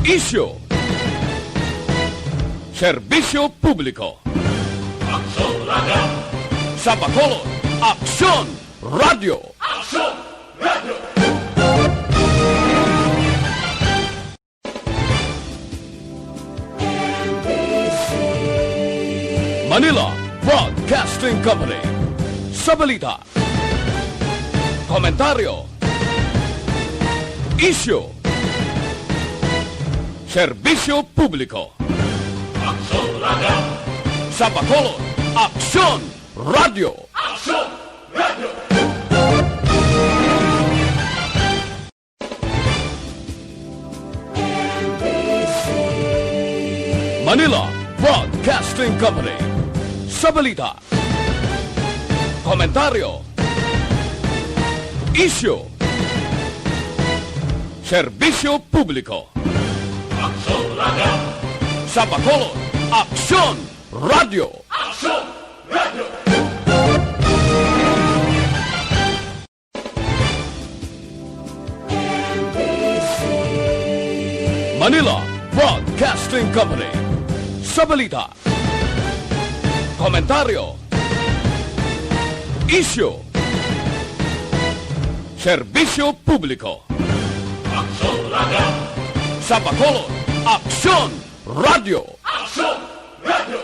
Isyu. Serbisyo publiko. Aksyon Radio! Sa Bacolod, Aksyon Radio. Aksyon Radio! Manila Broadcasting Company. Sa balita, komentaryo, isyu, serbisyo publiko. Aksyon Radio! Sa Bacolod, Aksyon Radio. Aksyon Radio! Manila Broadcasting Company. Sa balita, komentaryo, isyu, serbisyo publiko. Aksyon Radio! Sa Bacolod, Aksyon Radio. Aksyon Radio! Manila Broadcasting Company. Sa balita, komentaryo, isyu, serbisyo publiko. Aksyon Radio! Sa Bacolod, Aksyon Radio. Aksyon Radio!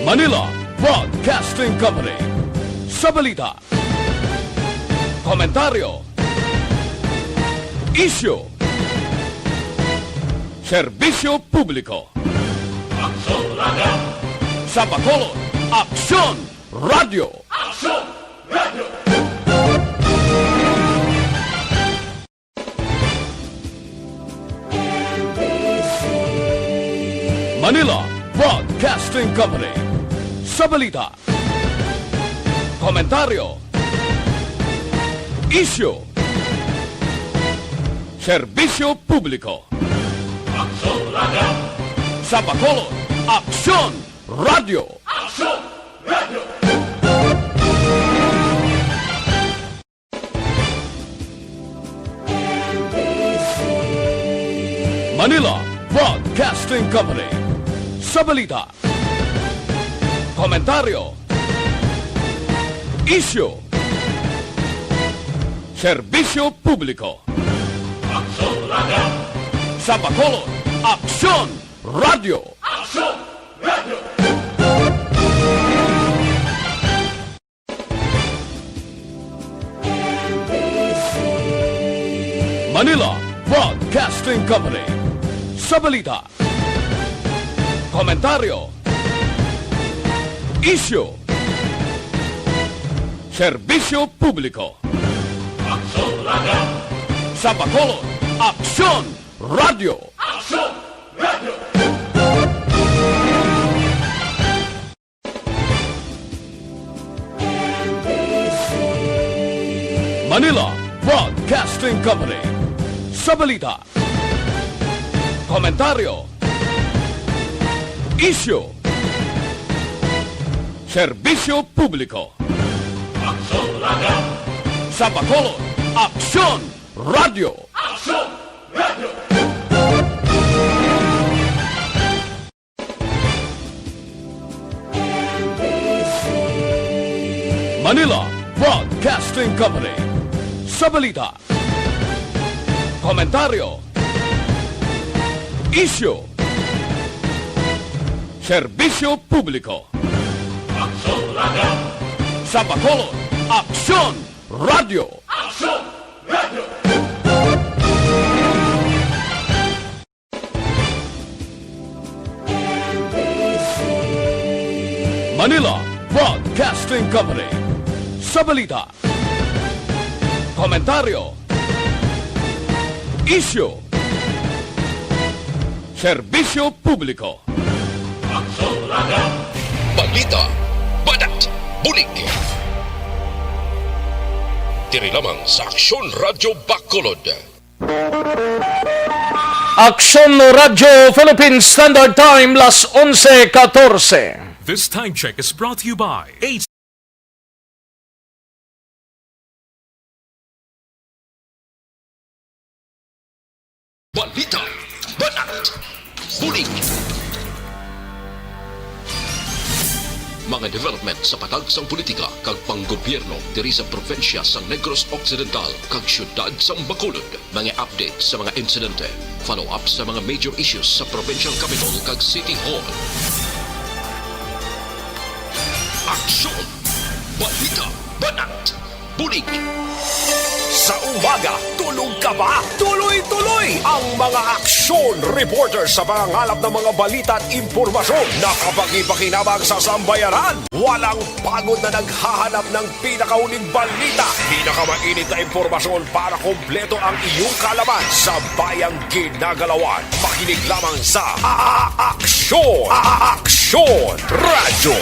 Manila Broadcasting Company. Sa balita, komentaryo, isyu, serbisyo publiko. Aksyon Radio! Sa Bacolod, Aksyon Radio. Aksyon Radio! Manila Broadcasting Company. Sa balita, komentaryo, isyu, serbisyo publiko. Aksyon Radio! Sa Bacolod, Aksyon Radio. Aksyon Radio! Manila Broadcasting Company. Sa balita, komentaryo, isyu, serbisyo publiko. Aksyon Radio! Sa Bacolod, Aksyon Radio. Aksyon Radio! Manila Broadcasting Company. Sa balita, komentaryo, isyu, serbisyo publiko. Aksyon Radio! Sa Bacolod, Aksyon Radio. Aksyon Radio! Manila Broadcasting Company. Sa balita, komentaryo, isyu, serbisyo publiko. Aksyon Radio! Sa Bacolod, Aksyon Radio. Aksyon Radio! Manila Broadcasting Company. Sa balita, komentaryo, isyu, serbisyo publiko. Aksyon Radio! Sa Bacolod, Aksyon Radio. Aksyon Radio! Manila Broadcasting Company. Sa balita, komentaryo, isyu, serbisyo publiko. Aksyon Radio! Balita, Banat, Bulig. Tiri lamang sa Aksyon Radio Bacolod. Aksyon Radio Philippine Standard Time, las 11:14. This time check is brought to you by Balita, Banat, Bulig. Mga development sa patagsang politika kag panggobyerno diri sa probinsya sa Negros Occidental kag syudad sa Bacolod. Mga update sa mga insidente, follow up sa mga major issues sa provincial capital kag City Hall. Aksyon, Balita, Banat, Bulig. Sa umaga, tulog ka ba? Tuloy-tuloy ang mga aksyon reporters sa mga ngalap ng mga balita at impormasyon na kapag-ipakinabang sa sambayanan. Walang pagod na naghahanap ng pinakauling balita, pinakamainit na impormasyon para kompleto ang iyong kalaman sa bayang ginagalawan. Makinig lamang sa Aksyon! Aksyon Radio!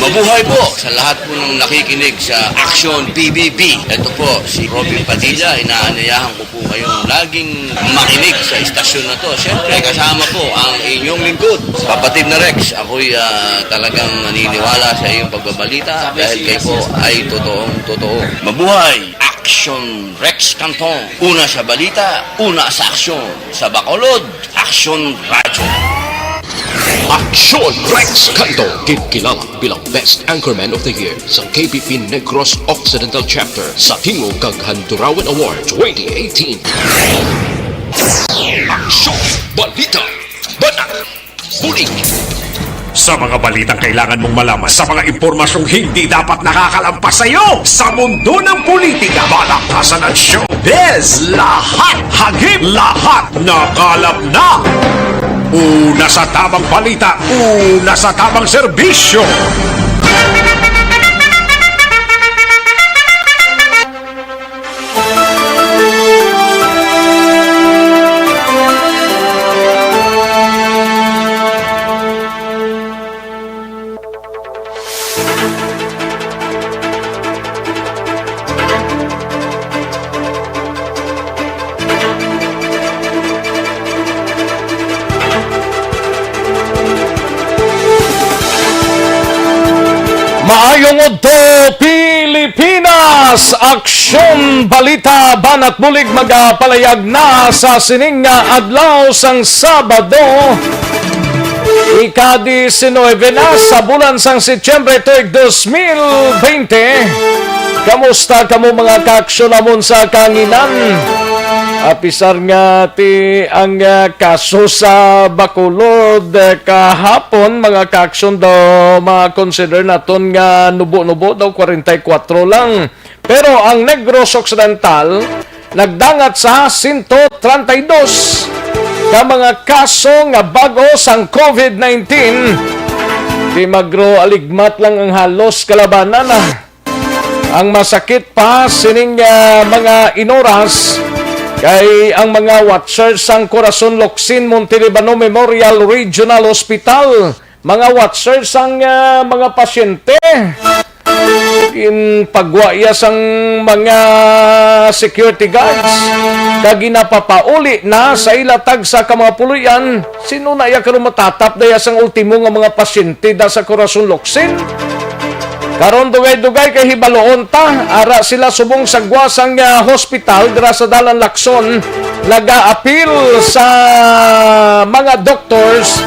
Mabuhay po sa lahat po ng nakikinig sa Aksyon PBB. Ito po si Robin Padilla. Inaanayahan ko po kayong laging makinig sa istasyon na to. Siyempre kasama po ang inyong lingkod, kapatid na Rex. Ako'y talagang naniniwala sa iyong pagbabalita dahil kayo po ay totoong-totoo. Mabuhay! Aksyon Rex Cantong. Una sa balita, una sa aksyon. Sa Bacolod, Aksyon Radio. Aksyon Rex Cantong, kilala bilang Best Anchorman of the Year sa KPP Negros Occidental Chapter sa Tingog kag Handurawan Award 2018. Aksyon, Balita, Banat, Bulig. Sa mga balitang kailangan mong malaman, sa mga impormasyong hindi dapat nakakalampas sa iyo, sa mundo ng politika, balakasan at showbiz, lahat hagip, lahat nakalap na. Una sa tamang balita, una sa tamang serbisyo. Maayong udto Pilipinas! Aksyon Balita Banat Bulig magapalayag na sa sining nga adlaw sang Sabado. Ika-19 na sa bulan sang Setyembre tuig 2020. Kamusta kamo mga kaaksyon namon sa kanginan? Apisar nga ti ang kaso sa Bacolod kahapon, mga kaaksyon daw ma-consider naton nga nubo-nubo daw 44 lang. Pero ang Negros Occidental nagdangat sa 132 ka mga kaso nga bago sang COVID-19. Di magro aligmat lang ang halos kalabanan na. Ang masakit pa sining mga inoras kay ang mga watchers sang Corazon Locsin Montelibano Memorial Regional Hospital, mga watchers sang mga pasyente, in pagwaya sang mga security guards, kag ginapapauli na sa ilatag sa kamapuluyan, sino na iya karon matatap daya sang ultimo nga mga pasyente da sa Corazon Locsin? Karon dugay-dugay kay hibaloon ta, ara sila subong sa gwasang hospital dira sa Dalan Lacson, naga-appeal sa mga doctors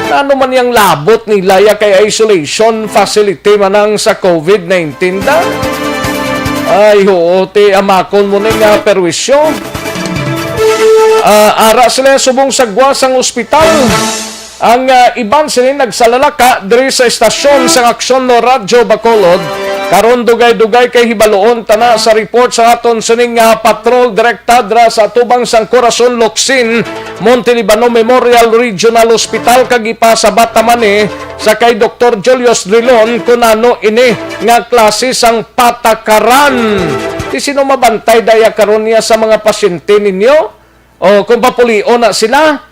na ano man yung labot nila ya kay isolation facility manang sa COVID-19 da. Ay oo, ti amakon mo nga perwisyo. Ara sila subong sa gwasang hospital. Ang iban sila nagsalalaka diri sa istasyon sa Aksyon no Radyo Bacolod. Karon dugay-dugay kay hibaloon tana sa report sa aton sining patrol direktadra sa tubang sang Corazon Locsin Montelibano Memorial Regional Hospital kag ipasabat man sa kay Dr. Julius Drilon kung ano ini nga klase sang patakaran. Di sino mabantay daya karon niya sa mga pasyente ninyo? O kung papulio na sila,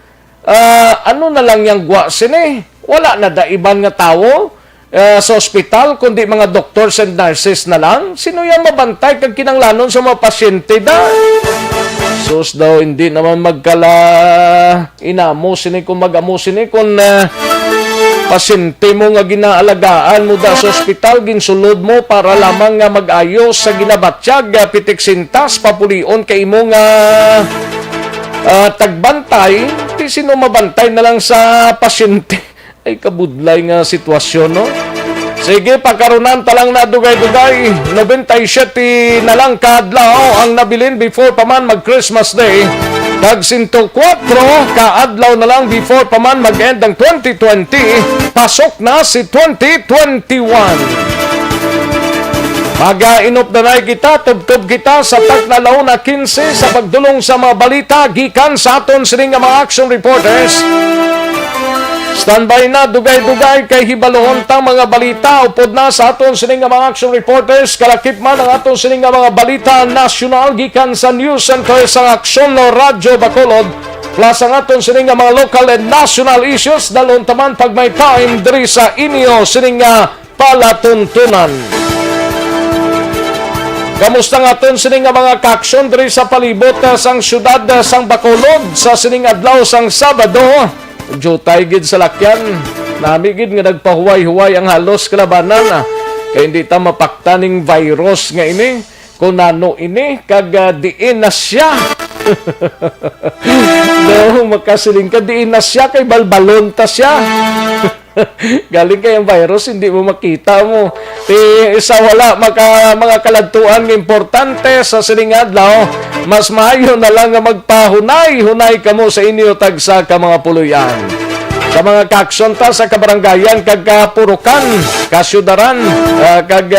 ano na lang yung gwa sini? Wala na daiban nga tawo sa ospital, kundi mga doctors and nurses na lang. Sino yung mabantay kag kinanglanon sa mga pasyente da? Sus daw, hindi naman magkala inamo sini kung mag-amo sini kung pasyente mo nga ginaalagaan mo da sa ospital, ginsulod mo para lamang nga mag-ayos sa ginabatsyag, pitik sintas, papulion kay mo nga tagbantay, di sino mabantay na lang sa pasyente. Ay, kabudlay nga sitwasyon, no? Sige, pagkarunan talang na dugay-dugay. 97 na lang kaadlaw ang nabilin before pa man mag-Christmas Day. Tag 104 kaadlaw na lang before pa man mag-end ang 2020. Pasok na si 2021. Mag-inop na kita, tubtob kita sa taknalaw na 15 sa pagdulong sa mga balita gikan sa aton sining nga mga action reporters. Standby na dugay-dugay kay hibalohon tang mga balita upod na sa aton sining nga mga action reporters. Kalakip man ang aton sining nga mga balita nasyonal gikan sa news center sa Aksyon no Radyo Bacolod. Plus ang aton sining nga mga local and national issues dalon taman pag may time diri sa inyo sining nga palatuntunan. Kamusta nga aton sining nga mga kaaksyon diri sa palibot sang syudad sang Bacolod sa sining adlaw sang Sabado? Jutay gid sa lakyan. Nami gid nga nagpahuway-huway ang halos kalabanan. Kay hindi ta mapakta ning virus nga ini. Kung nano ini kag diin na siya. No, makasiling ka diin na siya kay balbalon ta siya. Galing kay ang virus, hindi mo makita mo. Isa wala mga kaladtuan nga importante sa sining adlaw. Mas maayo na lang nga magpahunay-hunay kamo sa inyo tagsa ka mga puluyan. Sa mga kaaksyon ta sa kabaranggayan kag kapurukan, kasyudaran, kag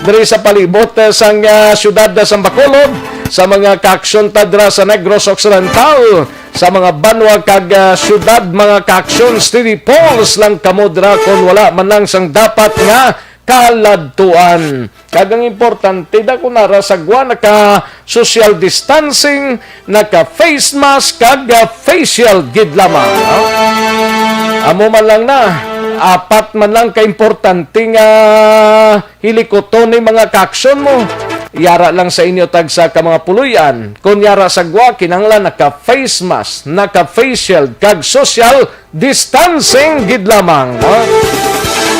diri sa palibot sang syudad sa Bacolod, sa mga kaaksyon ta dira sa Negros Occidental, sa mga banwa kag syudad, mga kaaksyon steady polls lang kamo dira kung wala man lang sang dapat nga kaladtuan. Kagang importante da kung narasagwa naka social distancing, naka face mask kag facial gid lamang. Amo man lang na apat man lang ka importante nga hilikoton ni mga kaaksyon mo. Yara lang sa inyo tagsa ka mga puluyan. Kung yara sagwa kinanglan naka face mask, naka facial kag social distancing gid lamang.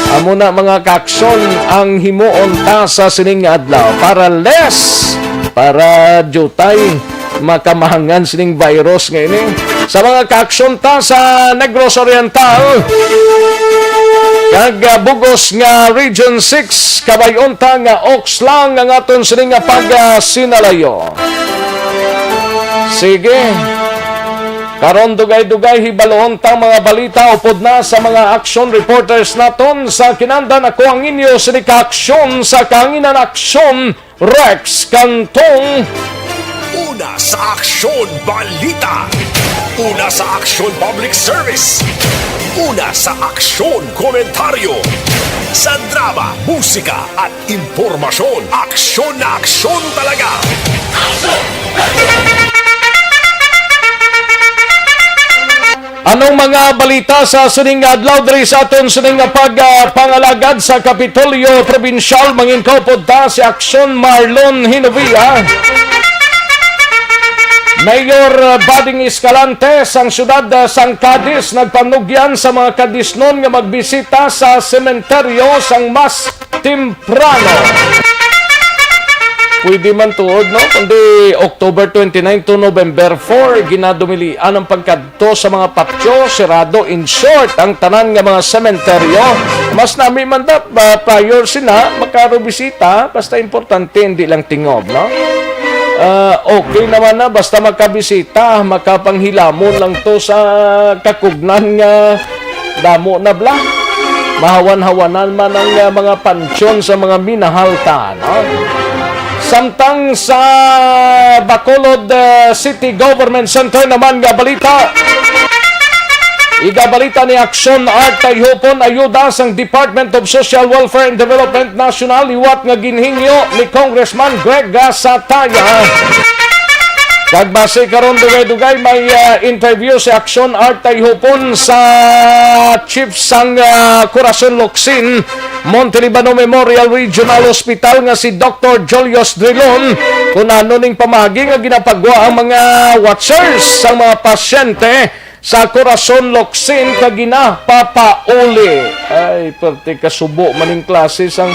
Amo na mga kaaksyon ang himuon ta sa sining adlaw para jutay makamahangan sining virus nga ini. Sa mga kaaksyon ta sa Negros Oriental kag Bugos nga Region 6 kabayon ta nga ox lang ang aton sining nga pagsinalayo. Sige. Karon dugay-dugay hibalohon tang mga balita upod na sa mga action reporters naton sa kinandan. Ako ang inyo sining kaaksyon sa Kaanginan Aksyon, Rex Cantong. Una sa Aksyon Balita. Una sa Aksyon Public Service. Una sa Aksyon Komentaryo. Sa drama, musika at impormasyon. Aksyon na aksyon talaga. Anong mga balita sa sining adlaw diri sa aton sining pagpangalagad sa Kapitolyo Provincial? Mangin pod ta si Aksyon Marlon Hinovia. Mayor Bading Escalante sang syudad sang Cadiz nagpanugyan sa mga Cadiznon nga magbisita sa sementeryo sang mas temprano. Pwede man tuod, no? Kundi October 29 to November 4, ginadumilian ang pagkadto sa mga patyo, sirado in short ang tanan nga mga sementeryo. Mas nami man prior sina, makarobisita, basta importante, hindi lang tingob, no? Okay naman na, basta makabisita, makapanghilamon lang to sa kakugnan nga damo na bla. Mahawan-hawanan man ang mga pansyon sa mga minahalta, no? Samtang sa Bacolod City Government Center naman nga balita. Igabalita ni Aksyon Art Tayhopon ayuda sang Department of Social Welfare and Development National liwat nga ginhingyo ni Congressman Greg Gasataya. Kagbase karon dugay-dugay may interview si Aksyon Art Tayhopon sa Chief sang Corazon Locsin Montelibano Memorial Regional Hospital nga si Dr. Julius Drilon kung ano ning pamagi nga ginapagwa ang mga watchers sa mga pasyente sa Corazon Locsin kag ginapapauli. Ay, pati kasubo maning klase sang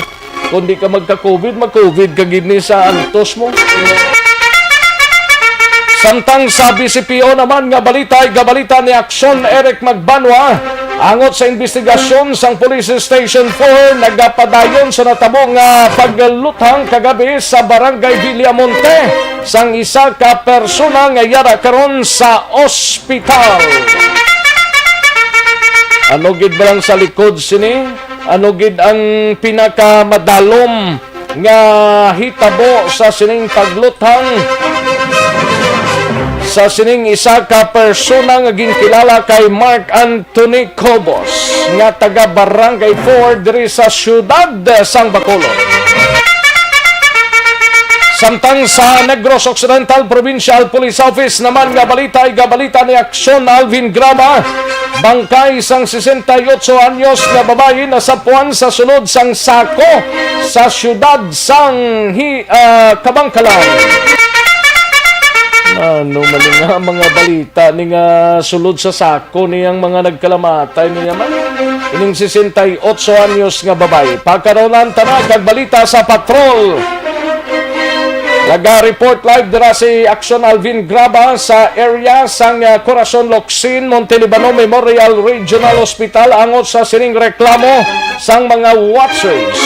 kundi ka magka-COVID, mag-COVID ka gini sa antos mo. Samtang sa BCPO naman nga balita ay gabalita ni Aksyon Eric Magbanwa angot sa investigasyon sang Police Station 4 nagapadayon sa natabo nga pagluthang kagabi sa Barangay Villamonte sang isa ka persona nga yara karon sa ospital. Ano gid ba lang sa likod sini? Ano gid ang pinakamadalom nga hitabo sa sining pagluthang sa sining isa ka persona nga ginkilala kay Mark Anthony Cobos nga taga Barangay 4 diri sa siyudad sang Bacolod. Samtang sa Negros Occidental Provincial Police Office naman nga balita ay gabalita ni Aksyon Alvin Grama bangkay sang 68 anyos nga babae na sapuan sa sulod sang sako sa siyudad sang Kabangkalan. Ano mali nga mga balita ni nga sulod sa sako niyang mga nagkalamatay niya man. Ining 68 anyos nga babae. Pagkaroon tanag kag balita sa patrol. Laga-report live dira si Aksyon Alvin Graba sa area sang Corazon Locsin, Montelibano Memorial Regional Hospital angot sa sining reklamo sang mga watchers.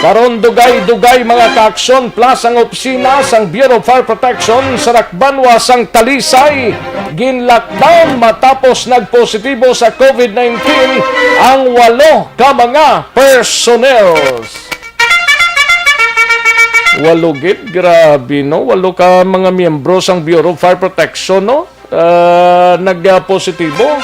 Karon dugay-dugay mga ka-aksyon plus ang opisina sang Bureau of Fire Protection sa Rakbanwa sang Talisay gin-lockdown matapos nagpositibo sa COVID-19 ang 8 ka mga personnel. 8 gid, grabe no, 8 ka mga miyembro sang Bureau of Fire Protection no nagpositibo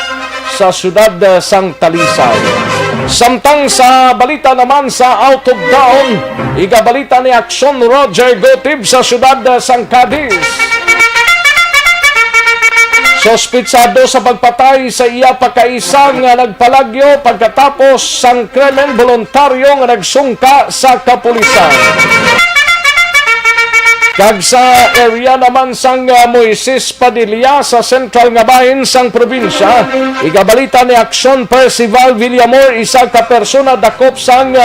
sa siyudad sang Talisay. Samtang sa balita naman sa out of town, igabalita ni Aksyon Roger Gotib sa siyudad sang Cadiz. Sospitsado sa pagpatay sa iya pagkaisa nga nagpalagyo pagkatapos sang krimen voluntaryo nga nagsungka sa kapulisan. Kag sa area naman sang Moises Padilla sa sentral nga bahin sang probinsya, igabalita ni Aksyon Percival Villamor isa ka persona dakop sang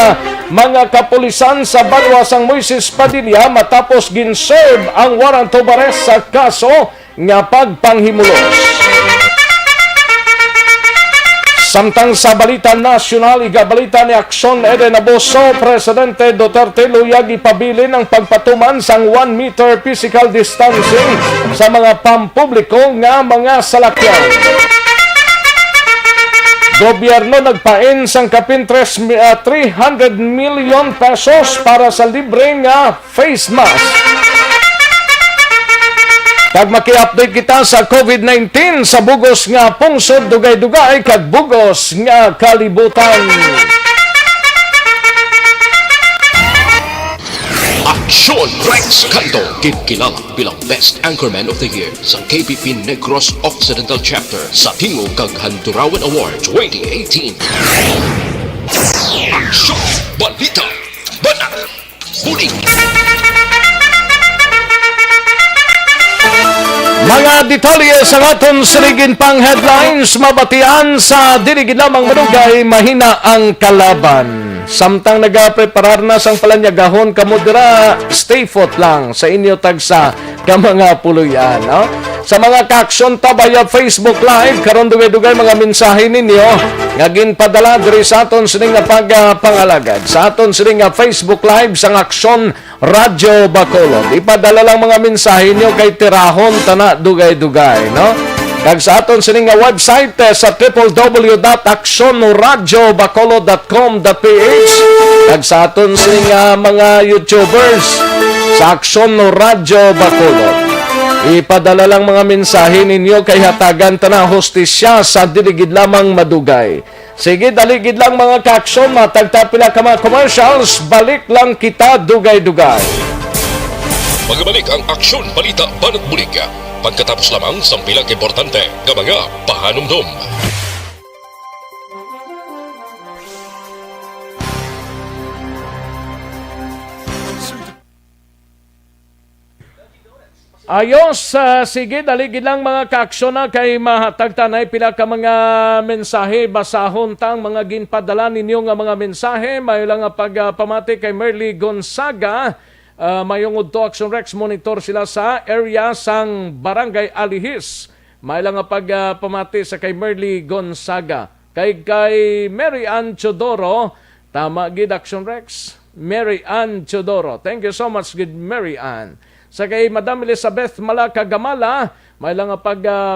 mga kapulisan sa banwa sang Moises Padilla matapos ginserve ang warrant of arrest sa kaso nga pagpanghimulos. Samtang sa balita nasyonal, igabalita ni Aksyon Eden Aboso, Presidente Duterte luyag ipabilin ang pagpatuman sang 1 meter physical distancing sa mga pampubliko nga mga salakyan. Gobyerno nagpain sang kapin 300 million pesos para sa libre nga face mask. Kag maki-update kita sa COVID-19 sa bugos nga pungsod dugay-dugay kag bugos nga kalibutan. Aksyon Rex Cantong kilala bilang Best Anchorman of the Year sa KPP Negros Occidental Chapter sa Tingog kag Handurawan Award 2018. Aksyon Balita Banat Bulig. Mga detalye sa aton siligin pang headlines, mabatian sa diligid lamang manugay, mahina ang kalaban. Samtang nagapreparar na sang palanyagahon, kamudra, stay put lang sa inyo tagsa ka mga puluyan. No? Sa mga ka-aksyon tabaya Facebook Live, karon dugay-dugay mga mensahe ninyo nga ginpadala diri sa aton sining nga pagpangalagad. Sa aton sining nga Facebook Live sang Aksyon Radyo Bacolod. Ipadala lang mga mensahe niyo kay tirahon tana dugay-dugay, no? Kag sa aton sining nga website sa www.aksyonoradyobacolod.com.ph. Kag sa aton sining mga YouTubers sa Aksyon Radyo Bacolod. Ipadala lang mga mensahe ninyo kay hatagan tana hostisya sa diligid lamang madugay. Sige, daligid lang mga ka-aksyon, matagtapila ka mga commercials, balik lang kita dugay-dugay. Magbalik ang Aksyon Balita Banat Bulig. Pagkatapos lamang sa pilang importante ng mga pahanumdum. Ayos, sige, daligid lang mga ka-aksyon na kay mahatagtanay pila ka mga mensahe, basahon tang mga ginpadala ninyo nga mga mensahe. Mayo lang nga pagpamati kay Merly Gonzaga mayong udto Action Rex monitor sila sa area sang Barangay Alihis. May lang nga pamati sa kay Merly Gonzaga. Kay Mary Ann Chodoro, tama gid Action Rex. Mary Ann Chodoro. Thank you so much gid Mary Ann. Sa kay Madam Elizabeth Malaka Gamala, may lang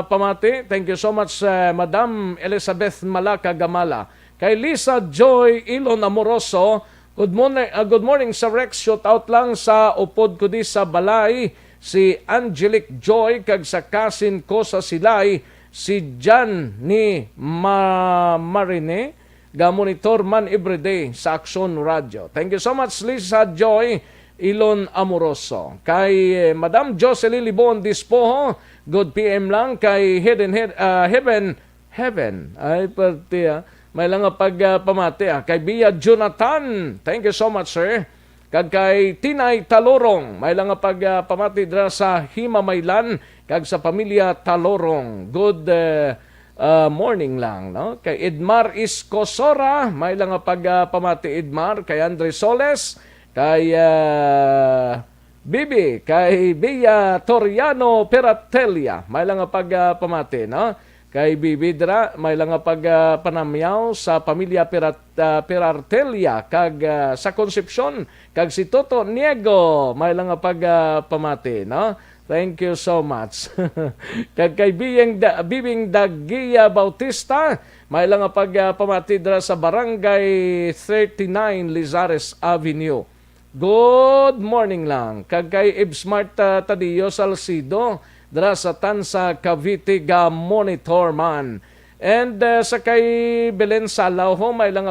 pamati. Thank you so much Madam Elizabeth Malaka Gamala. Kay Lisa Joy Ilon Amoroso, good morning sa Rex. Shout out lang sa upod ko di sa balay si Angelic Joy kag sa kasin ko sa silay si Jan ni Marine ga monitor man everyday sa Aksyon Radio. Thank you so much Lisa Joy Ilon Amoroso. Kay Madam Jocelyn Libon Dispoho, good PM lang. Kay Heaven ay pati may lang pamati kay Bia Jonathan, thank you so much sir. Kag kay Tinay Talorong, may lang pamati dra sa Himamaylan kag sa pamilya Talorong. Good morning lang, no? Kay Edmar Iscosora, may lang pamati Edmar. Kay Andre Soles, kay Bibi, kay Bia Toriano Peratelia, may lang pamati, no? Kay Bibidra, may lang panamyaw sa pamilya Perartelia, kag sa Concepcion, kag si Toto Niego, may lang pamati, no? Thank you so much. Kag kay Bibing Dagia Bautista, may lang pamati dra sa Barangay 39 Lizares Avenue. Good morning lang. Kag kay Ibsmart Tadio Salcido, dra sa Tansa Cavite ga monitor man. And sa kay Belen Salaw ho, may lang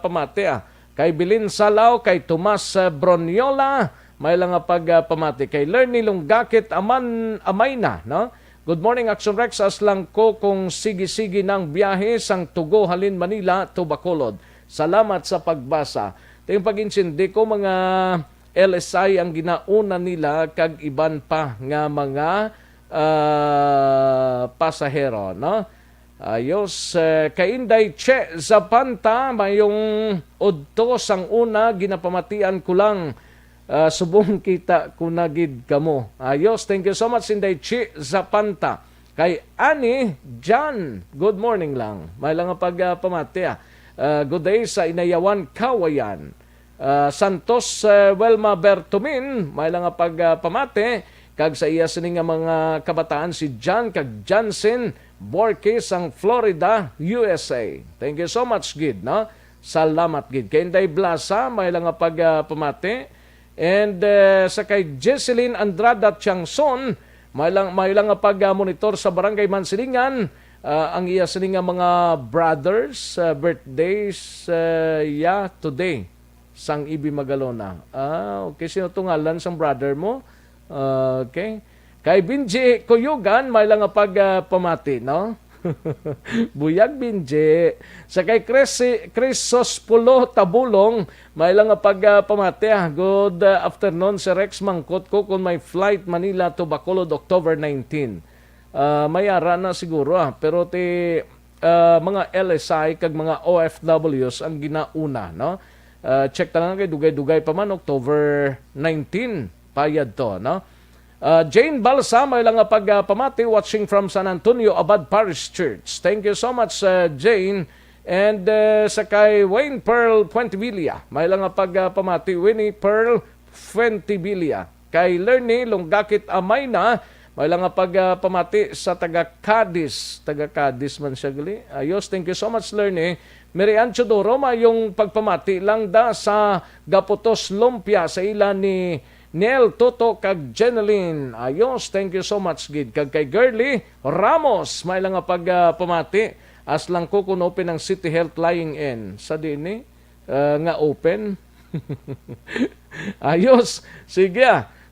pamati Kay Belen Salaw, kay Tomas Broniola, may lang pamati. Kay Lerny Lunggakit amay na, no? Good morning Action Rex, aslang ko kung sige-sige ng biyahe sang Tugo Halin Manila to Bacolod. Salamat sa pagbasa. Tingin pag-insindi ko mga LSI ang ginauna nila kag iban pa nga mga pasahero, no? Ayos, kay Inday Che Zapanta, mayong udto sang una, ginapamatian ko lang, subong kita kunagid kamo. Ayos, thank you so much Inday Che Zapanta. Kay Ani Jan, good morning lang. May lang pamati good day sa Inayawan, Kawayan. Santos Welma Bertumin, may lang pamati. Kag sa iya sini nga mga kabataan si John kag Johnson Borges ang Florida, USA. Thank you so much gid, no? Salamat gid. Kay Inday Blasa, may lang pamati. And sa kay Jesseline Andrada Tiangson, may lang monitor sa Barangay Mansilingan. Ang iya sini nga mga brothers birthdays today sang Ibi Magalona. Okay, sino tungalan sang brother mo? Okay. Kay Binji Kuyugan, may lang pamati, no? Buyag Binji. Sa kay Crisos Pulo Tabulong, may lang pamati. Good afternoon sa Rex Mangkot ko kung may flight Manila to Bacolod October 19. Mayara na siguro pero mga LSI kag mga OFWs ang ginauna, no? Check ta lang kay dugay-dugay pa man October 19. Payad to, no? Jane Balsa, may lang pamati watching from San Antonio Abad Parish Church. Thank you so much, Jane. And sa kay Wayne Pearl Puentevilla, may lang pamati Winnie Pearl Puentevilla. Kay Lerny Lunggakit Amayna, may lang pamati sa taga Cadiz man siya gali. Ayos, thank you so much Lerny. Mary Ann Chodoro, yung pagpamati lang da sa Gaputos Lumpia sa ilan ni Nel Toto kag Jeneline. Ayos, thank you so much gid. Kag kay Girly Ramos, may lang pamati. As lang ko kung open ang City Health Lying In. Sa dini nga open. Ayos, sige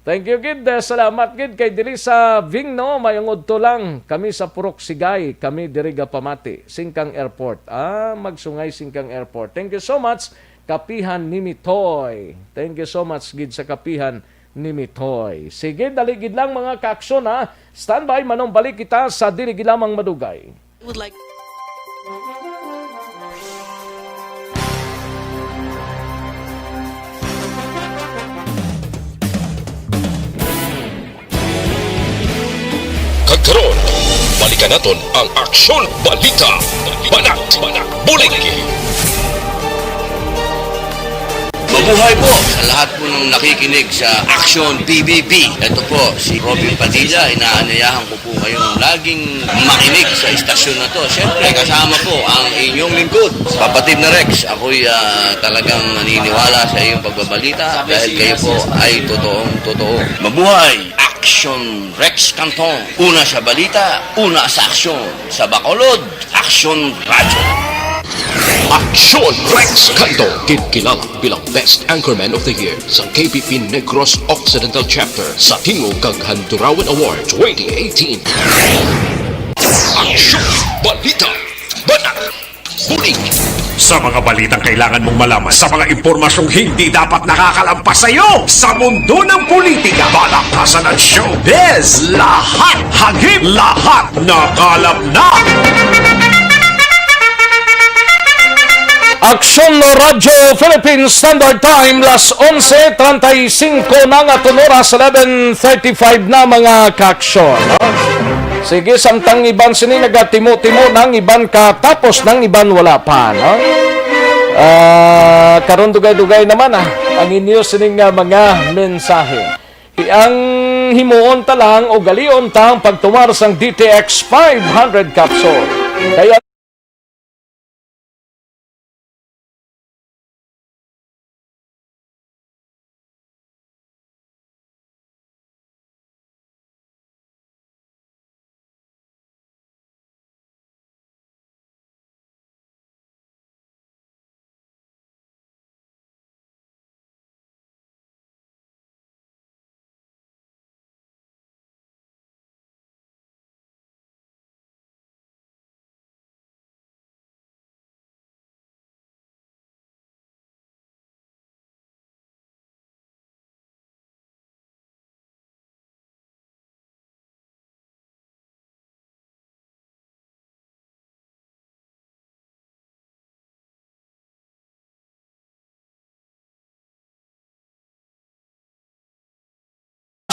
thank you gid. Salamat gid kay diri sa Vingno, mayong udto lang kami sa Purok Sigay, kami diri ga pamati Singkang Airport. Magsungay Singkang Airport. Thank you so much Kapihan ni Mitoy. Thank you so much gid sa Kapihan ni Mitoy. Sige, daligid lang mga kaaksyon ha. Standby, manong balik kita sa Diligid Lamang Madugay. Would like Karon, balikan naton ang Aksyon Balita. Banat, Bulig. Mabuhay po sa lahat po ng nakikinig sa Aksyon PBB. Ito po, si Robin Padilla. Inaanyayahan ko po kayong laging makinig sa istasyon na to. Siyempre, kasama po ang inyong lingkod. Kapatid na Rex, ako'y talagang naniniwala sa iyong pagbabalita dahil kayo po ay totoo. Mabuhay! Aksyon Rex Cantong. Una sa balita, una sa aksyon. Sa Bacolod, Aksyon Radyo. Aksyon Rex Cantong, kilala bilang Best Anchorman of the Year sa KPP Negros Occidental Chapter sa Tingog kag Handurawan Award 2018. Aksyon Balita. Banat, Bulig. Sa mga balitang kailangan mong malaman, sa mga impormasyong hindi dapat nakakalampas sa iyo, sa mundo ng politika, balakasan at showbiz, lahat hagip, lahat nakalap na. Aksyon Radyo Philippines Standard Time, las 11:35 na nga oras, 11:35 na mga kaaksyon. No? Sige, samtang iban sini nagatimo-timo ng iban katapos ng iban wala pa. No? Karon dugay-dugay naman ang inyo sining mga mensahe. Ang himuon ta lang o galion ta ang pagtumar sang DTX 500 capsule. Kaya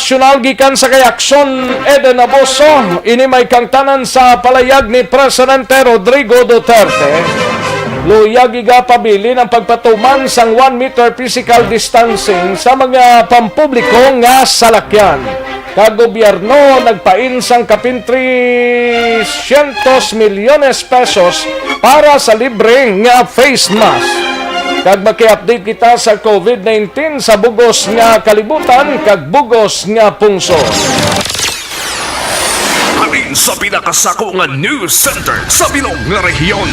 nasyonal gikan sa kay Aksyon Eden Aboso, ini may kangtanan sa palayag ni Presidente Rodrigo Duterte. Luyag iga pabili ng pagpatuman sang 1 meter physical distancing sa mga pampubliko nga salakyan. Kagobyerno nagpain sang kapin 300 milyones pesos para sa libre nga face mask. Kag maki-update kita sa COVID-19 sa bugos nga kalibutan kag bugos nga pungso. Alin sa pinakasako nga news center sa bilog nga rehiyon.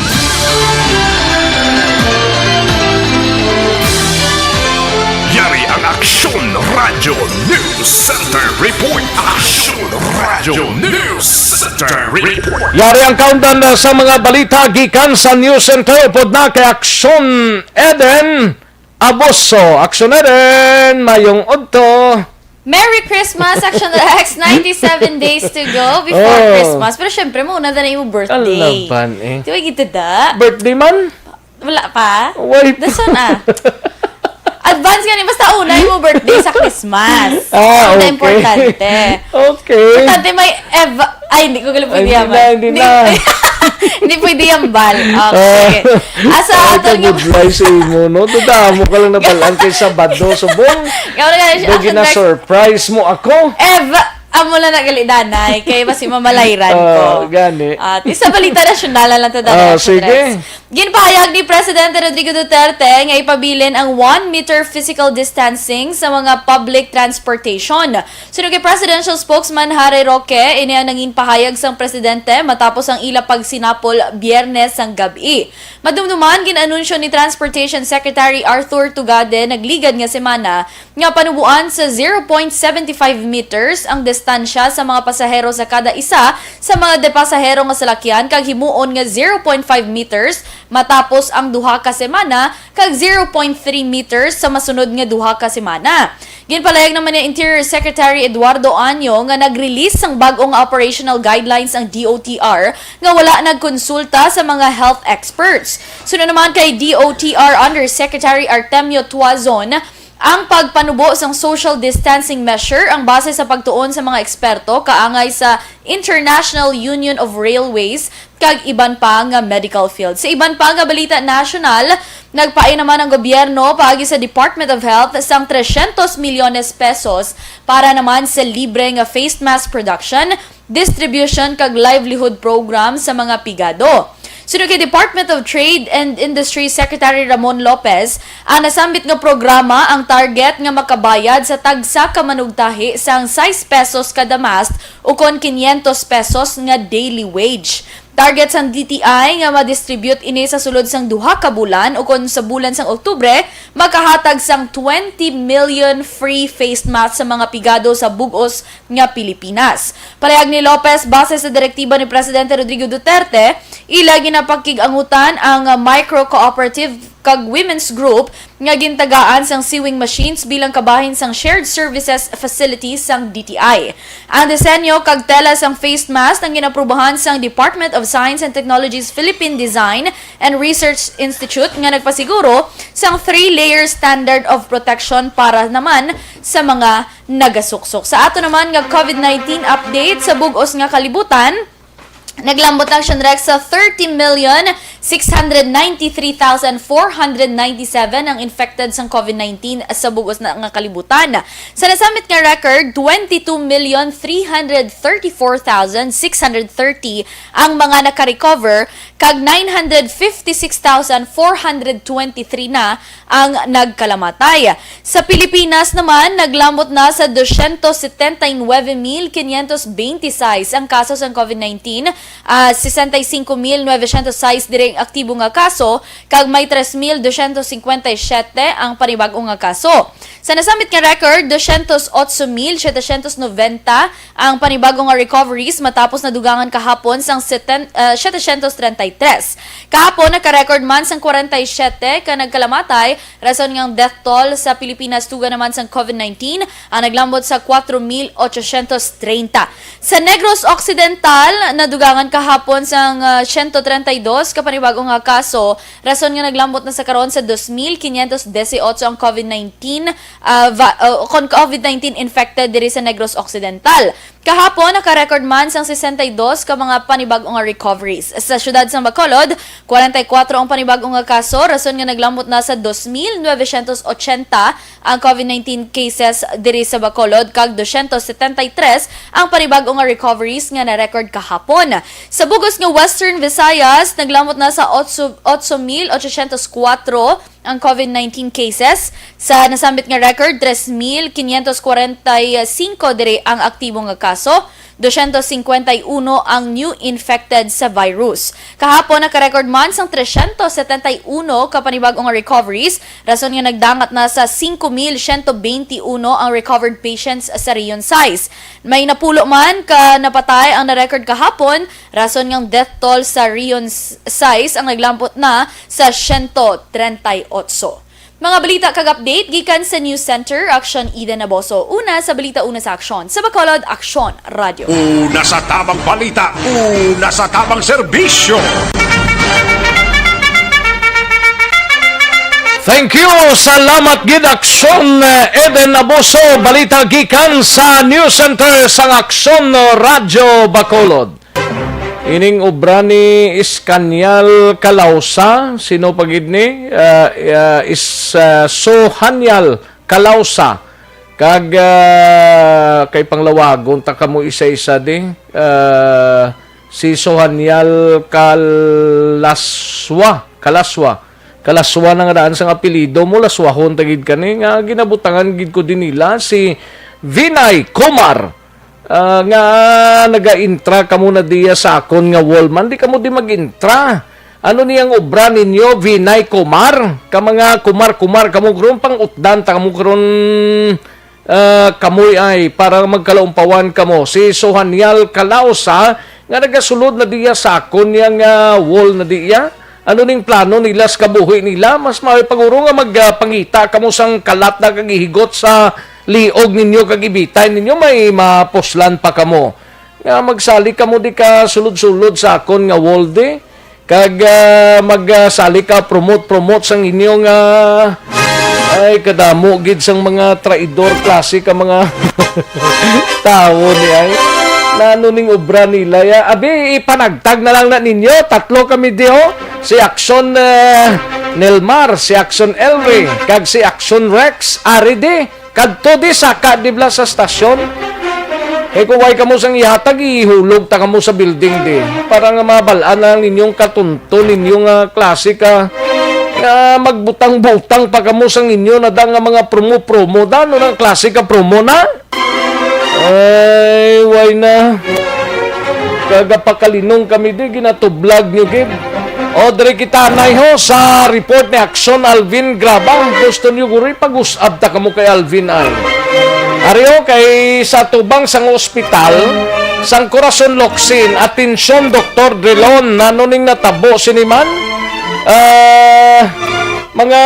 Yari ang Aksyon Radio News Center Report. Aksyon Radio News Center Report. Yari ang countdown na sa mga balita gikan sa News Center pod na kay Aksyon Eden Aboso. Aksyon Eden, mayong udto. Merry Christmas, Action X. 97 days to go before Christmas. Pero syempre, muna na yung birthday. Alaban eh. Di ba gito da? Birthday man? Wala pa? Wait. Dason Advance nga ni, basta una yung birthday sa Christmas. Okay. Importante. Okay. Importante may Ay, hindi ko pwede yaman. Hindi na. Hindi pwede yambal. Okay. Asa ato yung... Good sa mo, no? Dudamo ka lang nabalaan kay Sabado. Subong. Dogi na surprise mo ako. Amo lang nagalidanay kay basi mamalayran ko. Gani. At isa balita nasyonal lang to dahil. Sige. Ginpahayag ni Presidente Rodrigo Duterte nga ipabilin ang 1 meter physical distancing sa mga public transportation. Sino kay Presidential Spokesman Harry Roque, ini ang nangin pahayag sang Presidente matapos ang ila pagsinapol Biyernes sang gabi. Madumduman, ginanunsyo ni Transportation Secretary Arthur Tugade nagligad nga semana nga panubuan sa 0.75 meters ang distansya sa mga pasahero sa kada isa sa mga depasahero nga salakyan kag himuon nga 0.5 meters matapos ang duha ka semana kag 0.3 meters sa masunod nga duha ka semana. Ginpalayag naman ni Interior Secretary Eduardo Año nga nag-release sang bag-ong operational guidelines ang DOTR nga wala nagkonsulta sa mga health experts. Sunod naman kay DOTR Undersecretary Artemio Tuazon, Ang pagpanubo sang social distancing measure ang base sa pagtuon sa mga eksperto kaangay sa International Union of Railways kag iban pa nga medical field. Sa iban pa nga balita national, nagpaay naman ang gobyerno paagi sa Department of Health sang 300 milyones pesos para naman sa libre nga face mask production, distribution kag livelihood program sa mga pigado. Sunod kay Department of Trade and Industry Secretary Ramon Lopez, ang nasambit nga programa ang target nga makabayad sa tagsa ka manugtahi sang 6 pesos kada mask o kon 500 pesos nga daily wage. Target sang DTI nga ma-distribute ini sa sulod sang 2 ka bulan o kon sa bulan sang Oktubre, makahatag sang 20 million free face mask sa mga pigado sa bugos nga Pilipinas. Parehag ni Lopez, base sa direktiba ni Presidente Rodrigo Duterte, ila ginapakig-angutan ang micro-cooperative kag women's group nga gintagaan sang sewing machines bilang kabahin sang shared services facilities sang DTI. Ang disenyo kag tela sang face mask ang ginaprubahan sang Department of Science and Technology's Philippine Design and Research Institute nga nagpasiguro sang 3-layer standard of protection para naman sa mga nagasuksok. Sa ato naman nga COVID-19 update sa bugos nga kalibutan, naglambot ang Shenrex sa 30,693,497 ang infected sa COVID-19 sa bugos na nga kalibutan. Sa nasamit nga record, 22,334,630 ang mga naka-recover, kag 956,423 na ang nagkalamatay. Sa Pilipinas naman, naglambot na sa 279,526 ang kaso sa COVID-19, 65,906 direng aktibo nga kaso, kag may 3,257 ang panibag-o nga kaso. Sa nasamit nga record, 208,790 ang panibag-o nga recoveries matapos nadugangan kahapon sang 733. Kahapon naka-record man sang 47 ka nagkalamatay, rason ngang death toll sa Pilipinas tuga naman sang COVID-19 ang naglambot sa 4,830. Sa Negros Occidental, nadugangan kahapon sang 132 ka panibagong nga kaso, rason nga naglambot na sa karon sa 2,518 ang COVID-19 COVID-19 infected diri sa Negros Occidental. Kahapon, naka-record man sang 62 ka mga panibagong nga recoveries. Sa syudad sa Bacolod, 44 ang panibagong nga kaso, rason nga naglambot na sa 2,980 ang COVID-19 cases diri sa Bacolod, kag 273 ang panibagong nga recoveries nga na-record kahapon. Sa bugos nga Western Visayas, naglambot na sa 8,804 ang COVID-19 cases. Sa nasambit nga record, 3,545 diri ang aktibo nga kaso, 251 ang new infected sa virus. Kahapon, naka-record man sang 371 ka panibagong recoveries, rason nga nagdangat na sa 5,121 ang recovered patients sa Rion size. May napulo man ka napatay ang na-record kahapon, rason nga death toll sa Rion size ang naglampot na sa 138. Mga balita kag update gikan sa News Center, Aksyon Ida Naboso. Una sa balita, una sa Aksyon. Sa Bacolod, Aksyon Radio. Una sa tamang balita, una sa tamang serbisyo. Thank you. Salamat gid Aksyon Eden Naboso. Balita gikan sa News Center sa Aksyon Radio Bacolod. Ining obra ni Iskanyal Kalausa, sino pagid ni? Sohanyal Kalausa. Kag kay panglawagon ta kamo isa-isa di. Si Sohanyal Kalaswa nang daan sa apelyido mo, laswahon tagid kani nga ginabutangan gid ko din nila si Vinay Kumar. Nga naga-intra kamo na diya sa akon nga wallman, di kamo di mag-intra. Ano niyang obra ninyo, Vinay Kumar? Ka mga kumar kamo karon pang utdan ta kamo karon kamoy ay para magkalaumpawan kamo. Si Sohanyal Kalausa nga nagasulod na diya sa akon yang wall na diya. Ano ning plano nila sa kabuhi nila? Mas mapaguro nga magpangita kamo sang kalat na kagihigot sa liog ninyo kagibitay ninyo, may mapuslan pa kamo. Nga magsali kamo di ka sulod-sulod sa akon nga walde, kag magsali ka promote sang inyong Ay, kadamo gid sang mga traidor klase ka mga tao ni ay. Nanuning obra nila ya. Abi, ipanagtag na lang na ninyo. 3 kami diyo. Si Aksyon Nelmar, si Aksyon Elry, kag si Aksyon Rex, ari di. Kadto di saka di bla sa stasyon. Kung way ka mo sang ihatag, ihulog ta ka mo sa building di. Para nga mabalaan na lang ninyong katunto, ninyong klase ka magbutang-butang pa ka mo sang inyo na da nga mga promo-promo. Dano ng klase ka promo na? Ay, way na. Kagapakalinong kami di, ginatublag nyo, Gib. O, dari kita na ho sa report ni Aksyon Alvin Graba. Gusto nyo guri, pag-usab ta ka mo kay Alvin ay. Ariyo, kay sa tubang sang ospital, sang Corazon Locsin, atensyon Dr. Drilon, nanuning natabo siniman, mga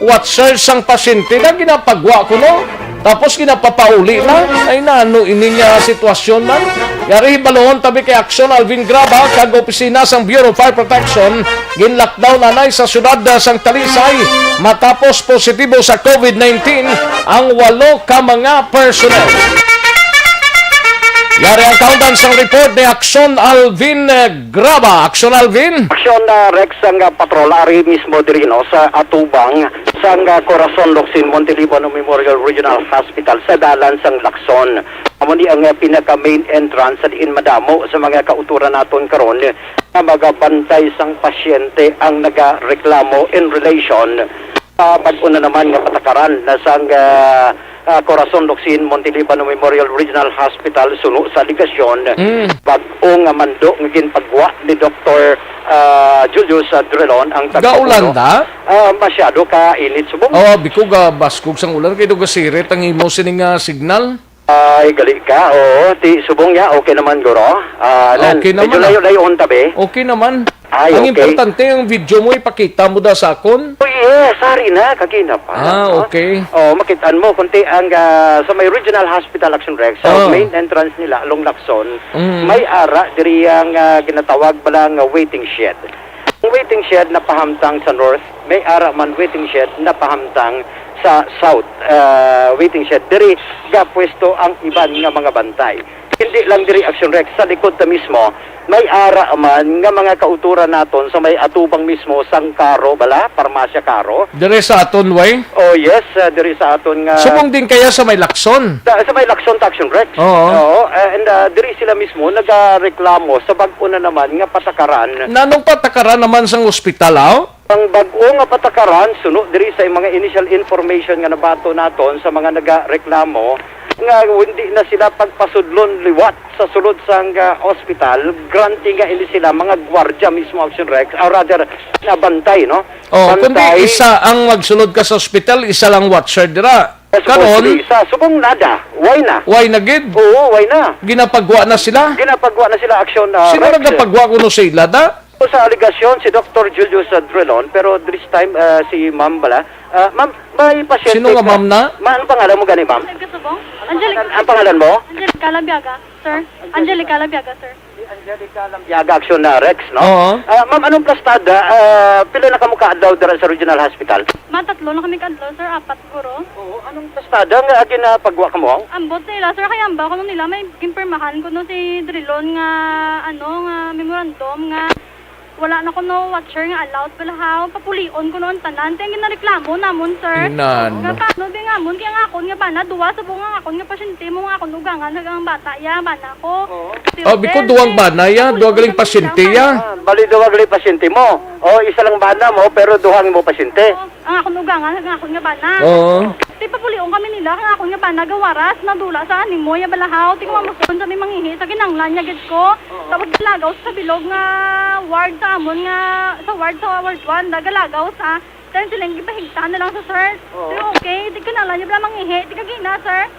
watchers sang pasyente na ginapagwa ko, no? Tapos ginapapauli na. Ay nano ini niya sitwasyon man. Yari balon tabi kay Aksyon Alvin Graba kag opisina sang Bureau of Fire Protection gin-lockdown anay sa syudad sang Talisay matapos positibo sa COVID-19 ang 8 ka mga personnel. Yari ang countdown sang report ni Aksyon Alvin Graba. Aksyon Alvin? Aksyon Rex ang patrolari mismo diri no sa atubang sang Corazon Locsin Montelibano Memorial Regional Hospital sa dalan sang Lacson. Amo ni ang pinaka main entrance sa diin madamo sa mga kauturan naton karon na magabantay sang pasyente ang nagareklamo in relation bag-o na naman nga patakaran na sang Corazon Locsin Montelibano Memorial Regional Hospital suno sa ligasyon bag-o nga mando nga ginpagwa ni Dr. Julius Drilon ang Gaulanda? Masyado ka init subong. Oh, bikog baskog sang ulan kay duga sirit ang imo sining signal. Ay, gali ka. Oo, ti subong ya. Okay naman, guro. Okay naman. Medyo layo-layon tabi. Okay naman. Ay, ang okay. importante, ang video mo, ipakita mo da sa akon. Oh, yes. Sorry na. Kagina pa. Okay. Oh, makitaan mo. Kunti ang sa may Regional Hospital Action Rex, sa main entrance nila, along Lacson, may ara, diri ang ginatawag balang waiting shed. Ang waiting shed na pahamtang sa north, may ara man waiting shed na pahamtang sa south. Waiting shed. Diri, pwesto ang iban nga mga bantay. Hindi lang diri Action Rex, sa likod ta mismo, may ara man nga mga kauturan naton sa may atubang mismo sang Karo, bala, Parmasya Karo. Dire sa aton, way? Oh yes, diri sa aton nga... Subong din kaya sa may Lacson? Sa may Lacson Action Rex. Oo. And diri sila mismo nagareklamo sa bag-o na naman nga patakaran. Nanong patakaran naman sang ospital, aw? Ang bag-o nga patakaran, sunod diri sa mga initial information nga nabato naton sa mga nagareklamo, nga hindi na sila pagpasudlon liwat sa sulod sang hospital, granting nga ini sila mga gwardya mismo Action Rex, or rather, nabantay, no? Oh, bantay, kundi isa ang magsulod ka sa ospital, isa lang watcher dira. Karon, sa subong nada, why na? why na gid? Oo, why na? Ginapagwa na sila? Ginapagwa na sila Action Sino Rex. nagapagwa kuno sa ila da? Sa aligasyon, si Dr. Julius Drilon, pero this time, si Ma'am bala. Ma'am, may pasyente... Sino nga ma'am na? Ano pangalan mo gani, ma'am? Ang pangalan mo? Angelica Labiaga, sir. Angelica Labiaga, sir. Yaga Action na Rex, no? Oo. Ma'am, anong plastada? Pila na kamukha daw dara sa Regional Hospital? Matatlo na kami kadlo, sir. 4 siguro. Oo, anong plastada nga ginapagwa ka mo? Ambot nila, sir. Kaya ba ko nila may gimpirmahan ko no si Drilon nga, nga memorandum nga wala na ko no watcher nga allowed balahaw papulion ko noon tanan teng ginareklamo namon sir Inano. nga paano di nga mon kaya nga akon nga bana duwa sa bunga akon nga pasyente mo nga akon ugangan hagang bata ya bana ko Oh, biko duwang bana ya, duwang galing pasyente ya. Bali duwag gali pasyente mo. O, isa lang bana mo, pero duhang mo pasyente. ang akon ugangan hagang akon nga bana Oo. Ti papulion kami nila kang akon nga bana gawaras nadula sa aning mo ya balahaw ti kumamuson sa may manghihi sa ginanglan nya gid ko tapos lagaw sa bilog nga ward sa amon nga sa ward 1 nagalagaw sa then silang gipahigtan na lang sa sir pero okay di kanalan niya bala manghihi di kagina sir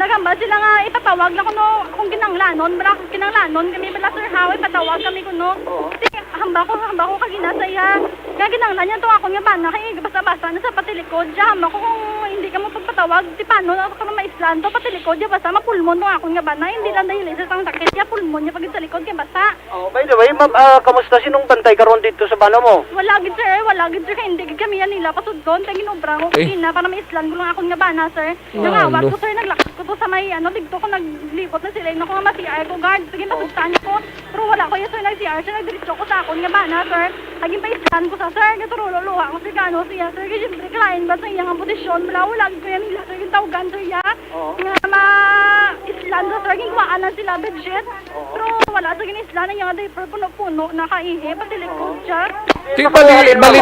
nagamba sila nga ipatawag na kuno kung kinanglanon bala kinanglanon kami bala sir ha ipatawag kami kuno di hamba ko kagina sa iya nga ginanglan niya to ako nga bana kay basta-basta na sa patilikod siya hamba ko kung hindi hindi ka mo pagpatawag, di paano na ako na maislan to, pati likod, ya basta, mapulmon mo akong nga ba na, hindi lang dahil isa sang sakit, ya pulmon niya pagid sa likod, kaya basta. Oh, by the way, ma'am, kamusta sinong bantay karon dito sa bana mo? Wala gid sir, hindi gid kami yan nila, pasod doon, tayo ginobra ko, kina, para maislan ko lang akong nga ba na, sir. Nangawat ko, sir, naglakas ko to sa may, digto ko, naglibot na sila, ko nga ma-CR ko, guard, sige, pasugtan niya ko, pero wala ko yan, sir, nag-CR siya, nagdiretso ko sa akong nga ba na, sir. Naging paislan ko sa, sir, katululuha ko, sir, gano siya, sir, kasi siyempre, kalain ba sa iyang posisyon, wala gid ko yan nila, sir, yung tawagan, sir, ya, nga ma-islan sa, sir, ginkwaan na sila, budget, pero wala sa gin-islan, yung nga diaper puno-puno, nakaihi, pati likod siya. Di bali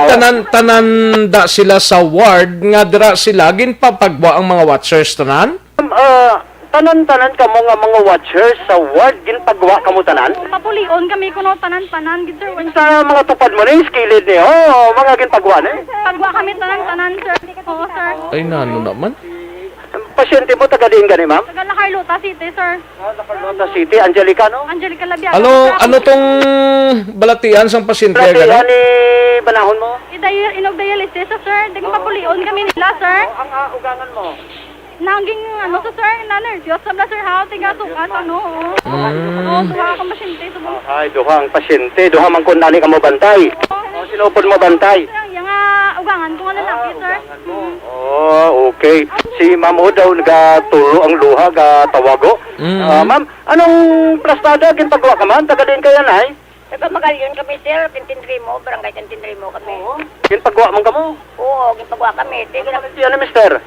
tanan da sila sa ward nga dira sila ginpapagwa ang mga watchers tanan? Tanan-tanan ka mo nga mga watchers sa ward, ginpagwa ka mo tanan? Papulion kami kuno tanan-tanan, gid sir. Sa mga tupad mo na yung skilled niyo, mga ginpagwa na eh. Pagwa kami tanan-tanan, sir. Oo, sir. Ay nano naman. Pasyente mo, taga-diin ka ni ma'am? Taga La Carlota City, sir. Carlota City, Angelica, no? Angelica Labiaga. Ano tong balatian sang pasyente Platihan ganun? ni Banahon mo? Inog dialysis, sir. Di ko papulion kami nila, sir. Ang ugangan mo? Nanging, sir, na-nervyos. Sabla, sir, ha? Tiga sukas, Oo, duha akong pasyente. Ay, duha ang pasyente. Duha man kung nani ka mo bantay. Sinupod mo bantay. Yung ugangan ko nga lalaki, sir. Oh, okay. Si Ma'am O daw nagatulo ang luha, tawago. Ma'am, anong plastada ginpagawa ka man? Taga-diin ka yan, ay? Taga Magalyon kami, sir. Cantinrimo, barangay Cantinrimo kami. Ginpagawa man ka mo? Oo, ginpagawa kami. Ano, mister?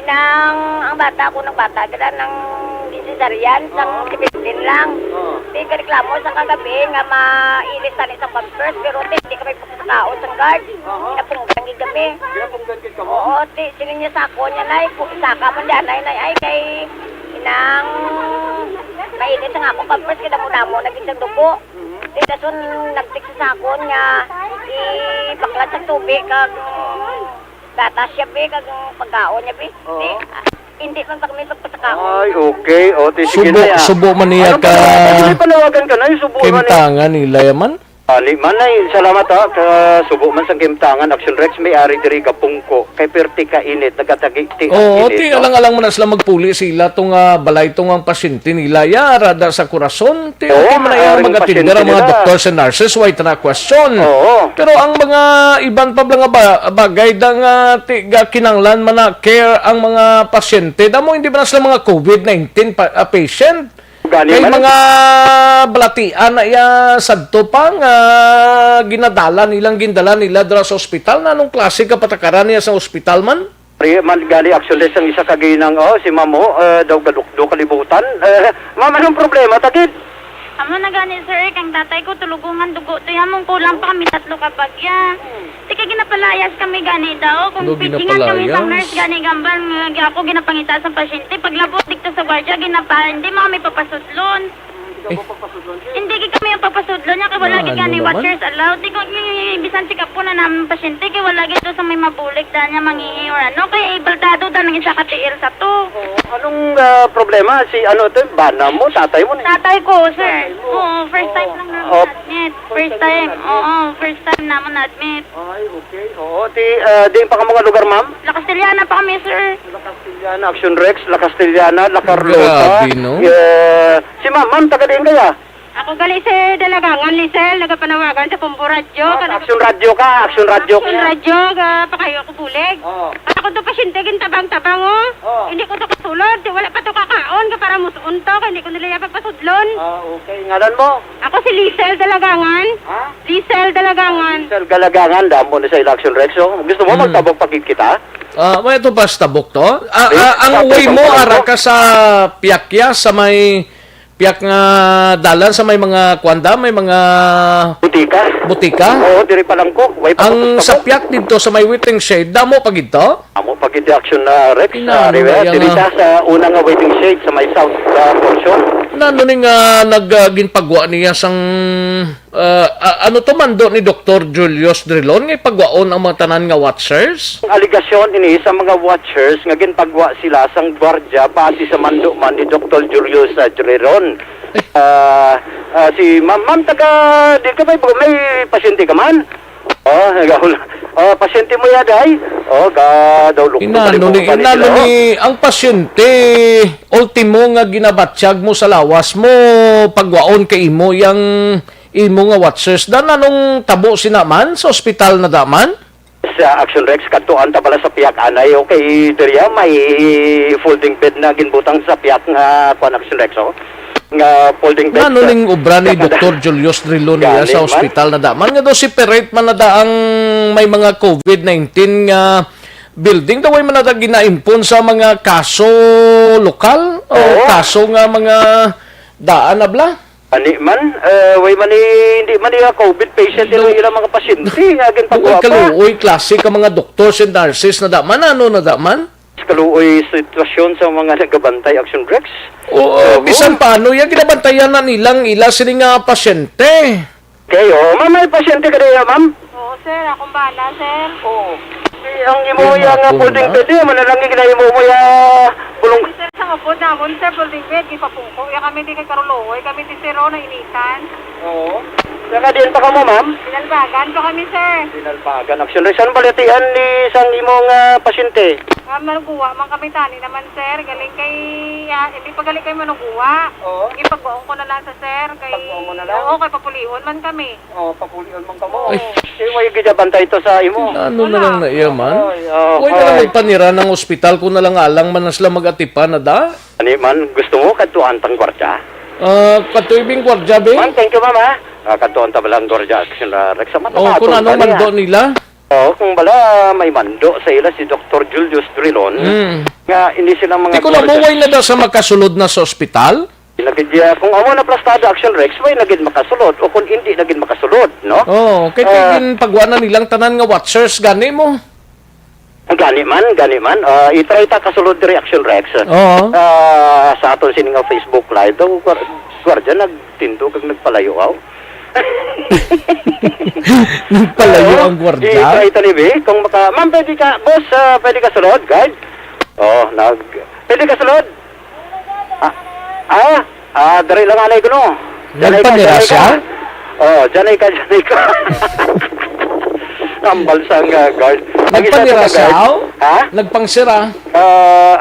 Ang bata ko ng bata, gala ng disisaryan, sang 17 lang. Di ka reklamo sa kagabi nga mailis na isang pampers, pero di kami pagkakao sa guard. Pinapunggangi kami. Oo, sinin niya sa ako niya, nay. Kung isaka mo dyan, nay, ay kay inang mailis ang ako pampers, kinamuna mo, naging sang dugo. Di dasun nagtiksi sa ako niya, ibaklat sa tubig, kag gatas siya, be, kag pagkaon niya, be. Hindi man pa kami pagpatakaon. Ay, okay. O, sige na yan. Subo man niya ka Hindi panawagan ka na, subo man kimtangan nila yaman? Manay, salamat subo man sa kimtangan, Aksyon Rex, may-ari diri ka pungko, kay perti ka init, nagkatagi Oo, alang-alang mo na sila magpuli sila itong balay itong ang pasyente nila. Yara da sa kurason. Okay man na yung mga tindera, mga doctors and nurses, why na question. Pero ang mga ibang pa nga bagay da nga kinanglan man na care ang mga pasyente. Damo hindi ba na sila mga COVID-19 patient? Kay mga balatian na sadto pa nga gindala nila dira sa ospital na anong klase ka patakaran niya sa ospital man? Man gali actually ang isa kaginang si Mamo daw gadukdo kalibutan. Ma'am, anong problema takid? Amo na gani, sir, kang tatay ko tulugungan dugo. Tiya mong kulang pa kami 3 kapagya. Di ka ginapalayas kami gani daw. Kung pitchingan kami sa nurse gani gambar, ako ginapangita sa pasyente. Paglabot dito sa gwardiya, hindi mo kami papasudlon. Hindi kami yung papasudlon niya, kaya wala gani watchers allowed. Di ko, bisan sikap po na namin pasyente, kaya wala gito sa may mabulig dahil niya mangingi or ano. Kaya ibaltado dahil nang isa katiil sa to. Anong problema? Si bana mo, tatay mo? Tatay ko, sir. Oo, first time lang namin na-admit. First time naman na-admit. Ay, okay. Oo, di pa ka mga lugar, ma'am? La Castellana pa kami, sir. La Castellana, Aksyon Rex, La Castellana, La Carlota. Grabe, no? Si ma'am, taga-diin kaya? Ako gali sir, dalagangan, Lisel, nagapanawagan sa Pumbo Radyo. Aksyon Radio ka, Aksyon Radio. Aksyon Radyo, pa kayo ako bulig. Ako to pasyente, gintabang-tabang, Hindi ko to kasulod, wala pa to kakaon, para musuon to, hindi ko nila pagpasudlon. Okay, ngalan mo? Ako si Lisel Dalagangan. Lisel Dalagangan. Lisel Dalagangan, damo na sa Aksyon Rex, Gusto mo magtabog pagkit kita? May ito ba tabok to? Ang way mo, ara ka sa Piakya, sa may piyak nga dalan sa may mga kwanda, may mga butika. Oo, diri pa lang ko. Ang sa piyak dito sa may waiting shade, damo pag ito? Amo pag ito Aksyon na Rex, diri sa unang waiting shade sa may south portion. Nano ni nga nagginpagwa niya sang ano to mando ni Dr. Julius Drilon nga pagwaon ang mga tanan nga watchers? Ang aligasyon ini sa mga watchers nga ginpagwa sila sang gwardiya pati sa mando man ni Dr. Julius Drilon. Si ma'am taga di ka may pasyente ka man? Pasyente mo ya day. Daw Inano ni ang pasyente ultimo nga ginabatsyag mo sa lawas mo pagwaon kay imo yang imo nga watchers dan anong tabo sinaman sa ospital na daman? Sa Aksyon Rex kadtuan ta pala sa piyak anay okay diriya may folding bed na ginbutang sa piyak nga kuan Aksyon Rex nga folding bed. Ano ning obra ni Dr. Julius Drilon niya sa ospital na daman nga do separate man na daang may mga COVID-19 nga building daw ay man na ginaimpon sa mga kaso lokal o kaso nga mga daan na bla? Ani man, way man hindi man niya COVID patient ilang mga pasyente nga gin pagwapa. Kaluoy klase ka mga doctors and nurses na daman ano na daman? Kaluoy sitwasyon sa mga nagabantay Aksyon Rex. Bisan paano yan ginabantayan na nilang ila sini nga pasyente. Kayo, ma'am, may pasyente ka diya, ma'am? Oo, sir. Akong bala, sir. Oo. Ang imo nga folding bed, manalangi na imo mo ya bulong. Sir, sa kapod namon, sir, folding bed, ipapungko. Kami di kay karuloy, kami di zero na initan. Oo. Saka din pa ka mo, ma'am? Dinalbagan pa kami, sir. Dinalbagan. Aksyon Rex, saan balitian ni isang imong pasyente? Manuguwa, man kami tani naman, sir. Galing kay, hindi pa galing kay manuguwa. Oo. Ipagbaon ko na lang sa sir. Kay, Pagbaon mo na lang? Oo, kay papulion man kami. Papulian man ka mo. May gidabantay ito sa imo. Ano na lang na iya man? Huwag na Ay. lang magpanira ng ospital kung na lang alang man na sila mag-atipan na da. Ani man, gusto mo kadtuan tang gwardiya? Katuibing gwardya be? Man, thank you, mama. Kadtuan ta balang gwardiya. Aksyon Rex, sa mata. Kung ano mando nila? Kung bala may mando sa ila si Dr. Julius Drilon. Nga, hindi silang mga... Di ko nabuhay na daw sa makasulod na sa ospital? Kung amo na plastada Aksyon Rex, may naging makasulod. O kung hindi naging makasulod, no? Kaya tigin pagwa na nilang tanan nga watchers, gani mo. Gani man. I-try ta kasulod di Aksyon Rex. Oo. Sa aton sining nga Facebook Live, daw, gwardiya nagtindo kag nagpalayo, aw. Nagpalayo ang gwardya? I-try ta ni Be, kung maka... Ma'am, pwede ka, boss, pwede ka sulod, guard? Pwede ka sulod? Dari lang anay ko, no? Nagpanira siya? Janay ka. Ambal sa guard. Nagpanira siya? Ha? Nagpangsira?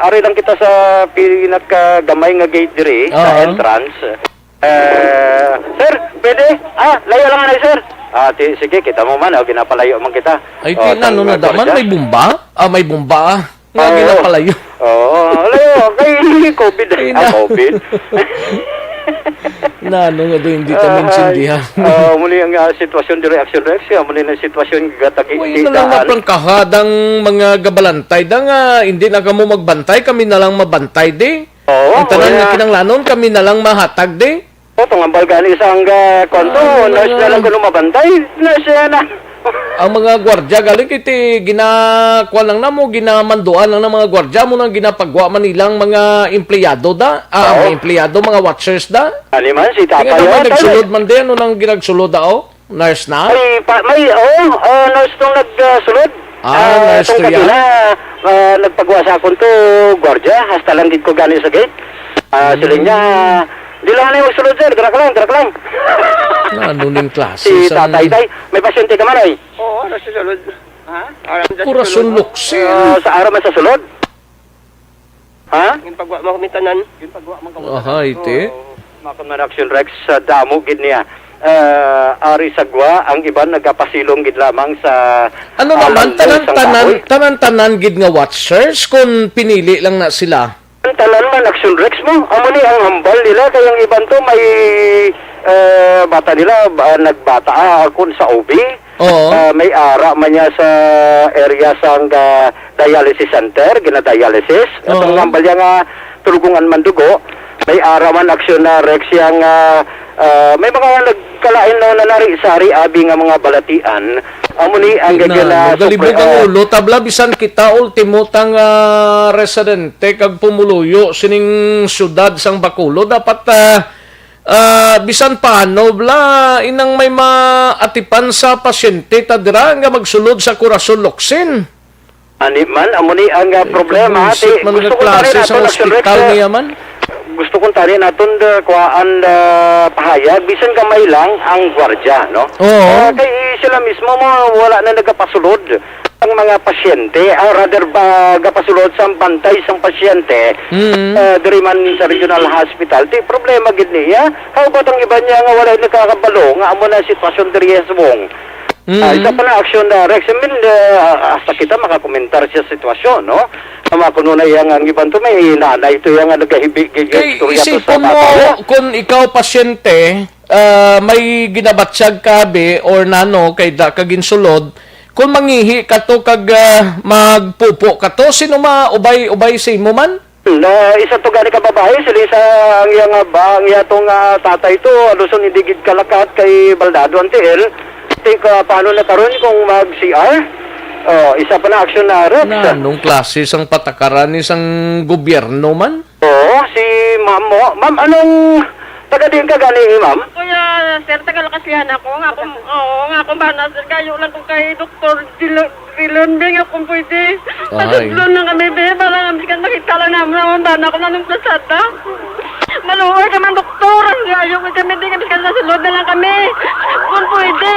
Ari lang kita sa pinakagamay nga gate diri, sa entrance. Sir, pwede? Layo lang anay, sir. Sige, kita mo man, ginapalayo man kita. Ay, tinano na daman, may bomba? May bomba nga ginapalayo. Layo, kay COVID. COVID. Nano nga doon, hindi kami insindihan. Muli ang sitwasyon di Aksyon Rex, muli na sitwasyon Uy, na lang naprangkahadang mga gabalantay da nga, hindi na kamo magbantay, kami na lang mabantay di. Ang tanan nga kinanglanon, kami na lang mahatag di. Tungambal gani isang konto, nurse na lang kuno mabantay, nurse na. Ang mga gwardya galing kiti ginakuha lang na mo, ginamanduan lang ng mga gwardya mo nang ginapagwa man nilang mga empleyado da. Mga empleyado, mga watchers da. Ani man, si Tata Tingnan naman nagsulod man din, ano nang ginagsulod da o? Nurse na? Nurse nung nagsulod. Nurse to yan? Nagpagwa sa akon to, gwardya, hasta lang din ko gani sa gate. Siling niya, di lang na yung sulod, sir, gerak lang. Ano ning klase? Si Tatay, may pasyente ka man ay? Oo, nasa sulod. Ha? Kurasyon luksin. Sa araw man sa sulod? Ha? Yung pagwa mo kumitanan. Ite. Makaman Aksyon Rex sa damo gid niya. Ari sagwa ang iban nagapasilong gid lamang sa Ano naman tanan-tanan gid nga watchers kung pinili lang na sila. Tanan man Aksyon Rex mo. Amo ni ang hambal nila kayang iban to may bata nila nagbata kun sa OB. May ara man niya sa area sang dialysis center, gina-dialysis. At ang hambal niya nga tulugungan man dugo. May ara man Aksyon na Rex yang may mga nagkalain na nanari-sari abi nga mga balatian. Amo ni ang gagana galibog ang ulo tabla bisan kita ultimo tang residente kag pumuluyo sining syudad sang Bacolod dapat bisan paano bla inang may maatipan sa pasyente tadira nga magsulod sa kurasyon loksin. Ani man amo ni ang problema ati gusto ko klase sa ospital niya man. Gusto kong tani naton kuhaan pahayag bisan gamay lang ang gwardya, no? Oo. Kay sila mismo wala na nagapasulod ang mga pasyente, rather ba gapasulod sa bantay sang pasyente diri man sa regional hospital. Ti problema gid niya. How about ang iba niya nga wala nakakabalo nga amo na sitwasyon diri sa buong. Isa pa na aksyon na Rex, hasta kita makakomentar sa sitwasyon, no? Ama kuno na yang ang ibang to may nanay ito yang nagahibig istorya to sa isipon mo, kung ikaw pasyente, may ginabatsyag kabe or nano kay da kaginsulod, kung mangihi ka to kag magpupo ka to, sino maubay-ubay sa imo man? Na isa to gani ka babae sila sa ang yang ba ang yatong tatay to aluson hindi gid kalakat kay Baldado Antiel. Tika paano na karon kung mag-CR? Isa pa na aksyon na Rex. Na anong klase sang patakaran ni sang gobyerno man? Si ma'am mo. Ma'am, anong taga din ka gani, ma'am? Kuya, sir, tagalakasyan ako. Nga ako Banat, sir, kayo lang ko kay Dr. Dilon, nga kung pwede. Pasablon lang kami, be, para kan makita lang namin naman Banat ko na ng plasada. Maluhor ka man, doktor. Ayaw ko kami, di kami sa sulod na lang kami. Kung pwede.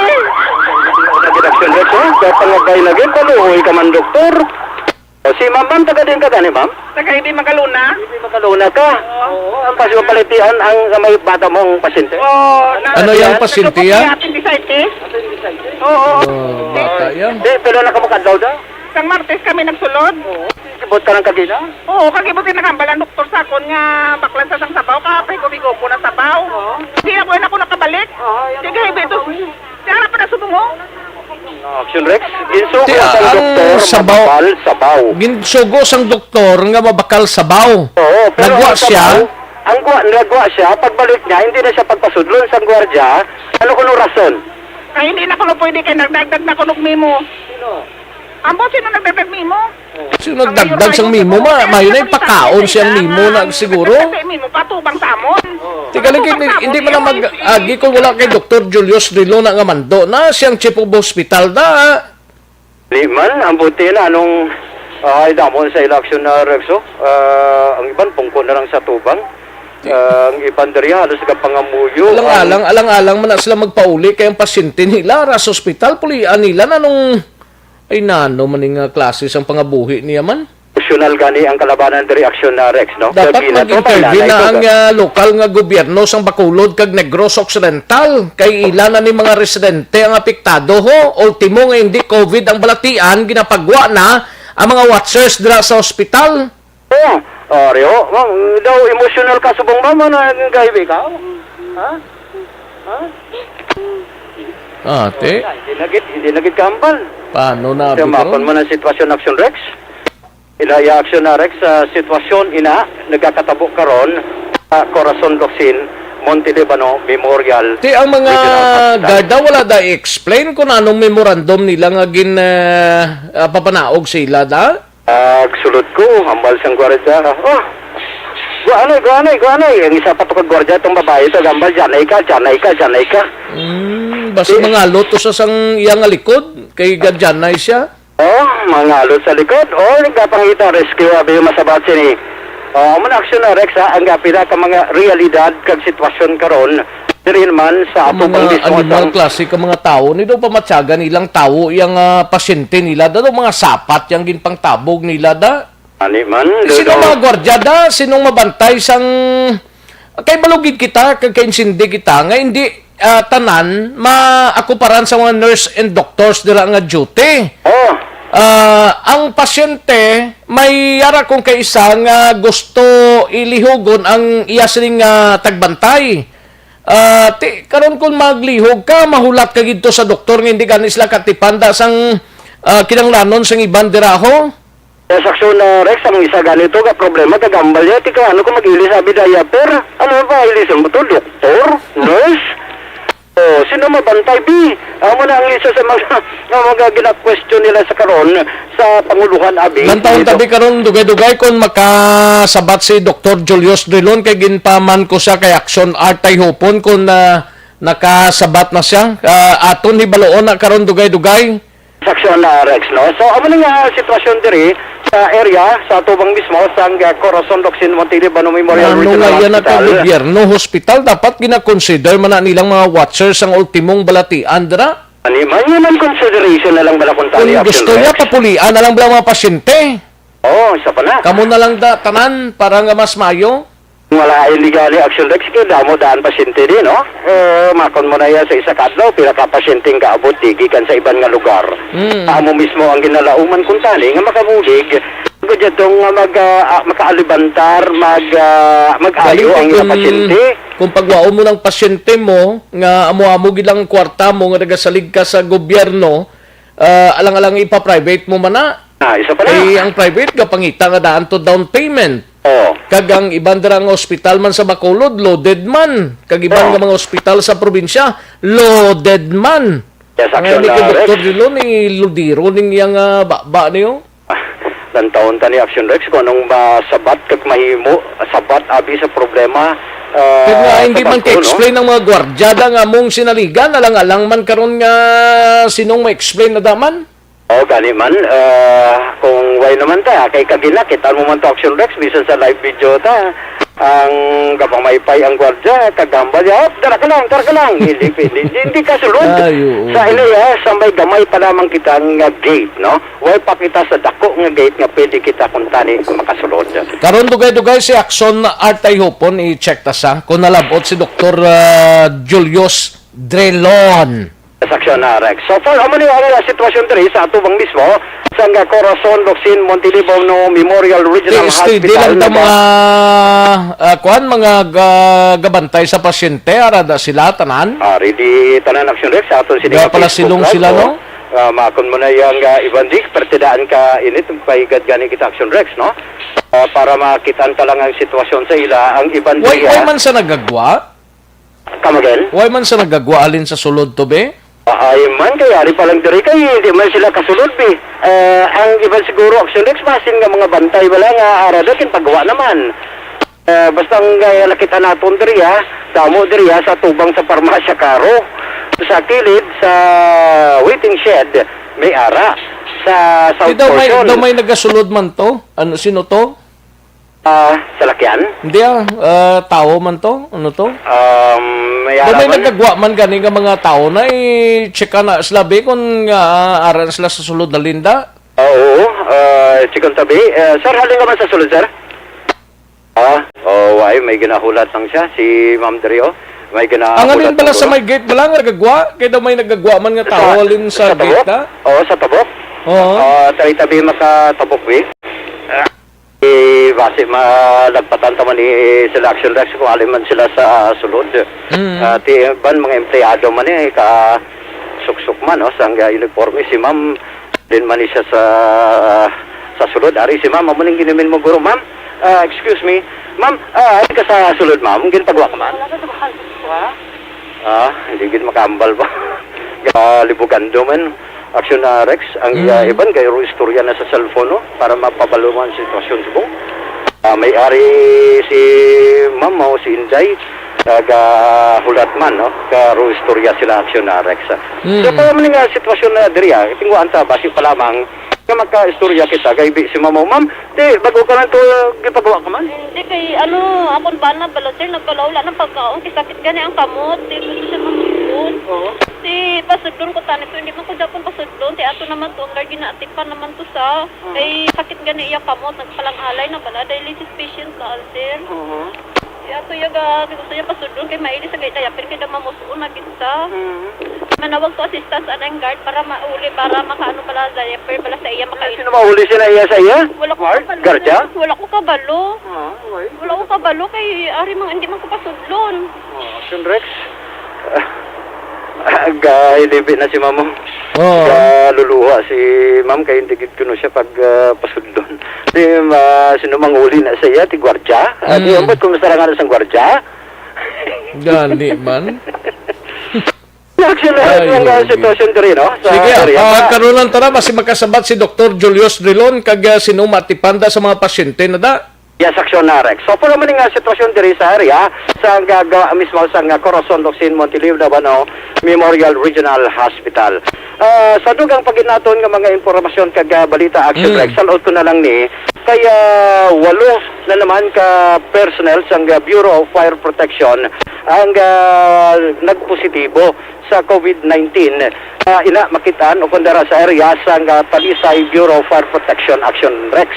Aksyon Rex, kaya pangabay lagi, paluhoy ka man, doktor. Si ma'am, taga din ka gani, ma'am? Taga hindi magaluna. Hindi magaluna ka? Oo. Ang pasipalitian ang may bata mong pasyente? Ano yung pasyente yan? Appendicitis. Bata yan. Pero nakamukadlaw daw? Sang Martes kami nagsulod. Kibot ka ng kagina? Oo, kagibutin na kambalan doktor sa akon nga baklan sa sang sabaw ka, bigo ko na sabaw. Hindi na po na ako nakabalik. Sige, ito. Kaya pa na subungo. Aksyon Rex, ginsugo Ti, sang ang doktor sabaw- mabakal sabaw. Ginsugo sang doktor nga mabakal sabaw. Oo, pero Nagwa ang siya? sabaw, nagwa siya, pagbalik niya, hindi na siya pagpasudlon sa gwardiya. Ano kuno rason? Ay, hindi na ko pwede kay nagdagdag na kunok mimo. Sino? Ambo, sino nagdagdag mimo? Sino nagdagdag sang mimo? Mayo na yung pakaon siyang mimo na siguro. Nagdagdag mimo, patubang sa amon. Tika lang, hindi mo na mag-agi kung wala kay Dr. Julius Rilo na nga mando na siyang chief of hospital da. Di man, ang buti na anong damon sa election na Rexo. Ang iban, pungko na lang sa tubang. Ang iban diri halos ka pangamuyo. Alang-alang man na sila magpauli kay ang pasyente nila sa hospital. Pulian nila na nung ay nano maning klase sang pangabuhi niya man. National gani ang kalabanan diri aksyon na Rex, no? Dapat mag-intervene na ang lokal nga gobyerno sang Bacolod kag Negros Occidental kay ilan na ni mga residente ang apektado ho. Ultimo nga hindi COVID ang balatian, ginapagwa na ang mga watchers dira sa ospital. Rio, daw emotional ka subong mama na gaybi ka? Ha? Ate, Hindi nagit kambal. paano na Makon mo ng sitwasyon aksyon Rex. Ilaya aksyon na Rex sa sitwasyon ina nagkakatabo karon sa Corazon Locsin, Monte Libano Memorial. Ti ang mga garda wala da explain kung anong memorandum nila nga papanaog sila da? Sulod ko, ambal sang gwardiya. Guanay. Ang isa pa to kag gwardiya itong babae ito, gambal, janay ka. Basta mga loto sa sang iyang likod, kay gadyanay siya. Mga alot sa likod. Nagkapangita rescue, abi yung masabat sini. Muna aksyon na Rex, ang gapira ka mga realidad kag sitwasyon karon. Diri man sa ato pang Mga mismo animal klase ka mga tao, nito pamatsaga nilang tao, yung pasyente nila, da mga sapat, yung ginpang tabog nila da. Ani man. Sino mga gwardya da? Sinong mabantay sang... Kay balugid kita, kay insindi kita, nga hindi tanan, maakuparan sa mga nurse and doctors dira nga duty. Ang pasyente, may yara kung kaisa nga gusto ilihugon ang iya sining tagbantay. Karon kung maglihog ka, mahulat ka gito sa doktor nga hindi ka sila katipanda sang kinanglanon sang iban diraho. Sa aksyon na Rex, ang isa ganito ka problema, kagambal niya, tika ano kung mag-ilis sabi diaper? Ano ba, ilisan mo to? Doktor? Nurse? Sino mabantay, B? Amo na ang isa sa mga gina-question nila sa karon sa Panguluhan, abi. Nantaon tabi karon dugay-dugay kung makasabat si Dr. Julius Drilon kay ginpaman ko siya kay Aksyon Artay Hopon kung nakasabat na siya. Aton hibaloon na karon dugay-dugay. Aksyon na Rex, no? So, amo na nga sitwasyon diri sa area, sa tubang mismo, sa Corazon Locsin, Monte Libano Memorial Regional Yan na Hospital. gobyerno hospital dapat gina-consider man na nilang mga watchers ang ultimong balatian dira. Ani man yun ang consideration na lang bala kung Kung tali gusto Action niya, Rex. papulian na lang ba mga pasyente? Oo, isa pa na. Kamu na lang tanan para nga mas mayo. Wala illegal Action Rex kaya damo daan pasyente din, no? Makon mo na yan sa isa kadlaw, pila ka pasyenteng kaabot, gikan sa iban nga lugar. Amo mismo ang ginalauman kung tali, nga makabulig, kaya dong makaalibantar, mag-ayo ang mga pasyente. Kung pagwao mo ng pasyente mo, nga amo-amo gilang kwarta mo, nga nagasalig ka sa gobyerno, alang-alang ipa-private mo man na. Isa pa na. Ang private, kapangita nga daan to down payment. Oo. Kagang ibang darang ospital man sa Bacolod, loaded man. Kag ibang nga mga ospital sa probinsya, loaded man. Yes, Ang Action ni Rex. Dr. Dilo ni Ludiro ning yang ba niyo. Lantaon ta ni Action Rex kung anong sabat kag mahimo, sabat abi sa problema. Kaya nga, hindi sa man Bacolod, ka-explain ng mga gwardyada nga mong sinaligan, alang-alang man karon nga sinong ma-explain na daman. O, gani man, kung way naman ta, kay kagina, kita mo man to Action Rex, bisan sa live video ta, ang kapang maypay ang gwardya, kagamba niya, tara ka lang, hindi ka sulod. Sa ina, sa may gamay pa lamang kita nga gate, no? Way pa kita sa dako nga gate nga pwede kita kuntani makasulod. Karon dugay-dugay si Aksyon Artay Hopon, i-check ta sa, kung nalabot si Dr. Julius Drelon. Aksyon Rex. So far, amo ni ang sitwasyon diri sa atubang mismo sa nga Corazon, Locsin, Montilivo no Memorial Regional Hospital. Di lang ta mga mga gabantay sa pasyente, arada sila tanan. Ready tanan Action Rex sa aton Di pala silong sila, no? Makon mo na yung ibandik, pertidaan ka init, paigad gani kita Action Rex, no? Para makitaan ka lang ang sitwasyon sa ila, ang ibandik. Why man sa nagagwa? Come again? Why man sa nagagwa alin sa sulod to be? Ay man, kaya ari palang diri kay hindi man sila kasulod bi. Ang iban siguro Action Rex, masin nga mga bantay wala nga arada kin paggawa naman. Basta ang nakita naton diri damo diri sa tubang sa parmasya karo. Sa kilid sa waiting shed may ara sa south portion. Daw may nagasulod man to? Ano, sino to? Sa lakyan? Hindi tao man to? Ano to? May Daw ara may man. nagagwa man gani nga mga tao na i-check na sila be kung aran sila sa sulod na linda. Oo, chikon tabi. Sir, halin ka man sa sulod, sir? Ay, may ginahulat lang siya, si Ma'am Dario. May ginahulat. Ang alin bala sa may gate bala nga nagagwa? Kaya daw may nagagwa man nga tao alin sa gate na? Oo, sa tabok. Oo. Tabi makatabok, we. Base malagpatan taman ni sila Action Rex kung alin man sila sa sulod. Ban mga empleyado man ka suksok man, sa uniforme si Ma'am. Din man siya sa sulod. Ari si Ma'am, mamuning ginumin mo guro, Ma'am. Excuse me. Ma'am, ay ka sa sulod, Ma'am. Ginpagawa ka man? Hindi gin makambal ba? Libugando man. Action Rex, ang iban kay istorya na sa cellphone, no? Para mapabaluman ang sitwasyon subong. May-ari si Ma'am o si Inday, hulat man, no? Karo istorya sila Action Rex. So, para man nga sitwasyon na diriya, itingguan ta, basi pa lamang, nga magka-istorya kita, kay si Ma'am o, Ma'am, bago ka lang ito, gipagawa ka man? Hindi kay akon ba na bala sir, nagkalawla ng pagkaon, kisakit gani ang kamot, di gusto siya mamulon. Si pasudlon ko tanito, hindi man ko dapon pasudlon, ti ato naman to, ang ginaatipan naman to sa, kay sakit gani iya kamot, nagpalang alay na bala, dahil suspicion ka, sir. Ato yaga, gusto niya pasudlon, kay maili sa gayta, yapin kay damamusuon na ginsa. Manawag ko assistance anang guard para mauli, para makaano pala, diaper pala sa iya makain. Sino mahuli sila iya sa iya? Wala ko kabalo. Gardya? Wala ko kabalo. Wala ko kabalo kay ari hindi man ko pasudlon. Action Rex? Ilibit na si Ma'am. Luluha si Ma'am kay hindi gid kuno siya pag pasudlon. Sino manghuli na sa iya, ti gwardya? Di ambot kung masarangan sa gwardya? Gani man. Action Rex ang sitwasyon diri, no? Sige, karunan tara, basi makasabat si Dr. Julius Drilon kag sino matipanda sa mga pasyente na da. Yes, Aksyon Rex. So, puro man nga sitwasyon diri sa area, sa mismo sa Corazon, Locsin, Montilivo, Memorial Regional Hospital. Sa dugang paginaton nga mga impormasyon kag balita Action Rex, salot ko na lang ni, kaya walo na naman ka personnel sa Bureau of Fire Protection ang nagpositibo sa COVID-19. Ina makitaan o kundara sa area sa Talisay Bureau of Fire Protection Aksyon Rex.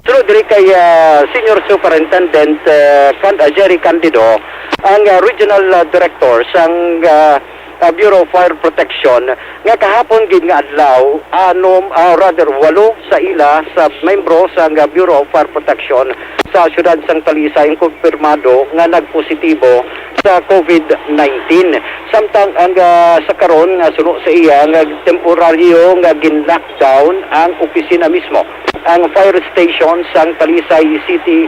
Sunod diri kay Senior Superintendent Jerry Candido, ang Regional Director sang Bureau of Fire Protection nga kahapon gid nga adlaw walo sa ila sa membro sa Bureau of Fire Protection sa siyudad sang Talisay ang kumpirmado nga nagpositibo sa COVID-19. Samtang ang sa karon nga suno sa iya nga temporaryo nga gin-lockdown ang opisina mismo ang fire station sang Talisay City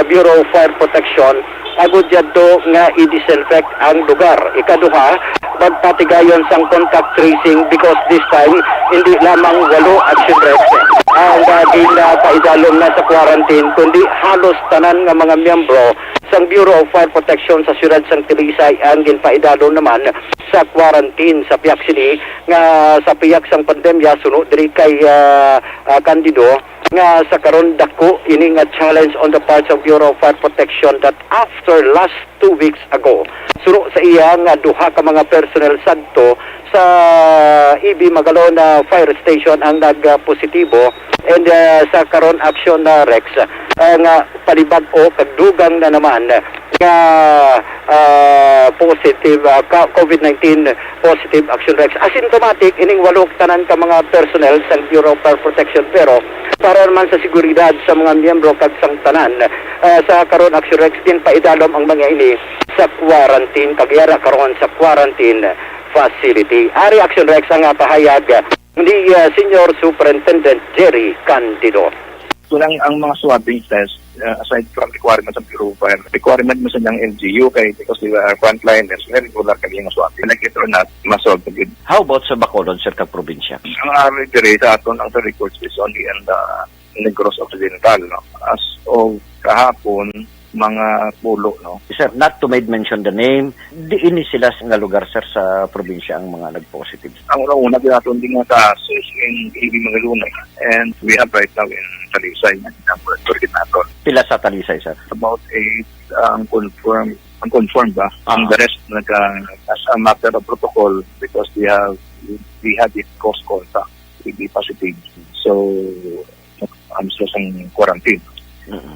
Bureau of Fire Protection agud jadto nga i-disinfect ang lugar. Ikaduha, magpatigayon sang contact tracing because this time hindi lamang walo action reps ang paidalom na sa quarantine kundi halos tanan nga mga miyembro sang Bureau of Fire Protection sa siyudad sang Talisay ang ginpaidalom naman sa quarantine sa piyak sini nga sa piyak sang pandemya suno diri kay Candido nga sa karon dako ini nga challenge on the parts of Bureau of Fire Protection that after last 2 weeks ago suno sa iya nga duha ka mga personnel sadto sa EB Magalona Fire Station ang nagpositibo and sa karon action na Rex nga palibag-o kagdugang na naman nga positive COVID-19 positive action Rex asymptomatic ining walok tanan ka mga personnel sa Bureau of Fire Protection pero para naman sa seguridad sa mga miyembro kag sang tanan sa karon action Rex din paidalom ang mga ini sa quarantine kagyara karon sa quarantine facility. Ari action Rex ang pahayag ni Senior Superintendent Jerry Candido. Tulang ang mga swabbing test aside from requirements of Bureau of Fire, requirement mo sa ng LGU kay because they are frontliners, very regular kami yung swabbing. Like it or not, masolve the good. How about sa Bacolod, sa probinsya? Ang RD sa aton, ang records is only in the Negros Occidental. No? As of kahapon, mga pulo, no? Sir, not to mention the name, di ini sila nga lugar, sir, sa probinsya ang mga nag-positive. Ang una pinatunding nga cases in EB Magalona and we have right now in Talisay na coordinator. Pila sa Talisay, sir? About 8 confirmed ba? The rest as a matter of protocol because we had it close contact with the positive. So, I'm still in quarantine.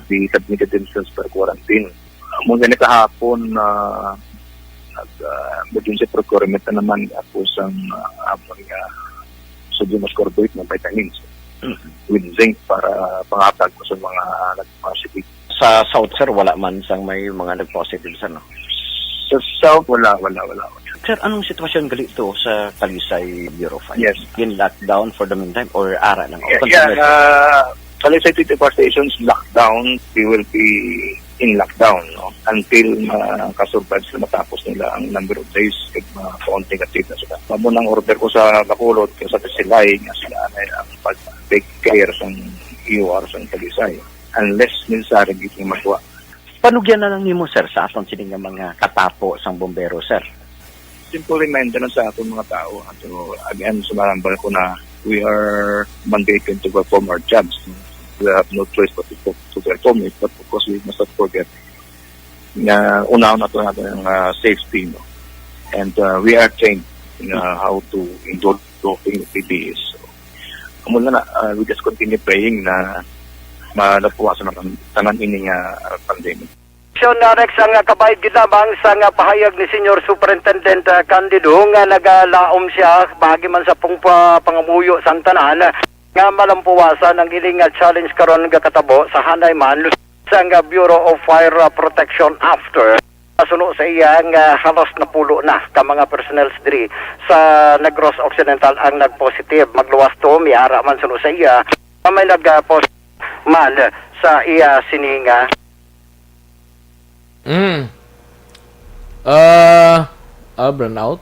We submitted themselves for quarantine. Muna na kahapon nag-emergency procurement na naman ako sa sodium ascorbate na vitamins with zinc para pangatag ko sa mga nag-positive. Sa South, sir, wala man sang may mga nag-positive, sir, no? Sa South, wala. Sir, anong sitwasyon galito sa Talisay Bureau of Fire? Yes. In lockdown for the meantime or ara ng Talisay 24 stations lockdown, we will be in lockdown until makasurvive sila matapos nila ang number of days at kaunting active na sila. Mamunang order ko sa Bacolod kasi sa Silay nga sila ang pag-take care sa EOR sa Talisay unless necessary dito magawa. Panugyan na lang nimo, sir, sa aton sining mga katapo sang bombero, sir? Simple reminder na sa aton mga tao. So, again, sumarambal ko na we are mandated to perform our jobs. We have no choice but to perform it. But of course, we must not forget na una-una ito natin ang safety. No? And we are trained in how to indulge doping PPEs. So, mula na, we just continue praying na malapuwasan ng tanan ini nga pandemic. Rex ang kabayad ginabang sa pahayag ni Senior Superintendent Candido nga nagalaom siya bahagi man sa pangamuyo sang tanan nga malampuwasan ang iling challenge karon nga katabo sa hanay man sa Bureau of Fire Protection after suno sa iya nga halos na pulo na ka mga personnel diri sa Negros Occidental ang nagpositive magluwas to miara man suno sa iya may nagpost man sa iya sininga Burnout.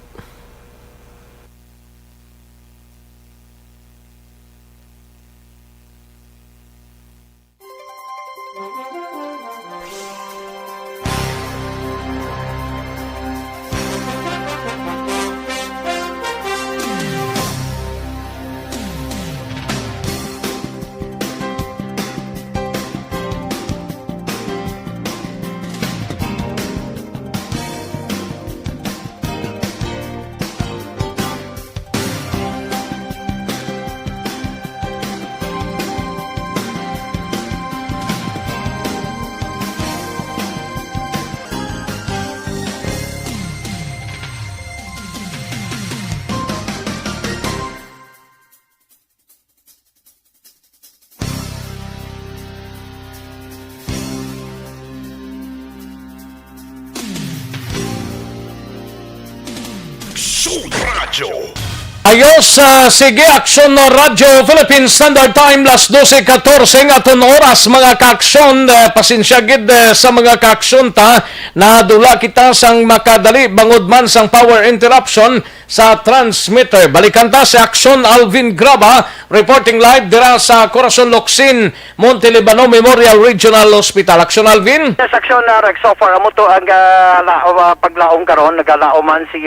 Aksyon Radio. Ayos, sige, Aksyon no Radyo Philippine Standard Time, las 12:14 aton oras mga kaaksyon. Pasensya gid sa mga kaaksyon ta, nadula kita sang makadali bangod man sang power interruption sa transmitter. Balikan ta si Aksyon Alvin Graba, reporting live dira sa Corazon Locsin, Monte Libano Memorial Regional Hospital. Aksyon Alvin? Yes, Aksyon Rex, so far amo to ang paglaom karon, nagalaoman si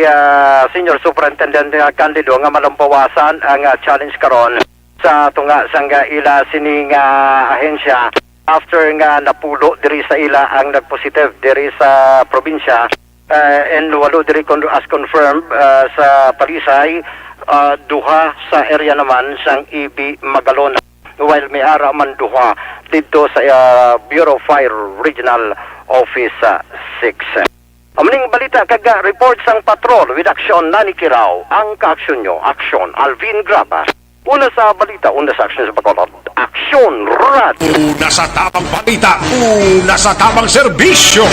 Senior Superintendent Candido nga malampawasan ang challenge karon sa tunga sang ila sining ahensya after nga napulo diri sa ila ang nagpositive diri sa probinsya. And walo diri as confirmed sa Palisay, duha sa area naman sang EB Magalona, while may ara man duha dito sa Bureau of Fire Regional Office 6. Amning balita kaga report sang patrol with Aksyon nanikiraw ang kaaksyon nyo, Aksyon Alvin Graba. Una sa balita, una sa aksyon sa Bacolod, Aksyon Radio. Una sa tamang balita, una sa tamang serbisyo.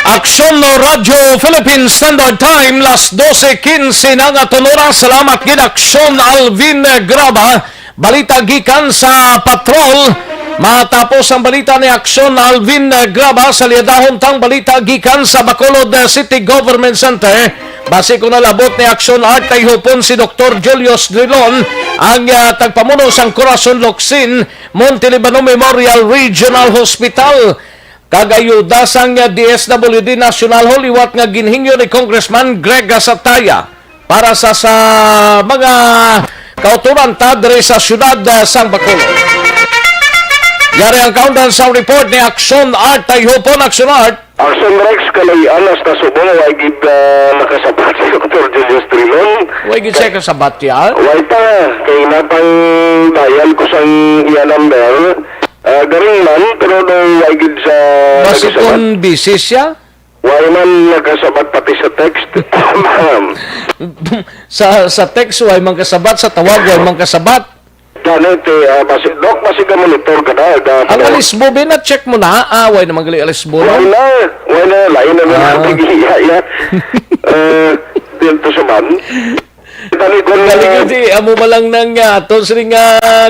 Aksyon no Radyo Philippine Standard Time, las 12:15 na nga oras. Salamat gid Aksyon Alvin Graba. Balita gikan sa patrol. Matapos ang balita ni Aksyon Alvin Graba, sa liadahon tang balita gikan sa Bacolod City Government Center. Base ko nalabot ni Aksyon Art ay hupon si Dr. Julius Drilon, ang tagpamuno sang Corazon Locsin, Monte Libano Memorial Regional Hospital. Kagayuda sang DSWD National Hall, iwat nga ginhingyo ni Congressman Greg Sataya para sa mga kauturan ta diri sa syudad sang Bacolod. Yari ang countdown sa report ni Aksyon Art ay hupon. Aksyon Art. Aksyon Rex, kalayan na subong, way gid nakasabat si Dr. Julius Trilon. Way gid siya kasabat yan? Way pa, kay napang dial ko sang iya number. Garing man, pero way gid sa basi kung busy siya? Way man nakasabat pati sa text. sa text, way man kasabat. Sa tawag, way man kasabat. Ganit, basi ka monitor ka na. Ang alisbo, check mo na. Way na magali alisbo. Way na, lain na nagigihaya. Dito sa man. Galing amo malang nang aton sining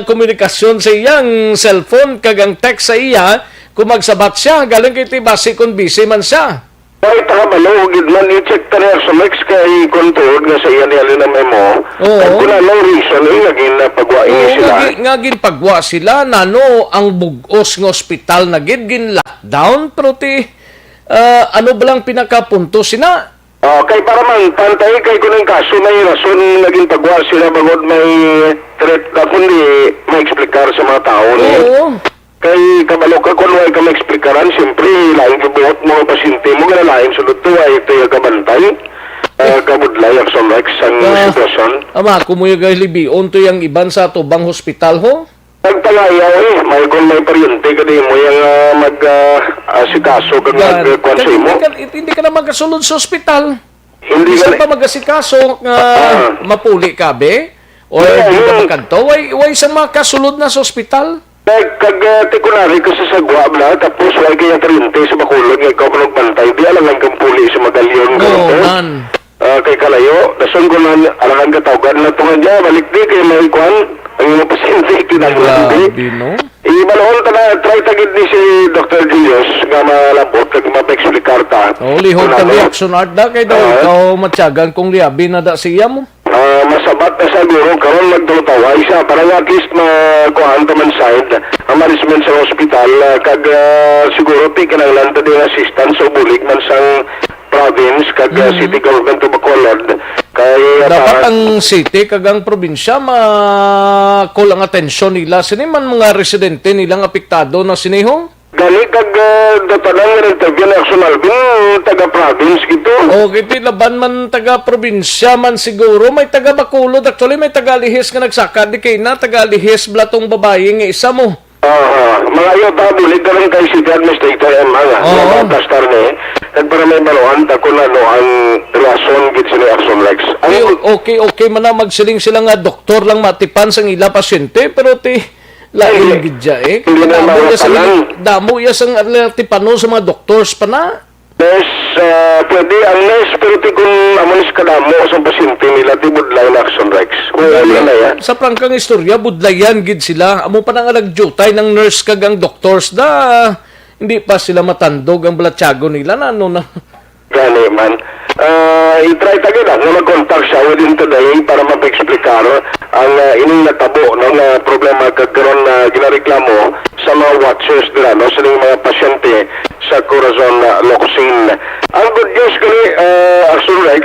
komunikasyon sa iyang cellphone, kagang text sa iya, kung magsabat siya, galing kay basi kung busy man siya. Ay, tama, gid man i-check ta na sa Mex kay kontuod nga sa iya nila na memo. At kung anong reason, naging pagwain sila. Nga pagwa sila, nano ang bugos ng ospital na gin lockdown, pero ano balang pinakapunto sina? Kay para man, pantay kay kunang kaso may rason naging pagwa sila bagod may threat na kundi may eksplikar sa mga tao. Oo. Kay kabalo ka kung ay ka ma-explikaran, siyempre, laing ibuot mga pasyente mo, nga laing sulod to ay ito yung kabantay. Kabudlay, Aksyon Rex, ang sitwasyon. Ama, kumuya guys, libion to yung iban sa tubang hospital ho? Nagpalayaw may kung may paryente ka din mo yung mag-asikaso kang mag-kwansi mo. Hindi ka na magkasulod sa hospital. Hindi ka pa mag-asikaso mapuli ka, be? O hindi ka magkanto? Way isang makasulod na sa hospital? Kag-tikunari ka sa sagwa bla, tapos wala kaya paryente sa Bacolod, nga ikaw magbantay, di alangan kang puli sa medalyon. Kay kalayo, nasun ko na alangan katawgan na tunga dyan, balik di kay may kwan, ang mga pasyente kinagulandi. Ibalon ta na, try tagid ni si Dr. Julius, nga malabot, kag mapa-explikar ta. Lihod ka ni Aksyon Art da, kay daw ikaw matyagan kung liabi na da siya mo. Masabat na sa biro, karon nagtutaway siya, para at least makuhaan ta man side, ang management sa hospital, kag siguro kinahanglan ta din assistance o bulig man sang province, kag city government of Bacolod. Dapat ang city kag ang probinsya makulang atensyon nila. Sini man mga residente nilang apektado na siniho? Gani kag datanan nga interview na Aksyon Alvin, taga-province gito. Kiti laban man taga-probinsya man siguro, may taga-Bacolod. Actually, may taga-lihis nga nagsaka. Di kay na taga-lihis blatong babae nga isa mo. Mga iyo bulig ka rin kay City Administrator mga pastor ni. Para may baluan, ako na ang rason git sa Aksyon Rex. Okay man na magsiling sila nga doktor lang matipan sang ila pasyente, pero lain gidya Hindi na damo ya sang tipano sa mga doctors pa na. Nes, pwede ang nes, pero kung amonis kadamo sa pasyente nila, tibudlay na action Rex. Wala na yan. Sa prangkang istorya, budlayan gid sila. Amo pa nang jutay ng nurse kag ang doctors da. Hindi pa sila matandog ang blatsago nila na ano na. Gani man. I-try tagay lang na mag-contact siya within today para mapa-explikar ang ining natabo ng problema kagkaroon na ginareklamo sa mga watchers nila, no? Sa mga pasyente sa Corazon Locsin. Ang good news kani, Aksyon Rex,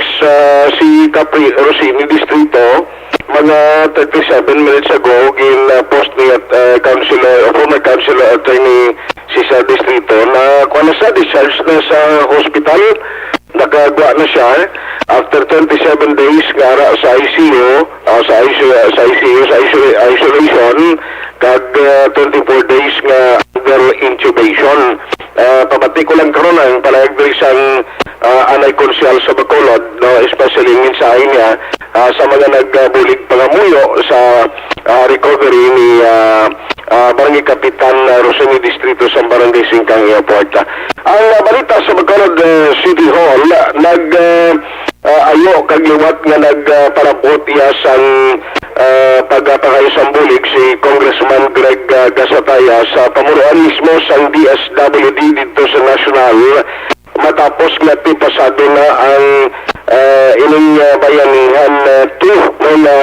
si Capri Rosini Distrito, mga 37 minutes ago, post ni former councilor attorney si sa Distrito na kung sa discharge na sa hospital, nagagawa na siya after 27 days nga ara sa ICU, sa isolation, kag 24 days nga under intubation. Pabati ko lang karon ang palayag diri sang anay konsyal sa Bacolod, no, especially yung mensahe niya sa mga nagbulig pangamuyo sa recovery ni Barangay Kapitan Rosini Distrito sa Barangay Singkang Airport. Ang balita sa Bacolod City Hall, ayo kagliwat nga nagparabot iya sang pagpapakayos ang bulig si Congressman Greg Gasataya sa pamunuan mismo sang DSWD dito sa National, matapos nga pasado na ang ining bayanihan 2 na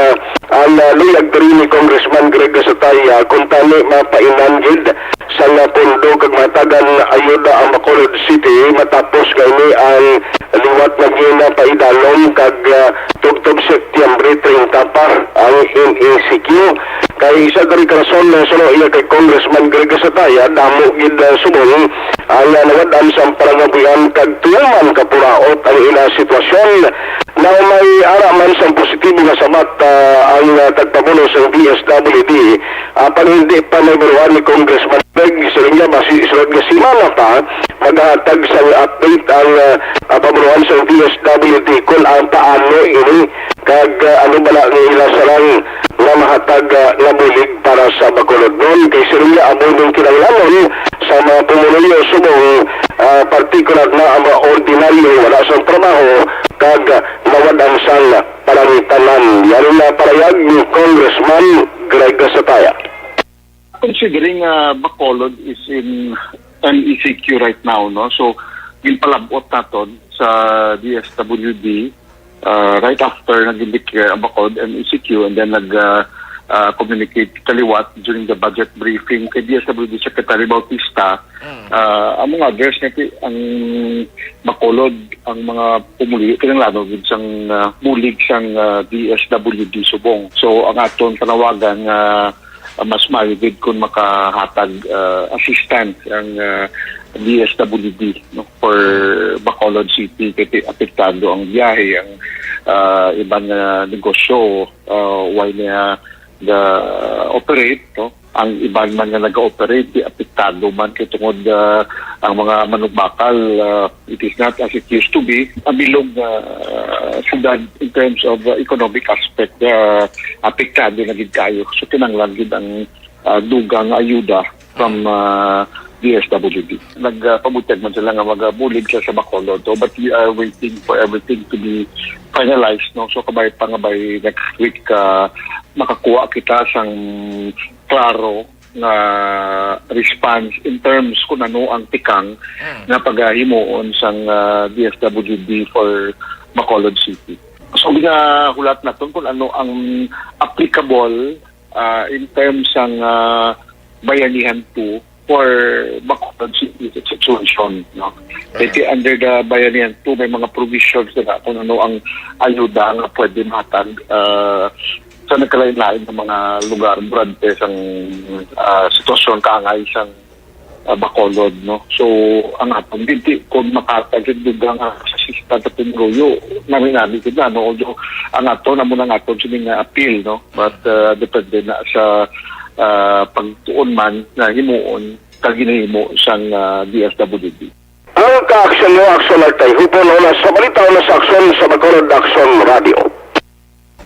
ang luyag diri ni Congressman Greg Gasataya kung tani mapainanggid sa pondo kag matagan ayuda ang Bacolod City matapos ini ang liwat na ginapaidalon kag tugtog Setyembre 30 pa ang NACQ. Kay isa dari karason na suno iya kay Congressman Greg Gasataya damo gid subong ang nawadan sa parangabuyan kag tuman kapuraot ang ila sitwasyon na may araman sa positibo nga sabat ang tagpamuno sa DSWD apan hindi pa may baruan ni Congressman Greg Gasataya isulod nga simana pa maghatag sa update ang pamunuan sa DSWD kung ang paano ini kag ano bala nila sarang na mahatag na bulig para sa Bacolod noon kay sila amo ng kinahanglan sa mga pumunuyo subong particular na ang mga ordinaryo wala sa trabaho kag nawadan sang palangitanan. Yan na parayag ni Congressman Greg Gasataya. Considering Bacolod is in an ECQ right now, no? So, ginpalabot naton sa DSWD right after nag-declare ang Bacolod and ECQ and then nag-communicate kaliwat during the budget briefing kay DSWD Secretary Bautista. Ang mga address nito, ang Bacolod, ang mga pumuli, kinanglano, siyang bulig siyang DSWD subong. So, ang aton panawagan mas maligid kung makahatag assistance ang DSWD, no, for Bacolod City kasi apektado ang biyahe, ang ibang negosyo while niya operate, no? Ang ibang man nga nag-operate, apektado man kay tungod ang mga manugbakal, it is not as it used to be. Ang bilog syudad in terms of economic aspect, apektado na gid kayo. So kinanglan gid ang dugang ayuda from DSWD. Nagpabutag man sila nga magabulig sa Bacolod, but we are waiting for everything to be finalized, no? So kabay pangabay next week makakuha kita sang klaro na response in terms kung ano ang tikang na paghimuon sang DSWD for Bacolod City. So hulat naton kung ano ang applicable in terms sang bayanihan 2 for Bacolod City situation, no? Kasi under the bayanihan 2 may mga provisions na kung ano ang ayuda nga pwede matag sa nagkalain-lain ng mga lugar durante sang sitwasyon kaangay sang Bacolod, no? So ang atong dinti kung makatagid dugang assistant at pinruyo namin na, no? Although ang aton amo nang aton sining appeal, no? But depende na sa pagtuon man na himuon kag ginahimo sang DSWD. Ang ka-aksyon mo, Aksyon Artay, hupon na sa balita na sa Aksyon sa Bacolod Aksyon Radio.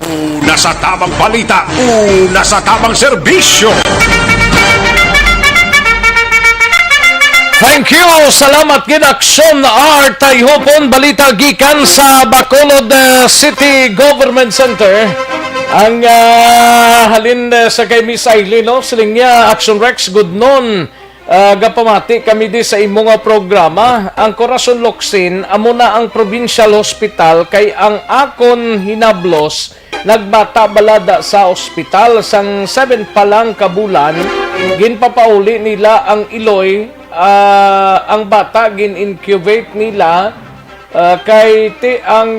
Una sa tamang balita, una sa tamang serbisyo. Thank you. Salamat gid Aksyon R. Tayhopon balita gikan sa Bacolod City Government Center. Ang halin sa kay Miss Aileen, no? Siling niya, Aksyon Rex, good noon. Gapamati kami di sa imong programa. Ang Corazon Locsin, amo na ang provincial hospital kay ang akon hinablos nagbata balada sa ospital sang 7 pa lang kabulan. Ginpapauli nila ang iloy, ang bata gin-incubate nila kay ti ang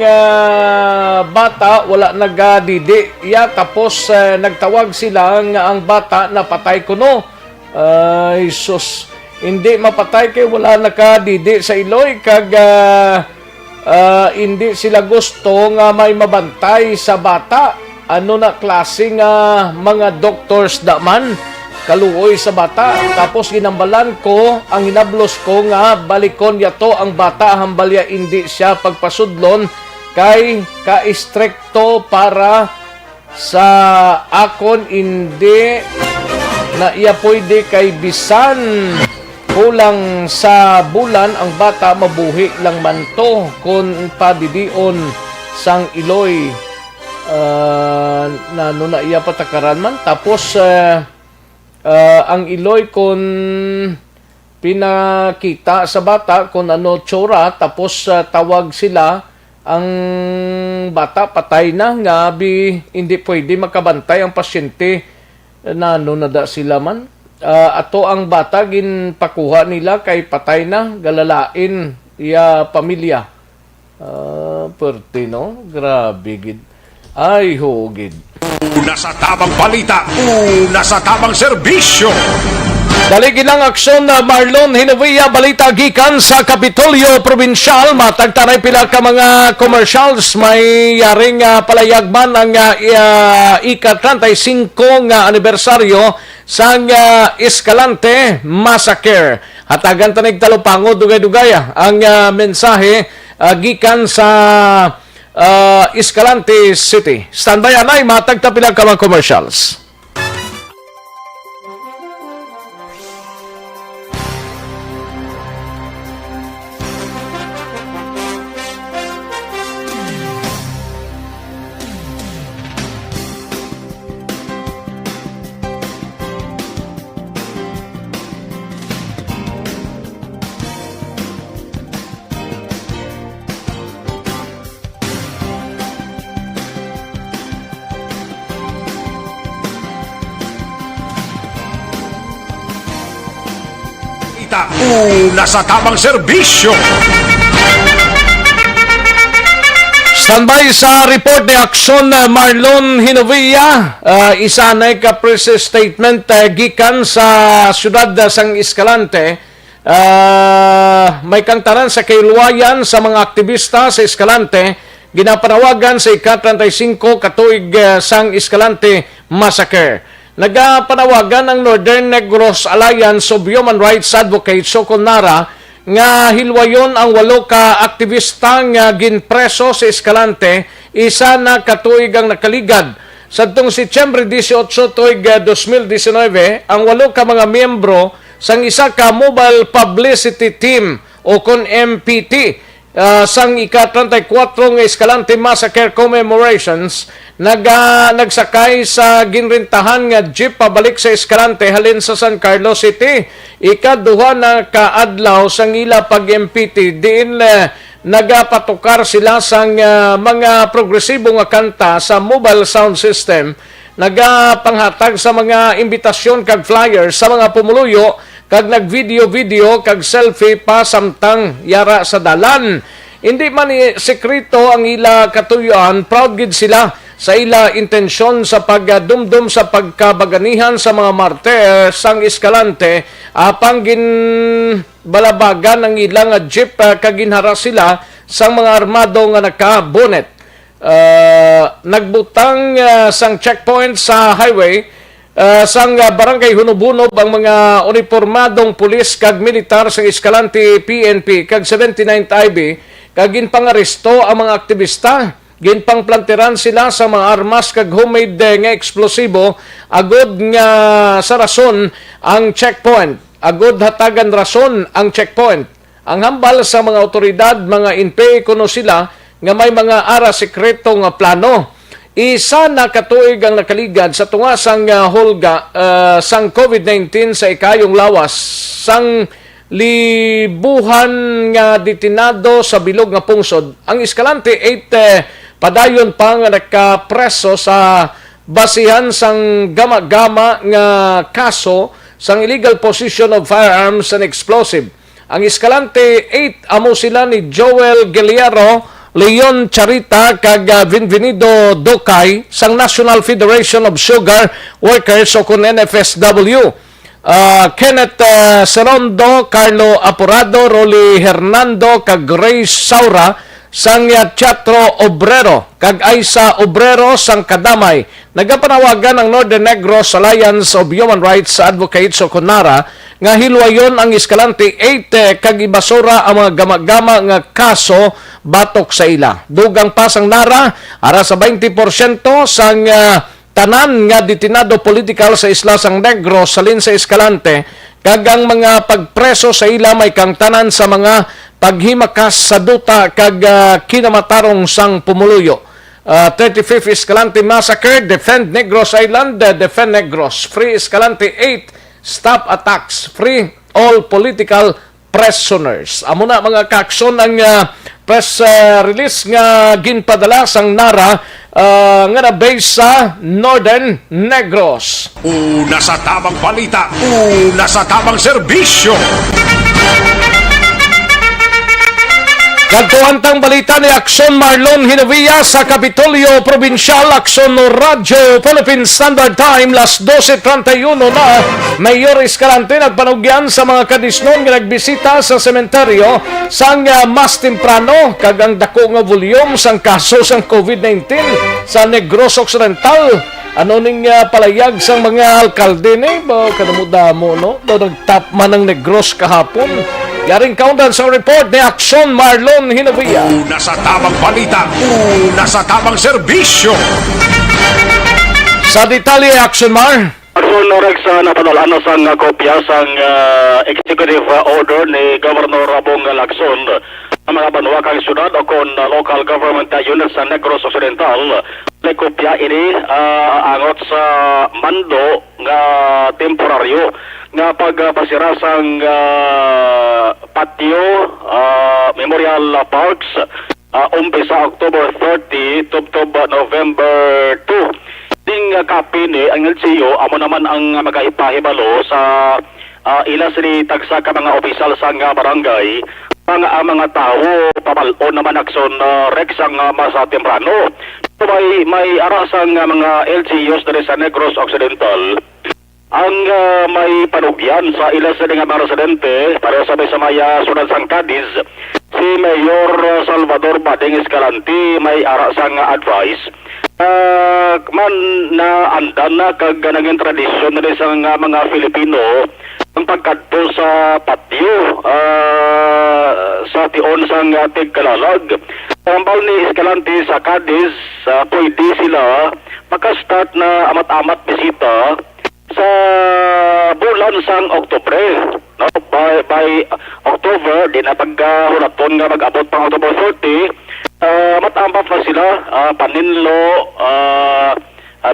bata wala nagadidi ya, tapos nagtawag sila nga ang bata napatay kuno. Ay sus, hindi mapatay kay wala nakadidi sa iloy kag hindi sila gusto nga may mabantay sa bata. Ano na klase nga mga doctors da man kaluoy sa bata. Tapos ginambalan ko, ang hinablos ko nga balikon yato ang bata hambalya hindi siya pagpasudlon kay ka-istrikto para sa akon hindi na iya pwede kay bisan kulang sa bulan ang bata mabuhi lang man to kung padidion sang iloy na na iya patakaran man. Tapos ang iloy kung pinakita sa bata kung ano tsura, tapos tawag sila ang bata patay na nga hindi pwede makabantay ang pasyente na nada sila man. Ato ang bata ginpakuha nila kay patay na galalain iya pamilya. Perti no, grabe gid. Ay hugid. Una sa tamang balita, una sa tamang serbisyo. Dali ginang aksyon na Marlon Hinovia balita gikan sa Kapitolyo Provincial. Matagtanay pila ka mga commercials may yaring palayagman ang ika-35 nga anibersaryo sang Escalante Massacre. Hatagan tanig talupango dugay-dugay ang mensahe gikan sa Escalante City. Standby anay matagtapila ka mga commercials. Una sa tamang serbisyo. Standby sa report ni Aksyon Marlon Hinovia. Isa na ka-press statement gikan sa syudad sang Escalante. May kantaran sa kailwayan sa mga aktivista sa Escalante. Ginapanawagan sa ika-35 katuig sang Escalante Massacre. Nagapanawagan ang Northern Negros Alliance of Human Rights Advocates o CONARA nga hilwayon ang 8 ka aktivista nga ginpreso sa Escalante. Isa na katuig ang nakaligad. Sadtong Setyembre 18 tuig 2019, ang 8 ka mga miyembro sang isa ka mobile publicity team o kon MPT sang ika-34 nga Escalante Massacre commemorations nagsakay sa ginrentahan nga jeep pabalik sa Escalante halin sa San Carlos City. Ikaduha na kaadlaw sang ila pag-MPT diin nagapatukar sila sang mga progresibo nga kanta sa mobile sound system. Nagapanghatag sa mga imbitasyon kag flyers sa mga pumuluyo kag nag-video kag selfie pa samtang yara sa dalan. Hindi man sekreto ang ila katuyuan, proud gid sila sa ila intensyon sa pagdumdum sa pagkabaganihan sa mga martir sang Escalante. Apang ginbalabagan ang ilang jeep kaginhara sila sang mga armado nga naka-bonnet. Nagbutang sang checkpoint sa highway sang barangay Hunubunob ang mga uniformadong pulis kag militar sa Escalante PNP kag 79th IB kag ginpangaresto ang mga aktivista. Ginpangplanteran sila sa mga armas kag homemade nga eksplosibo agod nga sa rason ang checkpoint. agod hatagan rason ang checkpoint. Ang hambal sa mga otoridad, mga INPE, kuno sila nga may mga ara sekreto nga plano. Isa na katuig ang nakaligad sa tunga sang hulga sang COVID-19 sa ikayong lawas sang libuhan nga detinado sa bilog nga pungsod. Ang Escalante 8 padayon pa nga nakapreso sa basihan sang gama-gama nga kaso sang illegal possession of firearms and explosive. Ang Escalante 8 amo sila ni Joel Guillermo, Leon Charita kag Vinvenido Dokay sang National Federation of Sugar Workers o kun NFSW. Kenneth Serondo, Carlo Apurado, Rolly Hernando kag Grace Saura sang Teatro Obrero kag Aisa Obrero sang Kadamay. Nagapanawagan ang Northern Negros Alliance of Human Rights Advocates o KONARA nga hilwayon ang Escalante 8 kag ibasura ang mga gama-gama nga kaso batok sa ila. Dugang pasang nara ara sa 20% sang tanan nga detinado political sa isla sang Negros salin sa Escalante kag ang mga pagpreso sa ila may kang tanan sa mga paghimakas sa duta kag kinamatarong sang pumuluyo. 35th Escalante Massacre, Defend Negros Island, Defend Negros. Free Escalante 8, Stop Attacks, Free All Political Prisoners. Amo na mga kaaksyon ang press release nga ginpadala sang NARA nga na-base sa Northern Negros. Una sa tamang balita, una sa tamang serbisyo. Kadtuantang balita ni Aksyon Marlon Hinavia sa Kapitolyo Provincial. Aksyon no Radyo Philippine Standard Time las 12:31 na. Mayor Escalante nagpanugyan sa mga kadisnon nga nagbisita sa sementeryo sang mas temprano kag ang dako nga volume sang kaso sang COVID-19 sa Negros Occidental. Ano ning palayag sang mga alkalde ni ba kadamo-damo no? Do nagtap man ang Negros kahapon. Yaring kaundan sa report ni Aksyon Marlon Hinavia. Una sa tamang balita, una sa tamang serbisyo. Sa detalye, Aksyon Mar. Aksyon Norex napadala sang kopya sang executive order ni Governor Abong Lacson ang mga banwa kang syudad o kon local government units sa Negros Occidental. May kopya ini angot sa mando nga temporaryo nga pagpasira sang patio Memorial Parks umpisa October 30 tubtob November 2. Ding kapini ang LCO amo naman ang magaipahibalo sa ilas ni tagsa ka mga opisyal sang barangay mga tao pabalon naman Aksyon Rex ang masa temprano. May arasang mga LCOs dari sa Negros Occidental ang may panugyan sa ilas ng mga residente para sa maya sunod sang Cadiz. Si Mayor Salvador Bading Escalante may arasang advice man na andan na kag naging tradisyon na sa mga Filipino ang pagkadto sa patio sa tion sang tigkalalag. Tambal ni Escalante sa Cadiz, pwede sila makastart na amat-amat bisita sa bulan sang Oktubre. No? By October, di na pagkahulaton nga mag-abot pang October 30, matambap na sila, paninlo,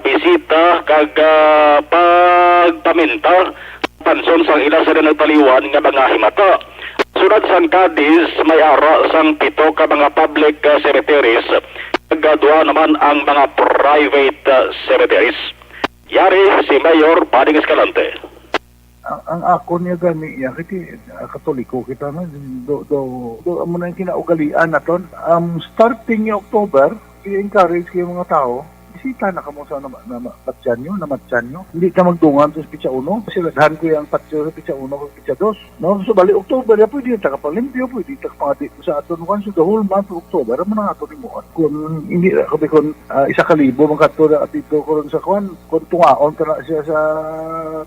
bisita, kag pagpaminta, panson sang ila sa nagtaliwan nga mga himata. Sunod sang Cadiz, may ara sang 7 ka mga public cemeteries, naggadwa naman ang mga private cemeteries. Yari si Mayor Bading Escalante. Ang ako niya gani ya kiti Katoliko kita na do amo na kinaugalian naton starting ni October i-encourage kay mga tao bisita na kamo sa matyan nyo hindi ka magdungan sa pitsa 1 kasi ladhan ko yung patyo sa pitsa 1 o pitsa 2 no so bali October ya pwede ta kapalimpyo pwede ta pangati sa aton kan so the whole month of October mo na ato nimuon kung hindi kasi kung 1,000 man kadto na dito ko sa kung tungaon ta na siya sa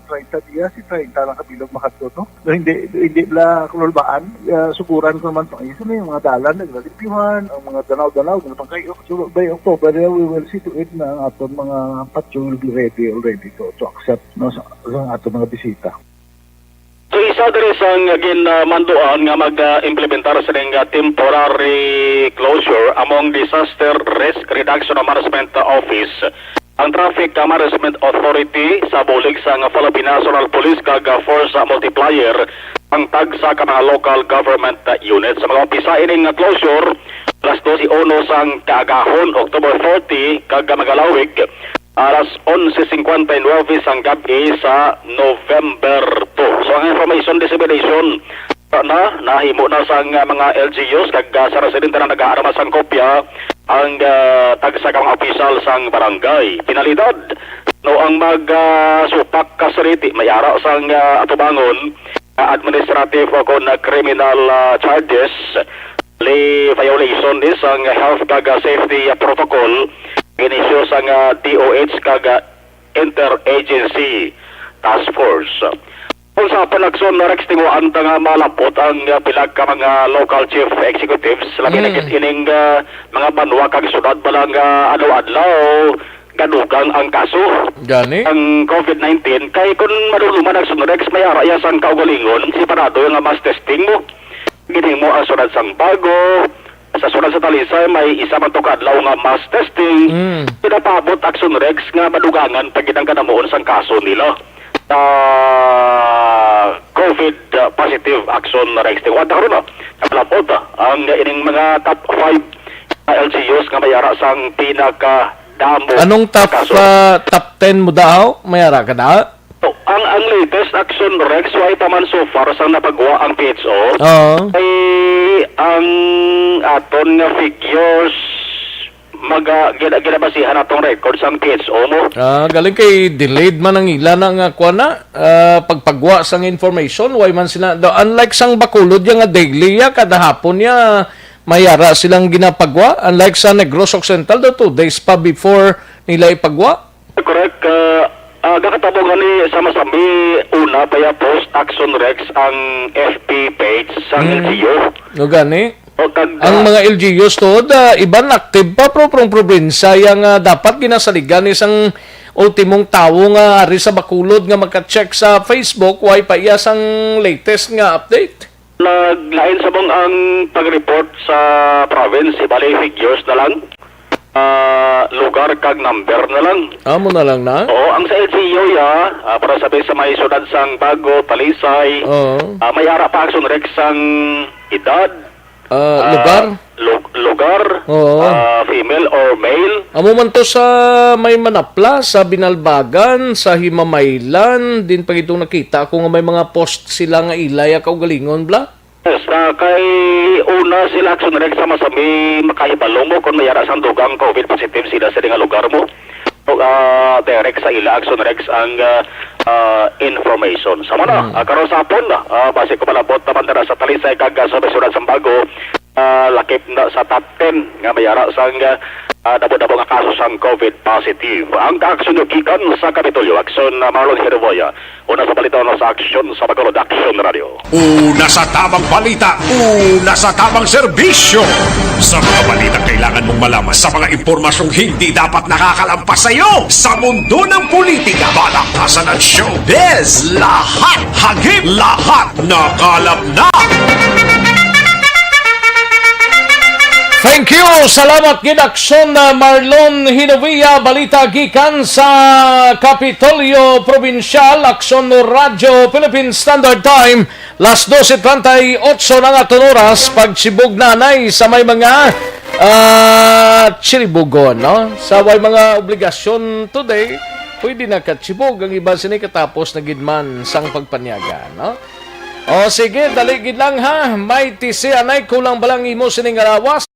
30 diya si 30 lang kabilog makadto to so hindi la kulbaan suguran ko man pang isa may mga dalan naglalimpyuhan ang mga danaw-danaw na pang kayo so by October we will see to it na ang aton mga patyo will be ready already to accept no, sa aton mga bisita. So usa diri sang ginmanduan nga mag-implementar sa ning temporary closure among Disaster Risk Reduction and Management Office ang Traffic Management Authority sa Bulig sang Philippine National Police kag Force Multiplier ang tagsa ka mga local government units sa mga umpisa ining closure alas 12:01 sang kaagahon October 30 kag magalawig alas 11:59 sang gabi sa November 2. So ang information dissemination nahimo na sang mga LGUs kag sa residente na nag-aarama sang kopya ang tagsa ka mga opisyal sang barangay. Pinalidad no ang supak kasariti may ara sang atubangon administrative o kon criminal charges violation is ang health kag safety protocol inisyo sang DOH kag Interagency Task Force. Kung sa Aksyon Rex tinguan nga malapot ang pilag ka mga local chief executives lagi na ining mga banwa kag syudad balang adlaw-adlaw gadugang ang kaso. Gani? Ang COVID-19 kay kun maduluman Aksyon Rex may araya sang kaugalingon si parado nga mass testing mo. Gining mo ang sunod sang bago sa sunod sa Talisay may isa man to kadlaw nga mass testing. Pinapabot Aksyon Rex nga madugangan pag ginang kanamuon sang kaso nila. COVID positive Aksyon Rex. Wala karon na. Napalapot ang ining mga top 5 LGUs nga mayara sang pinaka damo. Anong top 10 mo daw? Mayara ka na? So, ang latest Aksyon Rex way pa man so far sang napagawa ang PHO. Ay ang aton nga figures ginabasihan atong records ang PHO mo. Galing kay delayed man ang ila na nga kuha na pagpagwa sang information why man sila unlike sang Bacolod nga daily kada hapon ya mayara silang ginapagwa unlike sa Negros Occidental 2 days pa before nila ipagwa. Correct. Gakatabogan ni sama-sami una paya post Aksyon Rex ang FB page sa LGU. Gani? Ang mga LGUs to, iban active pa prong probinsya yang dapat ginasaligan isang ultimong tao nga ari sa Bacolod nga magka-check sa Facebook why pa iya sang latest nga update. Naglain sa mong ang pag-report sa province, ibali figures na lang. Lugar kag number na lang. Amo na lang na? Oo, ang sa LGU para sabi sa may syudad sang Bago, Talisay, may ara pa Aksyon Rex sang edad, lugar? Lugar, female or male. Amo man to sa may Manapla, sa Binalbagan, sa Himamaylan, din pag itong nakita ko nga may mga post sila nga ilay kaugalingon bla. Yes, kay una sila Aksyon Rex sama sa may makahibalo mo kung mayara sang dugang COVID positive sila sa nga lugar mo. Direct sa ila Aksyon Rex ang information. Sama na, karon sa hapon base ko palabot naman na sa Talisay kag sa Basyuran Sambago lakip na sa top 10 nga mayara sang dabo-dabo nga kaso sang COVID positive. Ang kaaksyon nyo gikan sa Kapitolyo, Aksyon Marlon Herboya. Una sa balita na sa Aksyon sa Bacolod Aksyon Radio. Una sa tamang balita, una sa tamang serbisyo. Sa mga balita kailangan mong malaman sa mga impormasyong hindi dapat nakakalampas sa iyo. Sa mundo ng politika, balakasan at showbiz, lahat hagip, lahat nakalap na. Thank you! Salamat gid Aksyon Marlon Hinovia, balita gikan sa Kapitolyo Provincial, Aksyon Radio Philippine Standard Time, las 12:38 na nga oras, pagsibog nanay sa may mga chiribugon, no? Sa may mga obligasyon today, pwede na katsibog ang iba sinay katapos na gidman sang pagpanyaga, no? O sige, dali gid lang ha, may tisi anay kulang balang imo sining arawas.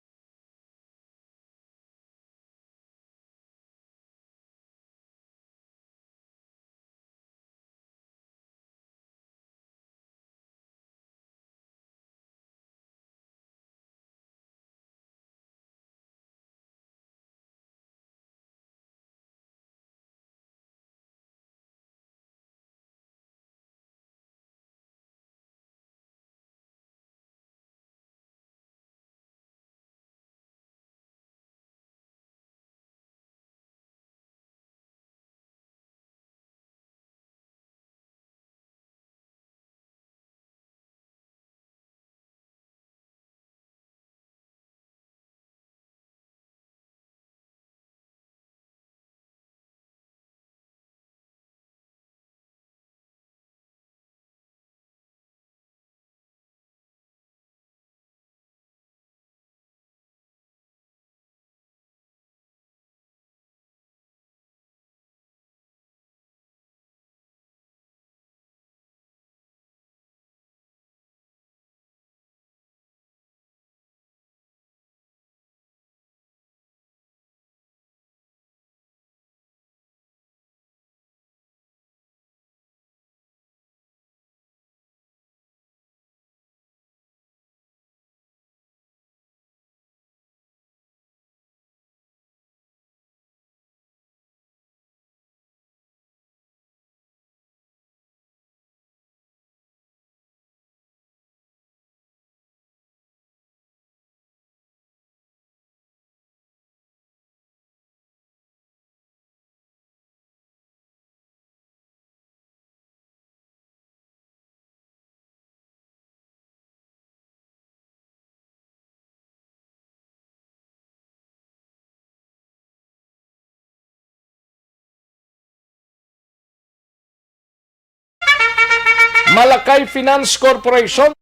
Malakay Finance Corporation.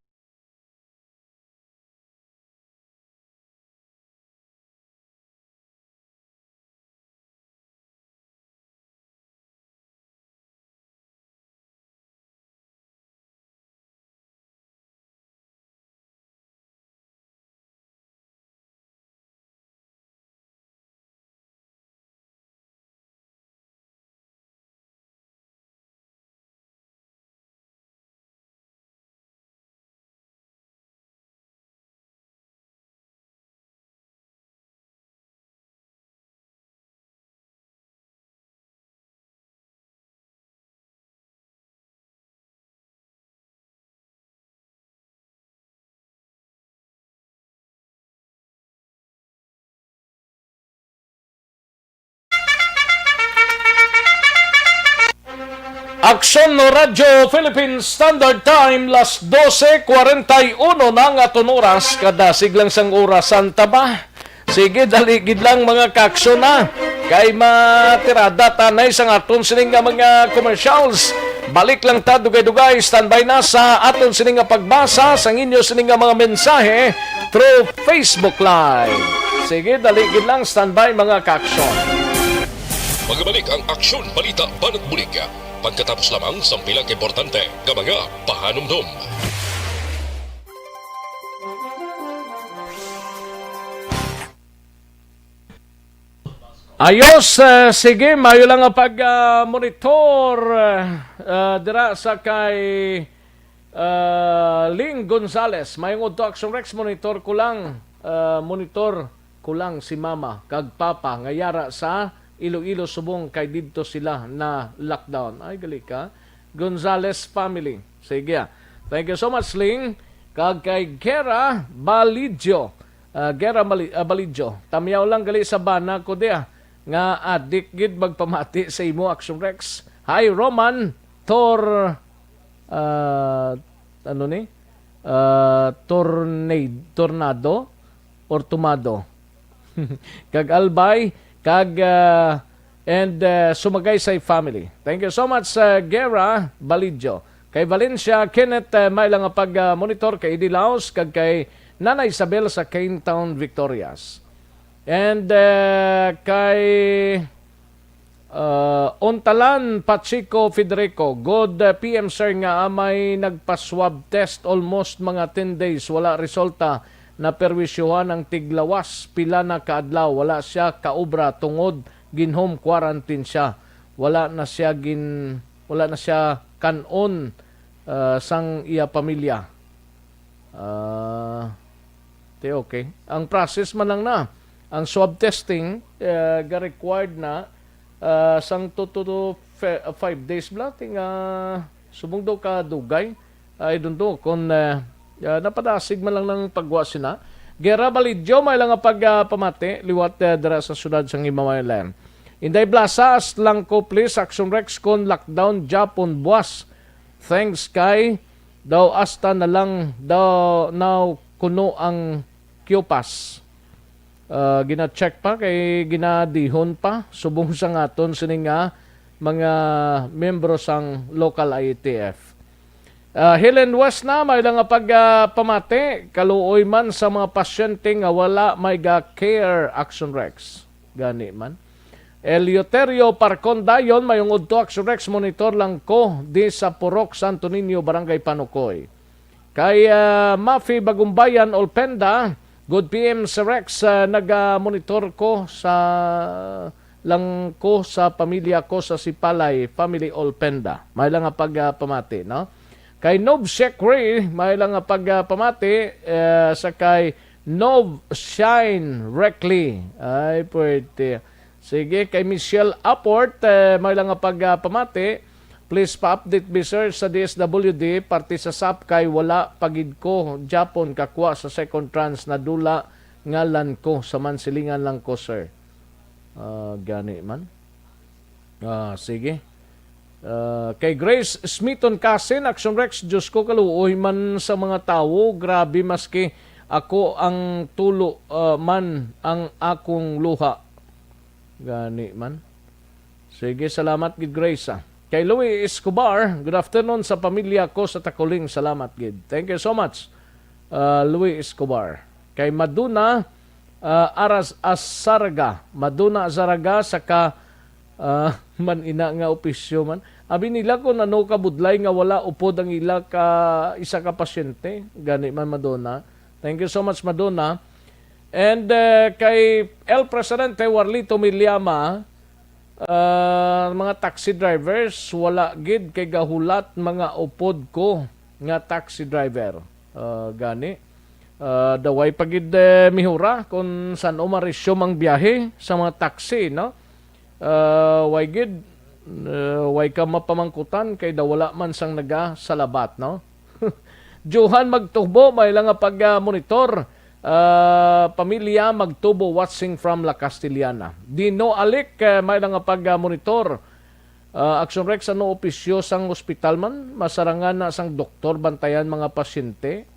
Aksyon no Radyo Philippine Standard Time las 12:41 na nga oras kada siglang sang orasan taba. Sige daligid lang mga kaaksyon na kay matirada tanay sang aton sining nga mga commercials. Balik lang ta dugay-dugay standby na sa aton sining nga pagbasa sang inyo sining nga mga mensahe through Facebook Live. Sige daligid lang standby mga kaaksyon. Magbalik ang Aksyon Balita Banat Bulig. Pagkatapos lamang sa pilang importante nga mga pahanumdum. Ayos, sige, mayo lang ang pag-monitor dira sa kay Ling Gonzales. Mayong udto Action Rex, monitor ko lang si Mama kag Papa ngayara sa Iloilo Subong kay didto sila na lockdown. Ay gali ka. Gonzales family. Sige. Thank you so much Ling. Kag kay Gera Balidjo. Balidjo. Tamyaw lang gali sa bana ko dia nga adik gid magpamati sa imo Action Rex. Hi Roman Tornado or Tumado. Kag Albay kag and sumagay sa family. Thank you so much Gera Balidjo. Kay Valencia Kenneth may lang pag-monitor kay Idi Laos kag kay Nana Isabel sa Cantong Victorias. And kay Ontalan Pachico Federico, good PM sir nga may nagpa-swab test almost mga 10 days wala resulta na perwisyuhan ang tiglawas pila na kaadlaw wala siya kaobra tungod ginhome quarantine siya wala na siya kanon sang iya pamilya okay ang process man lang na ang swab testing ga required na sang 2 to 5 days bla tinga subong daw ka dugay I don't know kung napadasig man lang ng pagwa sina. Gera Balidjo may lang pagpamati liwat dira sa syudad sang Himawayan. Inday Blasas lang ko please Action Rex kon lockdown Japon buwas. Thanks kay daw asta na lang daw now kuno ang Kyopas. Gina-check pa kay ginadihon pa subong sa ngaton sining mga membro sang local IETF. Helen West na may lang pagpamati kaluoy man sa mga pasyente nga wala may care Action Rex gani man. Eleuterio Parcondayon mayong udto Action Rex monitor lang ko di sa Purok Santo Niño Barangay Panukoy. Kay Mafi Bagumbayan Olpenda good PM sa Rex nag-monitor ko sa pamilya ko sa Sipalay Family Olpenda. May lang pagpamati no. Kay Nov Shekri, may lang pagpamati sa kay Nov Shine Reckley. Ay, pwede. Sige, kay Michelle Apport, may lang pagpamati. Please pa-update me sir sa DSWD, parte sa SAP kay wala pagid ko Japon kakwa sa second trans na dula ngalan ko sa mansilingan lang ko sir. Gani man. Sige. Kay Grace Smithon Kasin, Action Rex, Diyos ko kaluoy man sa mga tao, grabe maski ako ang tulo man ang akong luha. Gani man. Sige, salamat gid Grace Kay Louis Escobar, good afternoon sa pamilya ko sa Takuling. Salamat, gid. Thank you so much, Louis Escobar. Kay Maduna Asaraga. Maduna Asaraga saka manina nga opisyo man. Abi nila kung ano kabudlay nga wala upod ang ila ka isa ka pasyente. Gani man Madonna. Thank you so much Madonna. And kay El Presidente Warlito Miliama, mga taxi drivers wala gid kay gahulat mga upod ko nga taxi driver. Gani. Daway pagid mihura kung saan umarisyo mang biyahe sa mga taxi, no? Way gid way ka mapamangkutan kay dawala man sang naga sa labat, no? Johan magtubo may lang nga pag-monitor. Pamilya magtubo watching from La Castellana. Dino Alik may lang nga pag-monitor. Aksyon Rex ano opisyo sang ospital man masarangan na sang doktor bantayan mga pasyente.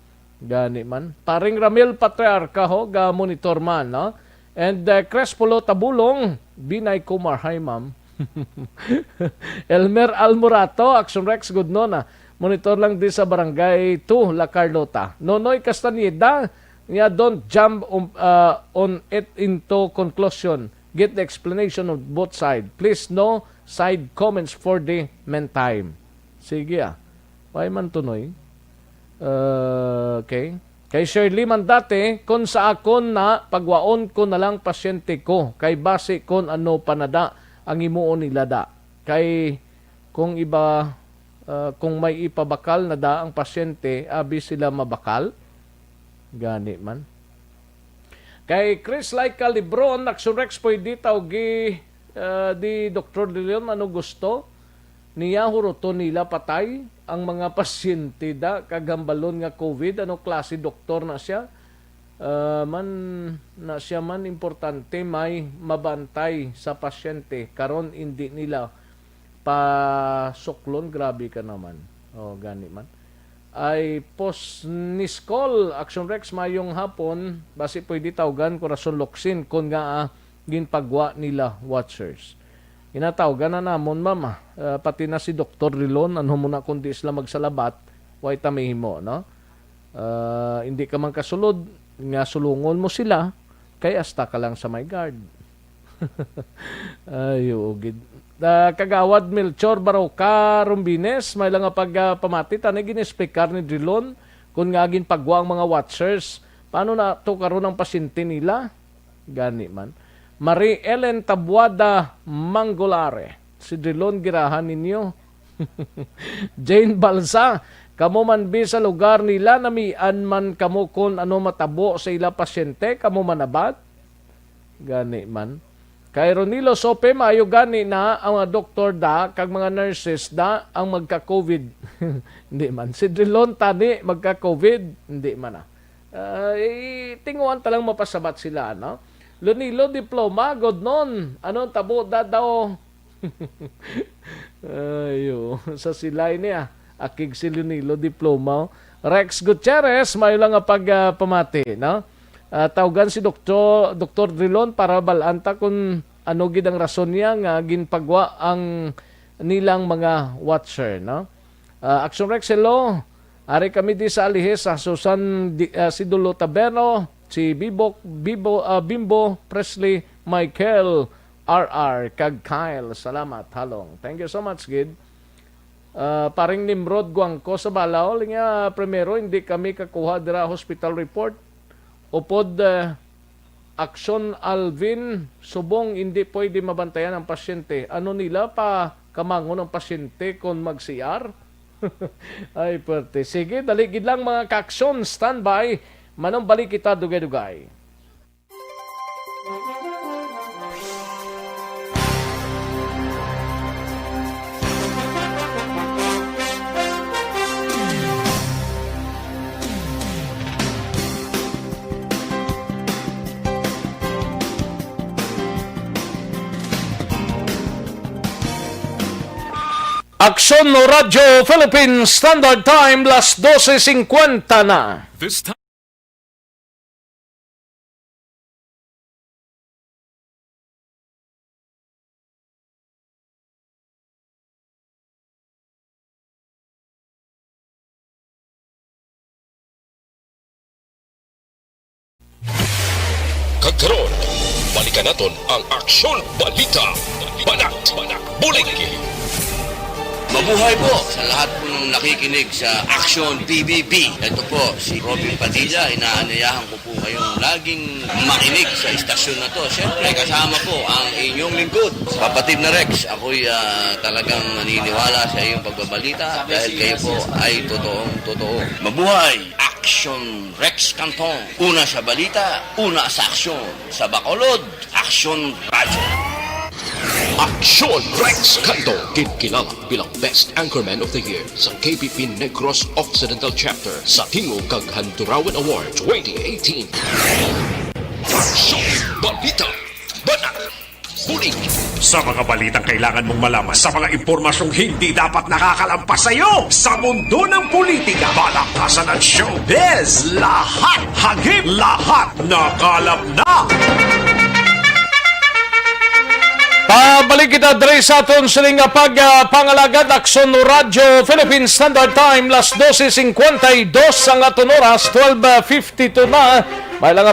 Gani man. Paring Ramil Patriarca ho ga monitor man, no? And Crespolo Tabulong Binay Kumar, hi ma'am. Elmer Almorato, Action Rex, good nona. Monitor lang din sa barangay 2, La Carlota. Nonoy Castaneda, yeah, don't jump on it into conclusion. Get the explanation of both sides. Please no side comments for the meantime. Sige Why man tunoy? Okay. Kay Shirley man dati, kung sa akon na pagwaon ko na lang pasyente ko, kay base kon ano panada ang imuon nila da. Kay kung iba, kung may ipabakal na da ang pasyente, abi sila mabakal. Gani man. Kay Chris Laika Libron, Naksurex po di tawgi di Dr. De Leon, ano gusto? Niya huruto nila patay ang mga pasyente da kagambalon nga COVID. Ano klase doktor na siya? Na siya man importante may mabantay sa pasyente. Karon hindi nila pasuklon. Grabe ka naman. Gani man. Ay post-niskol, Action Rex, mayong hapon, basi pwede tawgan Corazon Locsin kung nga ginpagwa nila watchers. Inatawgan na namon mama, pati na si Dr. Rilon, ano muna kundi sila magsalabat, way tamihimo, no? Hindi ka man kasulod, nga sulungon mo sila, kay asta ka lang sa my guard. Ayugid. Kagawad Melchor Baroka Rumbines, may lang nga pagpamati, tanay ginispekar ni Rilon, kung nga ginpagwa ang mga watchers, paano na to karon ang pasyente nila? Gani man. Marie Ellen Tabuada Mangolare. Si Drilon girahan ninyo. Jane Balsa. Kamo man bi sa lugar nila namian man kamo kon ano matabo sa ila pasyente. Kamo manabat. Gani man. Kay Ronilo Sope, maayo gani na ang mga doktor da, kag mga nurses da, ang magka-COVID. Hindi man. Si Drilon tani magka-COVID. Hindi man tinguan talang mapasabat sila, no? Lunilo diploma, god non. Anong tabo daw? Ayo, sa silay niya. Akig si Lunilo diploma. Rex Gutierrez, may lang nga pagpamati, no? Tawgan si Dr. Drilon para balanta kung ano gid ang rason niya nga ginpagwa ang nilang mga watcher, no? Action Rex, hello. Ari kami di sa Alihes, sa Susan si Dulo Taberno, si Bimbo Presley, Michael RR, kag Kyle. Salamat, halong. Thank you so much, Gid. Paring Nimrod Guangko sa Balao, nga primero, hindi kami kakuha dira hospital report. Upod Aksyon Alvin, subong hindi pwede mabantayan ang pasyente. Ano nila pa kamangon ang pasyente kung mag-CR? Ay, perte. Sige, daligid lang mga kaksyon. Standby. Manong balik kita dugay-dugay. Aksyon no Radyo Philippines Standard Time, las 12:50 na. This time. Karon, balikan naton ang Aksyon Balita. Banat, Bulig. Mabuhay po sa lahat po ng nakikinig sa Aksyon PBB. Ito po, si Robin Padilla. Inaanayahan ko po kayong laging makinig sa istasyon na to. Siyempre, kasama po ang inyong lingkod. Kapatid na Rex, ako'y talagang naniniwala sa iyong pagbabalita dahil kayo po ay totoo. Mabuhay! Aksyon Rex Cantong. Una sa balita, una sa aksyon. Sa Bacolod, Aksyon Radio. Aksyon Rex Cantong, kinikilala bilang Best Anchorman of the Year sa KPP Negros Occidental Chapter sa Tingog kag Handurawan Award 2018. Aksyon Balita, Banat, Bulig. Sa mga balitang kailangan mong malaman, sa mga impormasyong hindi dapat nakakalampas sa iyo, sa mundo ng politika, balakasan at showbiz, lahat hagip, lahat nakalap na. Pabalik kita diri sa aton sining pangalagat Aksyon Radio Philippine Standard Time las 12:52 ang aton oras 12:52 na. May lang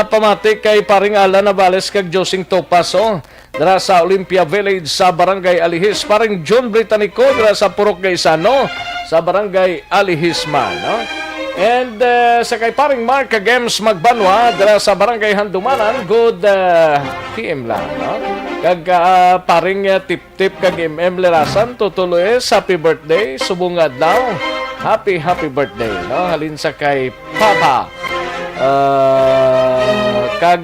pamatik kay paring Alan Navales kag Josing Topaso dira sa Olympia Village sa Barangay Alihis, paring John Britannico dira sa Purok Gaisano sa Barangay Alihisman, no? And sa kay paring Mark Games Magbanwa dira sa Barangay Handumanan, good PM lang, no? Kag paring tip-tip kag Lerasan tutuloy happy birthday subong adlaw. Happy birthday, no? Halin sa kay Papa. Kag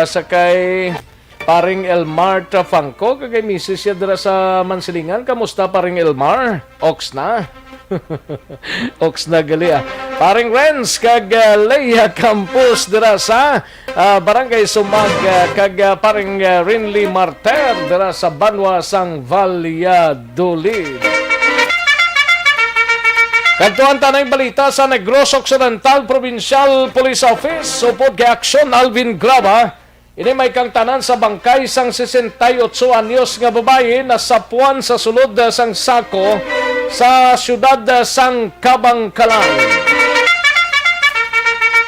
sa kay paring Elmar Trafangco kag misis siya dira sa Mansilingan. Kamusta paring Elmar? Ox na. Ox na gali Paring Renz kag Leia Campos dira sa Barangay Sumag kag paring Rinley Marter dira sa Banwa sang Valladolid. Kantuan tanay balita sa Negros Occidental Provincial Police Office supod kay Aksyon Alvin Graba. Ini may kang tanan sa bangkay sang 68 anyos nga babae na sapuan sa sulod sang sako sa siyudad sang Kabangkalan.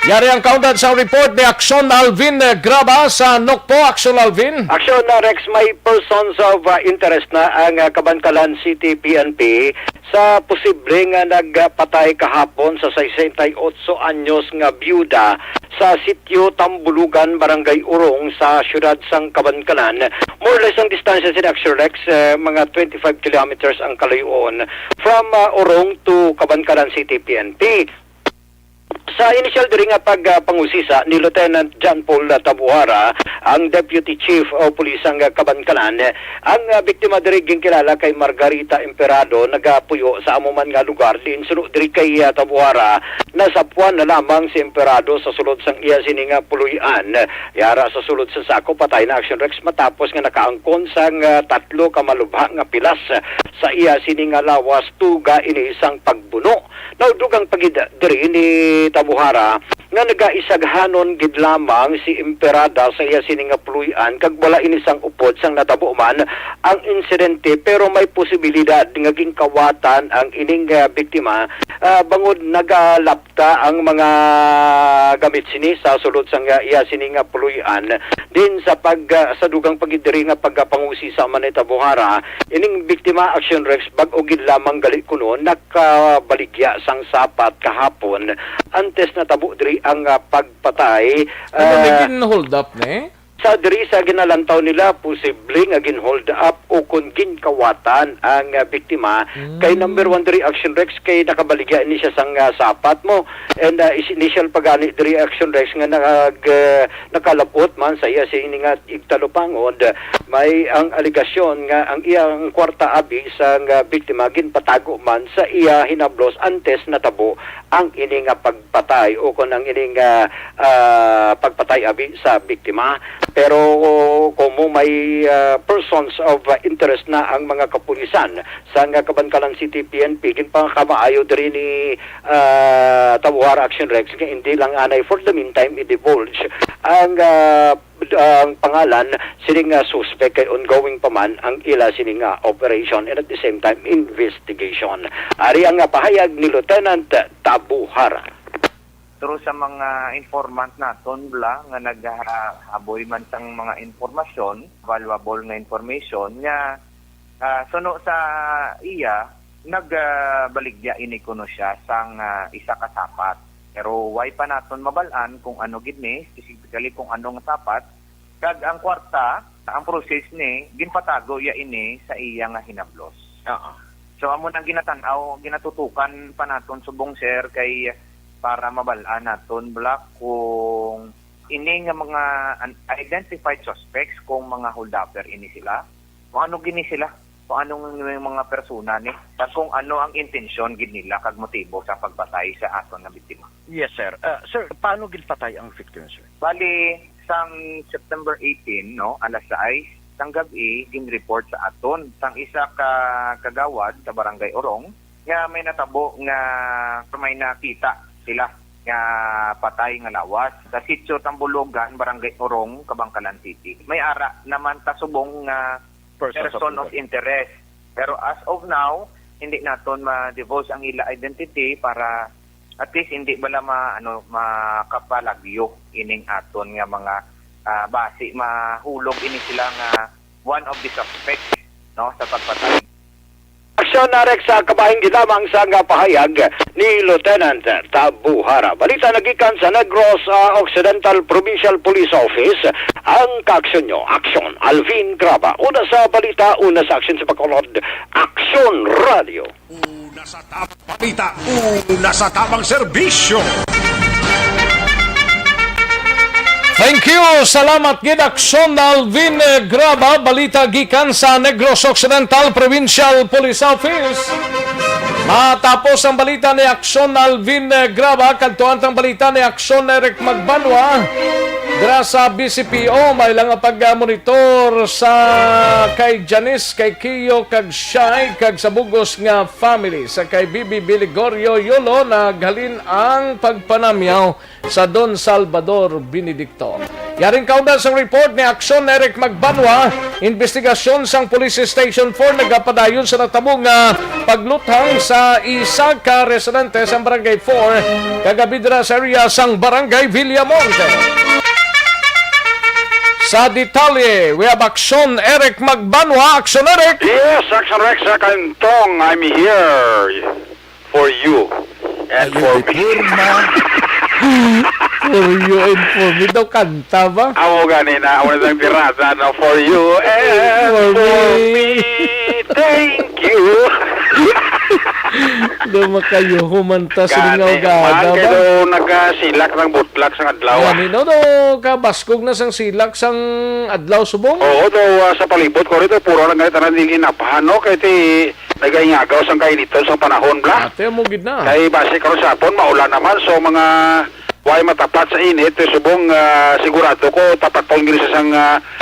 Yari ang kaundan sa report ni Aksyon Alvin Graba sa Nokpo. Aksyon Alvin. Aksyon na Rex, may persons of interest na ang Kabangkalan City PNP sa posibleng nagpatay kahapon sa 68 anyos nga byuda sa sitio Tambulugan, Barangay Urong sa siyudad sang Kabangkalan. More or less ang distansya sa Aksyon Rex, mga 25 kilometers ang kalayuan from Urong to Kabangkalan City PNP. Sa initial diri nga pagpangusisa ni Lieutenant John Paul Tabuara, ang Deputy Chief o Police ang Kabangkalan, ang biktima diri ginkilala kay Margarita Emperado, nagapuyo sa amuman nga lugar din sunod diri kay Tabuara. Nasapuan na lamang si Emperado sa sulod sang iya sininga puluyan. Yara sa sulod sa sako patay na Aksyon Rex matapos nga nakaangkon sang tatlo ka malubha nga pilas sa iya sininga lawas tuga ini isang pagbuno. Naudugang pagid diri ni Tabuhara nga nagaisaghanon gid lamang si Emperada sa iya sininga puluyan kag wala inisang upod sang natabo man ang insidente, pero may posibilidad nga ginkawatan ang ining biktima bangod nagalapta ang mga gamit sini sa sulod sang iya sininga puluyan din sa sa dugang pagidiri nga pagpangusi sa man ni Tabuhara. Ining biktima Aksyon Rex bag-o gid lamang gali kuno nakabaligya sang sapat kahapon antes na tabo diri ang pagpatay. Naging hold up ne? Sa diri sa ginalantaw nila posible nga ginhold up o kung ginkawatan ang biktima kay number 1 diri Aksyon Rex kay nakabaligya ini siya sang sapat mo, and initial pagani diri Aksyon Rex nga nakalabot man sa iya sini nga igtalupangod. May ang aligasyon nga ang iyang kwarta abi sang biktima ginpatago man sa iya hinablos antes natabo ang ini nga pagpatay o kung ang ini nga pagpatay abi sa biktima. Pero kung may persons of interest na ang mga kapulisan sa Kabangkalan City PNP, ginpangkamaayo diri ni Tabuhara Aksyon Rex nga hindi lang anay for the meantime i-divulge ang pangalan sining suspect kay ongoing pa man ang ila sining operation and at the same time investigation. Ari ang pahayag ni Lieutenant Tabuhara. through sa mga informant naton bla nga naghahaboy man sang mga informasyon, valuable nga information nga suno sa iya nagbaligya ini kuno siya sang isa ka sapat. Pero why pa naton mabalaan kung ano gid ni, specifically kung ano nga sapat, kag ang kwarta, ang process ni ginpatago ya ini sa iya nga hinablos. So amo nang ginatan-aw, ginatutukan pa naton subong sir kay para mabalaan naton bla kung ini nga mga identified suspects kung mga holdupper ini sila, kung ano gini sila, kung anong mga persona ni, at kung ano ang intensyon gid nila kag motibo sa pagpatay sa aton nga biktima. Yes, sir. Sir, paano ginpatay ang victim, sir? Bali, sang September 18, no, alas 6, sang gabi, gin-report sa aton, sang isa ka kagawad sa Barangay Orong, nga may natabo nga may nakita sila nga patay nga lawas sa sitio Tambulugan, Barangay Orong, Kabangkalan City. May ara naman tasubong nga person of interest. Pero as of now, hindi naton ma-divulge ang ila identity para at least hindi bala makapalagyo ining aton nga mga basi mahulog ini sila nga one of the suspects no sa pagpatay. Aksyon narek sa kabahing gidamang sa nga pahayag ni Lieutenant Tabuhara. Balita nagikan sa Negros Occidental Provincial Police Office ang kaaksyon nyo. Aksyon, Alvin Graba. Una sa balita, una sa aksyon sa Bacolod. Aksyon Radio. Una sa tamang balita, una sa tamang serbisyo. Thank you. Salamat gid Aksyon Alvin Graba, balita gikan sa Negros Occidental Provincial Police Office. Matapos ang balita ni Aksyon Alvin Graba, kantuan ang balita ni Aksyon Eric Magbanwa. Dira sa BCPO, may lang pag-monitor sa kay Janice, kay Kiyo, kag Shai, kag sa Bugos nga family. Sa kay Bibi Biligorio Yolo, naghalin ang pagpanamyaw sa Don Salvador Benedicto. Yaring kaunan sa report ni Aksyon Eric Magbanwa, investigasyon sang Police Station 4 nagapadayon sa natabong pagluthang sa isa ka residente sa Barangay 4, kagabi dira sa area sang Barangay Villamonte. Sa detalye, we have Aksyon Eric Magbanwa. Aksyon Eric! Yes, Aksyon Rex sa Cantong. I'm here for you and for me. For you and for me daw kanta ba? Ako ganina, ako na tirada na for you and for me. Thank you. Duma kayo humanta sa lingaw gada ba? Kaya nagasilak ng butlak sa adlaw. Gani no, kabaskog na sang silak sang adlaw subong? Oo, sa palibot ko rito, puro na ganito na nilinapahan, no? Kaya nagayagaw sang kainiton sa panahon, bla? Ate, mo gid na. Kaya base karon sa hapon, maulan naman, so mga way matapat sa init, subong sigurado ko tapat pa ingris sang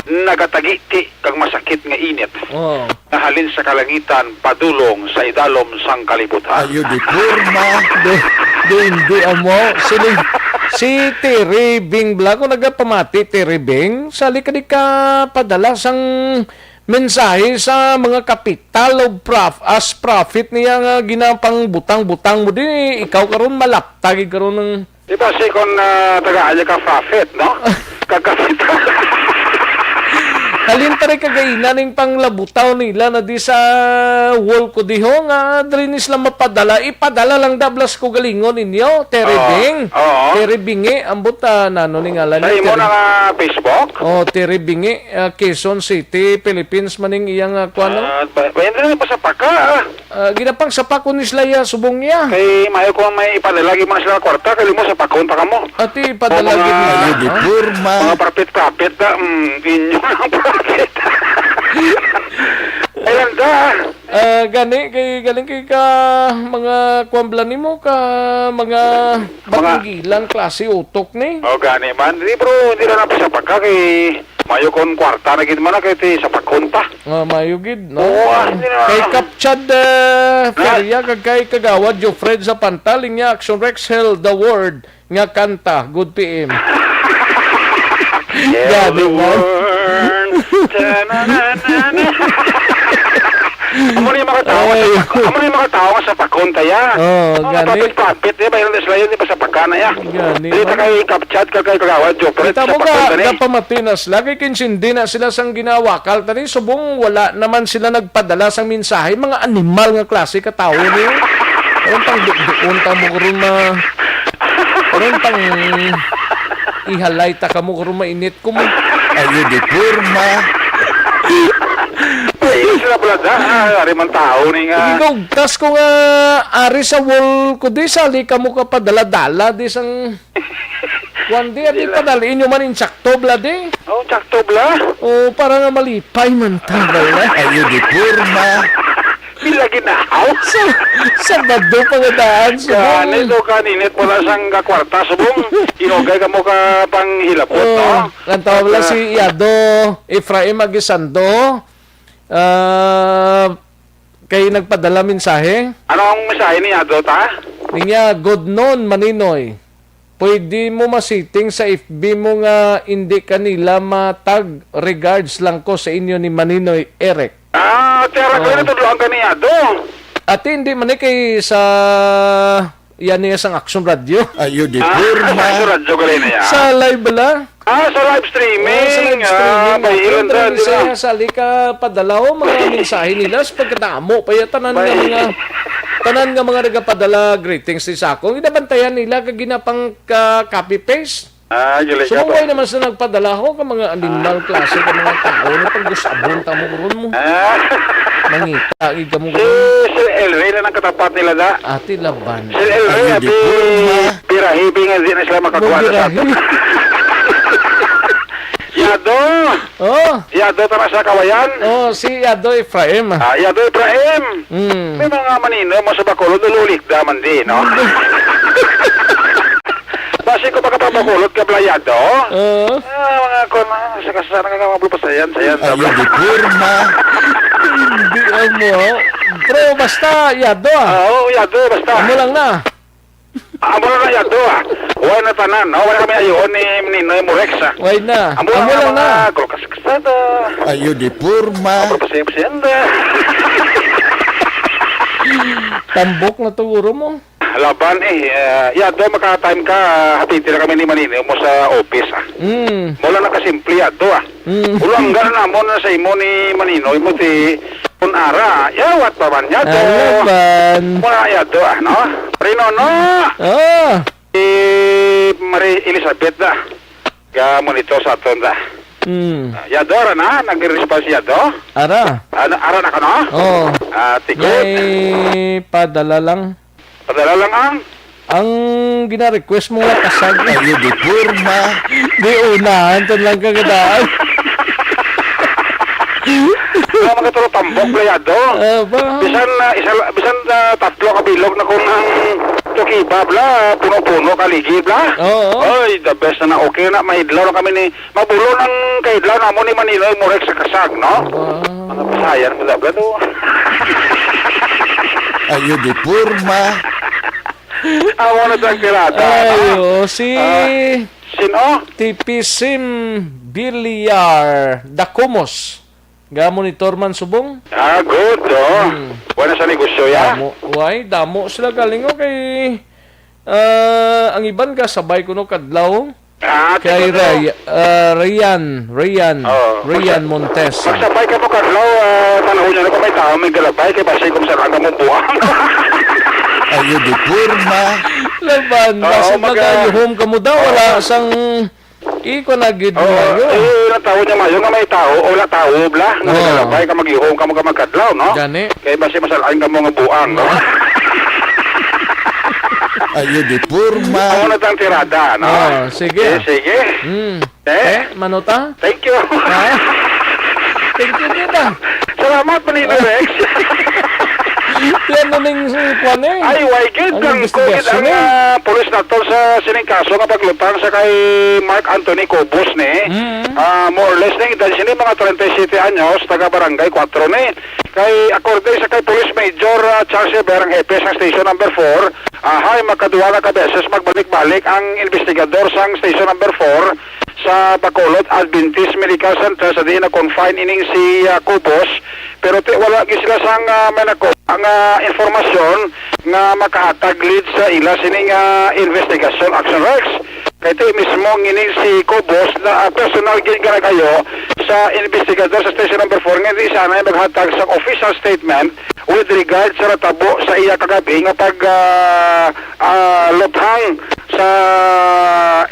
nagatagiti kag masakit nga init. Oh. Nahalin sa kalangitan, padulong sa idalom sang kalibutan. Ayo di kurma. Hindi amo. Si Terry Bing Blanco nagapamati Terry Bing. Sali ka di ka padala sang mensahe sa mga kapital o as profit niya nga ginapang butang-butang mo din. Ikaw karon malaptag karon ng diba si kon taga-alya ka profit, no? Kakapital. Halin pa rin kagainan ng panglabutaw nila na di sa wall ko diho nga drinis lang mapadala. Ipadala lang dablas ko galingon ninyo. Teribing. Teribingi. Ambot nano ni ngalan. Ay mo na Facebook? Teribingi. Quezon City, Philippines maning iyang kuano. Bayan rin pa sa paka. Ginapang sa pakon ni Slaya, subong niya. Kay mayo ko may ipadalagi mo na sila kwarta. Kaya mo sa pakon pa ka mo. Ati ipadalagi niya. Di purma. Mga parapit-kapit na. Inyo ang parapit. Ayan da. Galing kay ka mga kwamblan nimo ka mga bagilan klase utok ni. Gani man. Di bro, hindi na sa pagka kay mayo kon kwarta na gid man kay sa pagkonta. Mayo gid no. Kay Kapchad Feria kag kay kagawad Jo Fred sa pantaling niya Action Rex held the word nga kanta. Good PM. Yeah, the word. Amo ni mga tao, amo ni mga tao nga sa pakon taya. Gani. Kapit di ba yung deslayo di ba sa pakana ya. Gani. Di ta kay kapchat ka kay kagawad joker Kita sa mo pakon ka, tani. napamatinas, lagi kinsindi na sila sang ginawakal, tani subong wala naman sila nagpadala sang mensahe, mga animal nga klase ka tao ni. Karon pang dukdukon ta mo karon karon pang ihalay ta ka mo karon mainit ko mo. Ayo di purma. Ay, sila pala da, ari man tao ni nga. Ikaw, tas ko nga ari sa wall ko di sali ka mo ka padala-dala di sang one day, di padaliin nyo man insakto bla di. Oh, sakto bla. O para nga malipay man tagal na. Ayo di purma. Bila ginahaw. Sabado pa nga daan subong. Kani do kaninit mo lang sang kwarta subong. Inogay ka mo ka pang hilapot, no? Kantawa bala si Iado, Efraim Agisando. Kay nagpadala mensahe. Ano ang mensahe niya do ta? Niya, good noon, Maninoy. Pwede mo masiting sa FB mo nga hindi kanila matag. Regards lang ko sa inyo ni Maninoy Eric. Tera ko na tudloan ka niya do. At hindi man kay sa yan niya sang Aksyon Radio. Ayo di purma. Sa radyo ka rin niya. Sa live bala? Sa live streaming. Sa live streaming. Bahilan ta, di ba? Sa lika padala o mga mensahe nila sa pagkatamo. Paya tanan nga mga nagapadala greetings ni Sako. Ginabantayan nila kag ginapang copy-paste. Sumungay naman sa nagpadala ko ka mga animal klase ka mga tao na pag gusabon tamo ron mo. Mangita, ka mo ron. Si Elray na ng katapat nila da. Ati Laban. Si Elray, ati birahibi nga di na sila makakuha na sa ato. Yado! Yado tara sa kawayan? Si Yado Efraim. Yado Efraim! May mga manino mo sa Bacolod, ululik daman di, no? Basi ko pagkapabakulot ka Yado? Mga kon, sa kasasana nga mga blupasayan, sayan. Ayo di purma. Hindi mo. Pero basta Yado Oo, Yado, basta. Amo lang na. Amo lang na Yado Huwag na tanan, no? Wala kami ayon ni Ninoy Murex, Huwag na. Amo lang na. Krokasksada. Ayo di purma. Pagpasayang-pasayanda. Tambok na tuguro mo. Laban Yado, maka-time ka, hapiti na kami ni Manino mo sa office, Mula na kasimple, Yado, Ulang gano'n na mo na sa imo ni Manino, imo ti Punara, yawat pa man, Yado. Alaban. Muna, Yado, no? Rinono. Marie Elizabeth, da. Ga-monitor sa aton, da. Yado, ara na? Nag-response Yado? Ara na ka, no? Tigot. May padala lang. Padala lang ang gina-request mo nga kasag. Ayo di purma. Di unahan, ton lang kagadaan. Mga turo tambok Yado. Bisan tatlo kabilog na kung ang tukiba bla, puno-puno kaligi bla. Oy, the best na okay na mahidlaw na kami ni mabulo ng kahidlaw na mo ni Manila Murek sa kasag, no? Mga pasayan mo bla to. Ayo di purma. Amo na tang tirada. Ayo, Sino? Tipisim Bilyar Dakumos. Ga-monitor man subong? Good, Wala sa negosyo, ya? Damo sila galing kay ang iban ka sabay ko no kadlaw. Kay Ryan Montes. Pagsabay ka mo kadlaw, panahon niya na kung may tao may galabay kay basi kung saan ka mo buwang. Ayo di purma. Laban, basta magayuhom ka mo daw, wala sang iko na gid mo yun. Ilang tao niya mayo nga may tao, o wala tao, bla. Nagalabay ka mag-ihom ka mo ka magkadlaw, no? Gani. Kaya basi masalain ka mo nga buang, no? Ayo di purma. Ako na tang tirada, no? Sige. Sige. Manota? Thank you. Thank you, tita. Salamat, Manino Rex. Yan na ning kwan eh. Ay, waigid kang kugid ang polis na to sa siningkaso nga paglutang sa kay Mark Anthony Cobos ni. More or less ni, dahil sini mga 37 anyos, taga barangay 4 ni. Kay according sa kay Police Major Charles Berang Hepe sa Station Number 4, hay makaduwa na ka beses magbalik-balik ang investigador sang Station Number 4 sa Bacolod Adventist Medical Center sa diin na confine ining si Kubos, pero wala gi sila sang may nakuha nga informasyon nga makahatag lead sa ila sining investigation action Rex. Kaya ito mismo ngining si Kubos na personal ginagayo sa investigador sa station number 4 nga di sana ay maghatag sa official statement with regard sa natabo sa iya kagabi nga pag luthang sa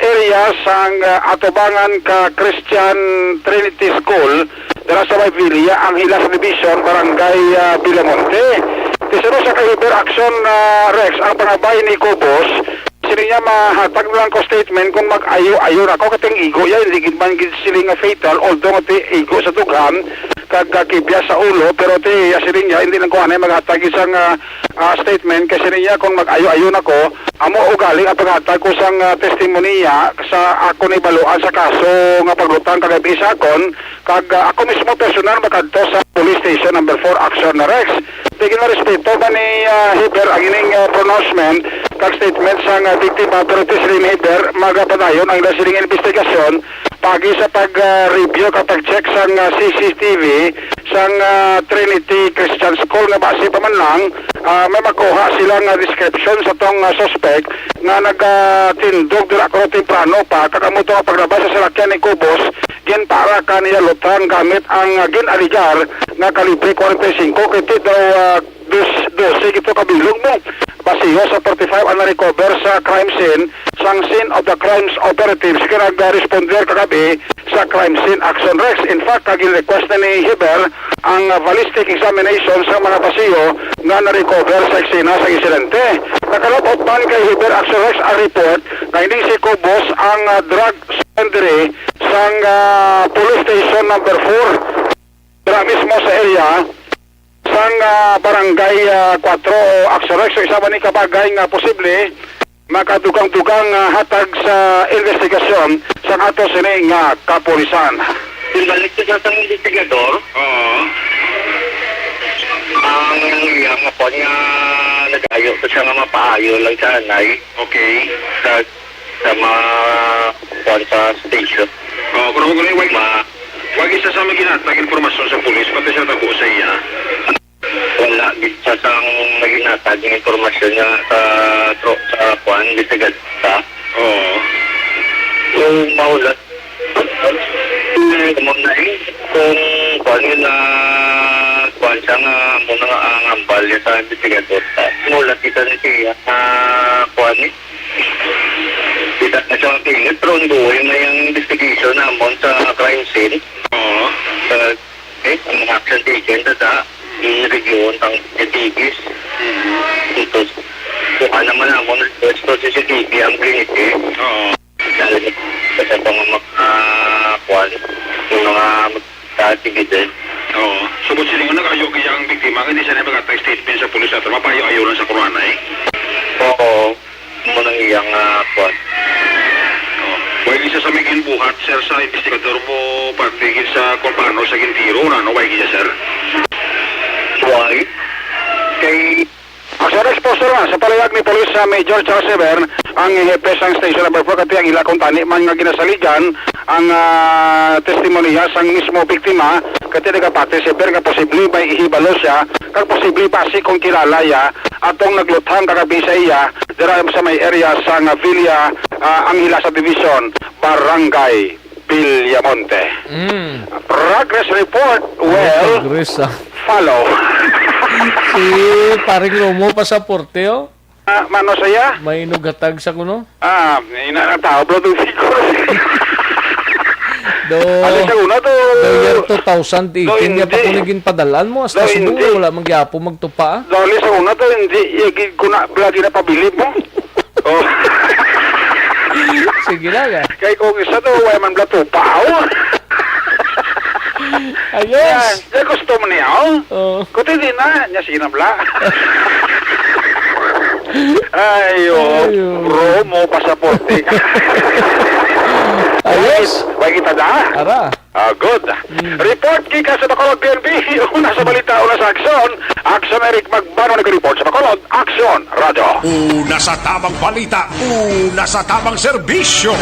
area sang atubangan ka Christian Trinity School dara sa Villa ang Hilas Division Barangay Villamonte. Tisero sa Hyper Action Rex ang pangabay ni Kubos sila niya mahatag lang ko statement kung mag-ayo-ayo na ako kating igo yan hindi man sila nga fatal although nga igo sa dughan kagkakibya sa ulo pero sila niya hindi lang ko anay maghatag isang statement kasi niya kung mag-ayo-ayo na ko amo ugali ang paghatag ko sang testimonya sa ako ni baluan sa kaso nga paglutang kagabi sa akon ako mismo personal makadto sa police station number 4 Aksyon na Rex. Tigil na respeto ba ni Heber ang ining pronouncement kag statement sang biktima pero ito sila ni Heber magapadayon ang siling investigasyon pagi sa pag-review kapag check sang CCTV sang Trinity Christian School nga base pa man lang may makuha silang description sa tong suspect nga nagtindog dira ko temprano pa kakamuto nga paglabas sa salakyan ni Kubos gin para kaniya lutang gamit ang ginaligar nga kalibre 45 kiti daw 12 ito kabilog mo basiyo sa 45 ang na-recover sa crime scene sang scene of the crimes operatives kaya nag-responder kagabi sa crime scene action Rex. In fact kaging request na ni Heber ang ballistic examination sa mga basiyo nga na-recover sa eksena sa insidente. Nakalapot man kay Heber action Rex ang report na hindi si Kubos ang drug secondary sang police station number 4 dira mismo sa area sang barangay 4 Aksyon Rex. So isa man ni kabagay nga posible makadugang-dugang hatag sa investigasyon sa ato sining kapulisan. Balik ko sa investigador. Oo. Ang iyang po nga nag-ayo ko siya nga mapaayo lang sa anay. Okay. Sa mga kuwan sa station. Oo, kung ako wag isa sa mga ginatag informasyon sa pulis pati sa tabo sa iya. Wala, isa sa naginatag yung informasyon niya sa kuwan, investigador. Oo. Kung maulat, kung kuwan yun na kuwan siya nga muna nga ang ambal niya sa investigador. Mulat kita na siya kuwan niya. Kita na siya tingin, pero buhay na yung investigation naman sa crime scene. Oo. Ang mga action taken, i-review ang CCTV. Ito, kuha naman naman sa CCTV ang kliniti. Oo. Kasi pa kuhan, yung mga mag-activity. Oo. Subot sila nga nag-ayo kaya ang biktima, hindi siya na mag-atag statement sa pulis at mapayo-ayo lang sa kurana eh. Oo. Muna iyang kuhan. Wag isa sa migin buhat, sir, sa investigador mo patigil sa kung paano sa gintiro na, no? Wag isa, sir. Why? Kay... Aksyon exposure nga, sa palayag ni Police Major Charles Sever, ang hepe sang station number 4 kati ang ila kung tani man nga ginasaligan ang testimonya sang mismo biktima kati nagapate Sever nga posible may ihibalo siya kag posible pa si kung kilala ya atong nagluthang kagabi sa iya dira sa may area sang Villa ang ila sa division Barangay Villamonte. Progress report follow. Si paring Romo pasaporte oh. Mano saya? May nugatag sa kuno? Inanataw bro siguro. Ano sa una to? The year 2018 nga pa kunigin padalan mo hasta subukan wala magyapo magtupa. Dali sa una to hindi kuna lagi na pabilib mo. Oh. Sige na ga. Kay kung isa to way man blato pao. Ayos. Ya gusto mo niya oh. Kuti din na nya sinabla. Ayo, bro, mo pasaporte. Ayos. Wag kita da. Ara. Good. Report kika sa Bacolod PNP. Una sa balita, una sa Aksyon. Aksyon Eric Magbano nag-report sa Bacolod. Aksyon Radio. Una sa tamang balita, una sa tamang serbisyo.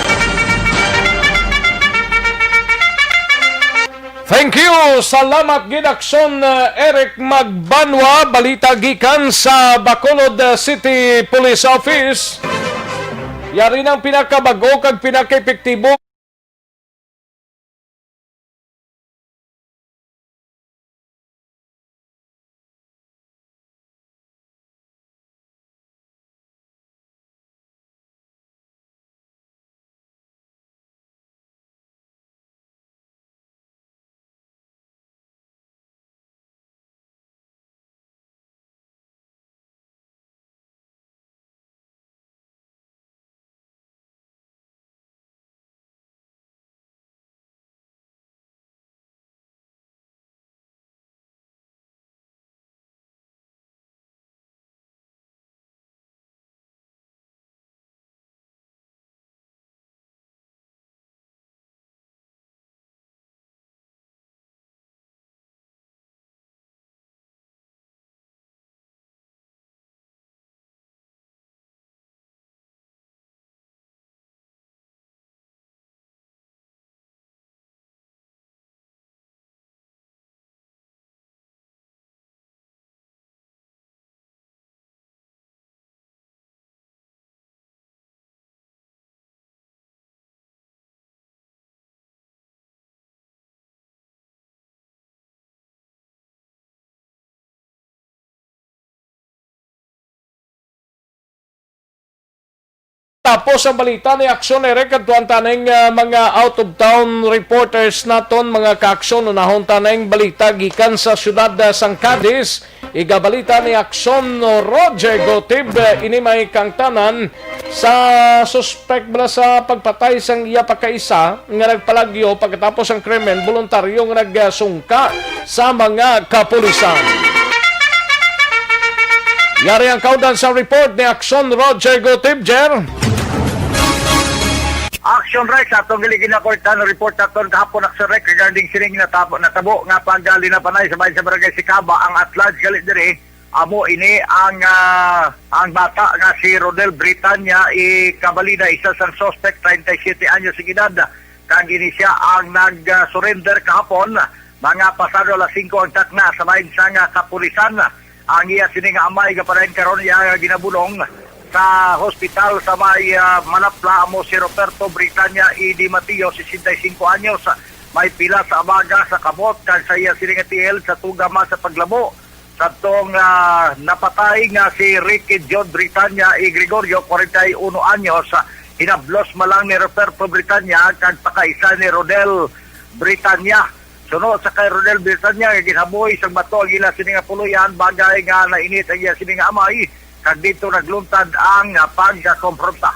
Thank you. Salamat gid Aksyon Eric Magbanwa, balita gikan sa Bacolod City Police Office. Yari ng pinakabago kag pinaka-epektibo tapos ang balita ni Aksyon Eric at taneng mga out of town reporters naton mga kaaksyon unahon taneng balita gikan sa syudad sang Cadiz. Iga balita ni Aksyon Roger Gotib ini may kangtanan sa suspect bala sa pagpatay sang iya pagkaisa nga nagpalagyo pagkatapos ang krimen voluntaryong nagsungka sa mga kapulisan. Yari ang kaudan sa report ni Aksyon Roger Gotib, Jer. Action Rex, atong giligin na kortan, report naton kahapon Action Rex regarding sining natabo nga paggali na panay sa bayan sa barangay Sikaba ang atlas galit dire amo ini ang bata nga si Rodel Britanya kabalida isa sa suspect 37 anyos sa edad kang ini siya ang nag-surrender kahapon mga pasado alas 5 ang takna sa bayan sa kapulisan ang iya sining amay kapadayon karon iya ginabulong sa hospital sa may Manapla amo si Roberto Britanya Di Mateo 65 anyos may pila sa abaga sa kamot kag sa iya sining TL sa tugama sa paglabo sa tong napatay nga si Ricky John Britanya Gregorio 41 anyos hinablos malang ni Roberto Britanya kag pakaisa ni Rodel Britanya sunod sa kay Rodel Britanya ginaboy sa bato ang ila sining puluyan bagay nga nainit ang iya sining amay kag dito nagluntad ang pagkakompronta.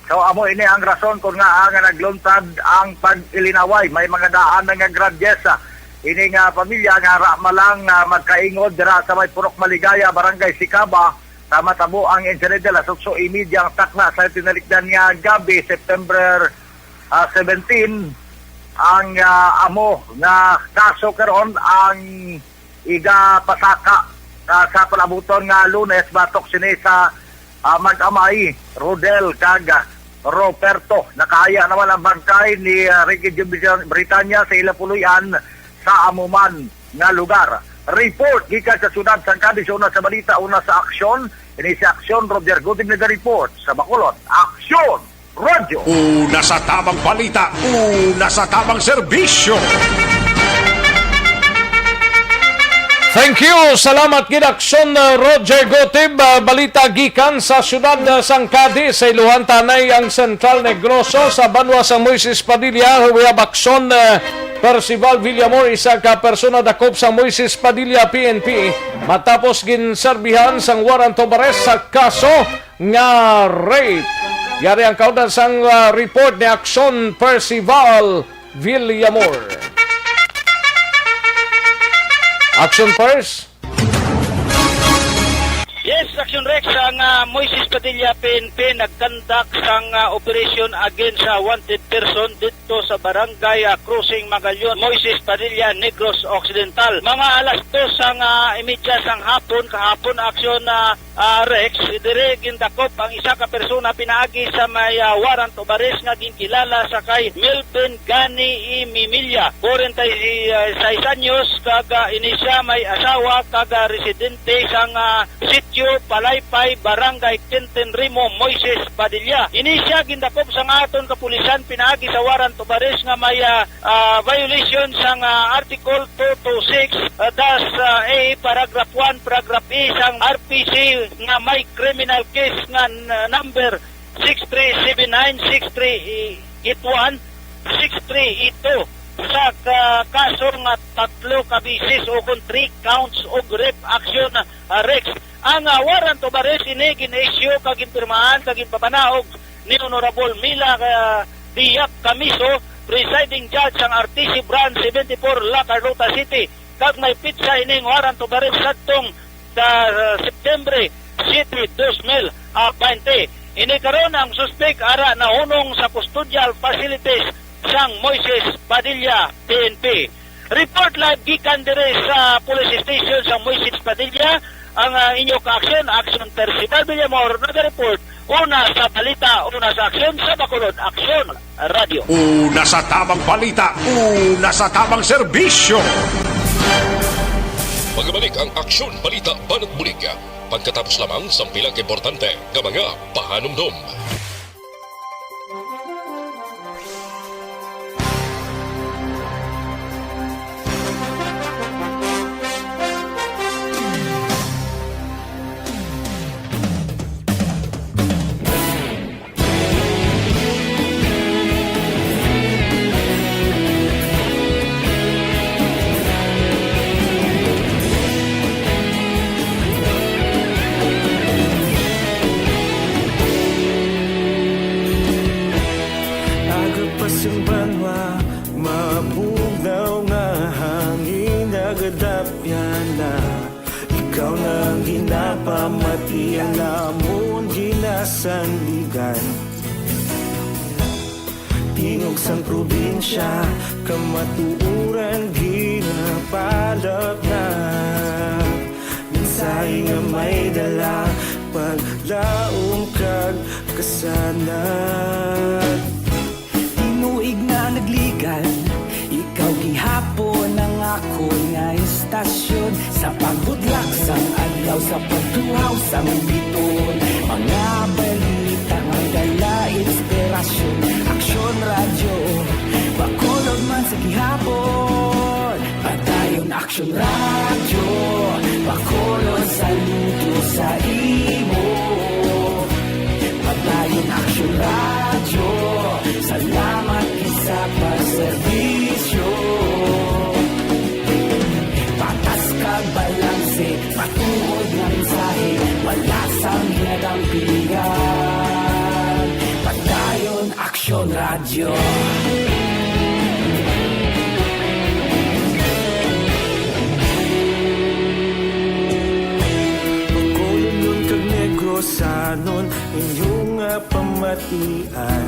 So amo ini ang rason kung nga nagluntad ang pag-ilinaway may mga daan nga gradyesa ini nga pamilya nga malang magkaingod dira sa may Purok Maligaya barangay Sikaba tama tabo ang insidente alas 8:30 ang takna sa tinalikdan nga gabi September 17 ang amo nga kaso karon ang iga pasaka sa palabuton nga Lunes batok sini sa mag-amay Rodel kag Roberto nakaya naman ang bangkay ni Ricky Britanya sa ilapuluyan sa amuman nga lugar. Report gikan sa syudad sang Cadiz una sa balita una sa Aksyon ini si Aksyon Roger Gotib nag-report sa Bacolod. Aksyon Radio Una sa tamang balita, una sa tamang serbisyo. Thank you. Salamat gid Aksyon Roger Gotib. Balita gikan sa syudad sang Cadiz sa iluhan tanay ang Central Negroso sa banwa sa Moises Padilla. We have Aksyon Percival Villamor, isa ka persona dakop sa Moises Padilla PNP matapos ginserbihan sang warrant of arrest sa kaso nga rape. Yari ang kaudan sang report ni Aksyon Percival Villamor. Action first. Yes, Action Rex, ang Moises Padilla PNP nagkandak sang operation against sa wanted person dito sa barangay Crossing Magallaon, Moises Padilla, Negros Occidental. Mga alas 2 sang imidya sang hapon, kahapon aksyon Rex, dire gindakop ang isa ka persona pinaagi sa may warrant of arrest nga ginkilala sa kay Melvin Gani Mimilya, 46 anyos, kaga inisya may asawa, kaga residente sang sitio Palaypay, Barangay Quintin Rimo, Moises Padilla. Inisya gindakop sang aton kapulisan pinaagi sa warrant of arrest nga may violation sang Article 226 A paragraph 1 paragraph E sang RPC nga may criminal case nga number 63796381 6382 sa kaso nga 3 ka bisis o 3 counts og rape action Rex. Ang warrant of arrest ini gin-issue kag ginpirmahan kag ginpapanaog ni Honorable Mila Diap Camiso, presiding judge sang RTC Branch 74 La Carlota City, kag may pitsa ining warrant of arrest sadtong September 7, 2020. Ini karon ang suspect ara nahunong sa custodial facilities sang Moises Padilla PNP. Report live gikan dire sa police station sa Moises Padilla ang inyo ka-aksyon, Aksyon Percival Villamor, nag-report una sa balita, una sa aksyon sa Bacolod, Aksyon Radio. Una sa tamang balita, una sa tamang serbisyo. Pagbalik ang Aksyon Balita Banat Bulig. Pagkatapos lamang sa pilang importante ng mga pahanumdum. Tingog sang probinsya, kamatuuran ginapalap na. Minsay nga may dala, paglaong kag kasanat. Tinuig na nagligan, ikaw gihapon ang ako nga istasyon. Sa pagbudlak sang adlaw, sa pagtuhaw sang biton. Mga balita nga dala inspirasyon. Aksyon radyo, Bacolod man sa gihapon. Padayon Aksyon radyo, Bacolod saludo sa imo. Padayon Aksyon radyo, salamat isa pa serbisyo. Patas kag balanse, matuod nga mensahe, wala sang hinagang pilihan. Padayon Aksyon radyo. Bacolod nun kag Negrosanon, inyong pamatian.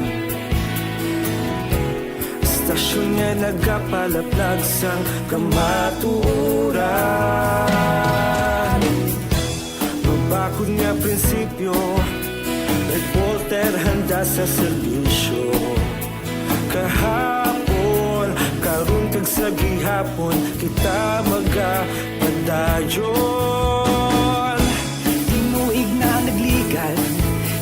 Istasyon nga nagapalaplag sang kamaturan. Mabakod nga prinsipyo, reporter handa sa serbisyo. Kahapon, karon kag sa gihapon, kita magapadayon. Tinuig na nagligan,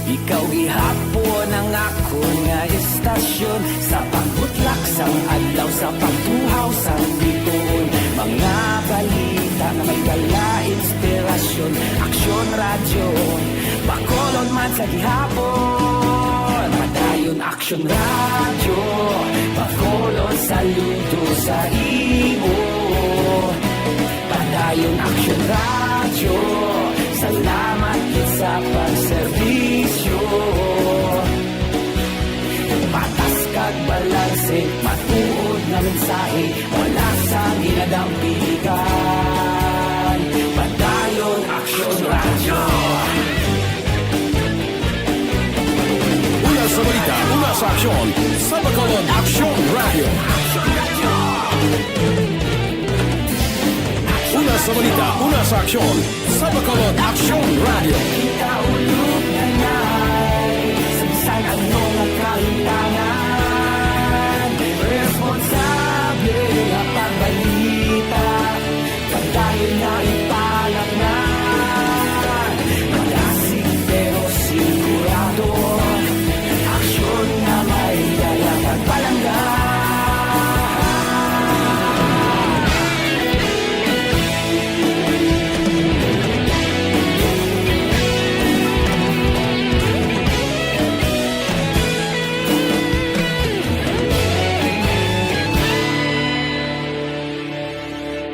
ikaw gihapon ang ako nga istasyon. Sa pagbutlak sang adlaw, sa pagtuhaw sang biton. Mga balita na may dala inspirasyon. Aksyon radyo, Bacolod man sa gihapon. Padayon Aksyon radyo, Bacolod saludo sa imo. Padayon Aksyon radyo, salamat sa pagserbisyo. Patas kag balanse, matuod na mensahe, wala sang ginadampilikan. Padayon Aksyon radyo. sa aksyon sa Bacolod Aksyon Radio. Una sa balita, una sa aksyon sa Bacolod Aksyon Radio. Kaulog na na'y sabisan ang mga kahintangan. Responsable na pagbalita, pagdahil na ipalang na. Malasig pero sigurado, aksyon na may dalang pagpalangga.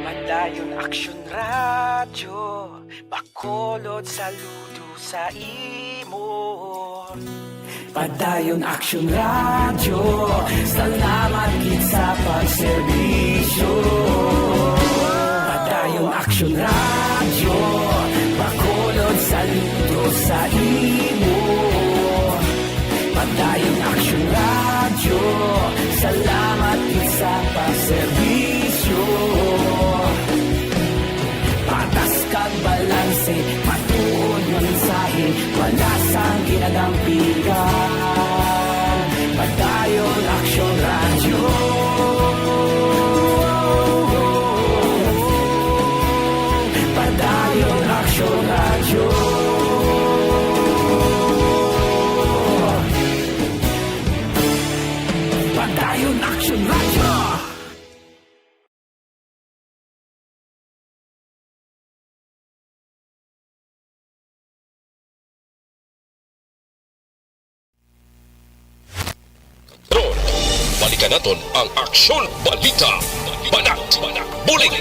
Madayon Aksyon Radyo, Bacolod saludo sa imo. Padayon Aksyon Radyo, salamat gid sa pagserbisyo. Padayon Aksyon Radyo, Bacolod saludo sa imo. Padayon Aksyon Radyo, salamat gid sa pagserbisyo. Patas kag balanse, matuod ng mensahe, wala sang ginadampigan. Padayon Aksyon Radyo. Padayon Aksyon Radyo. Padayon Aksyon Radyo. Balikan naton ang Aksyon Balita. Banat, Bulig.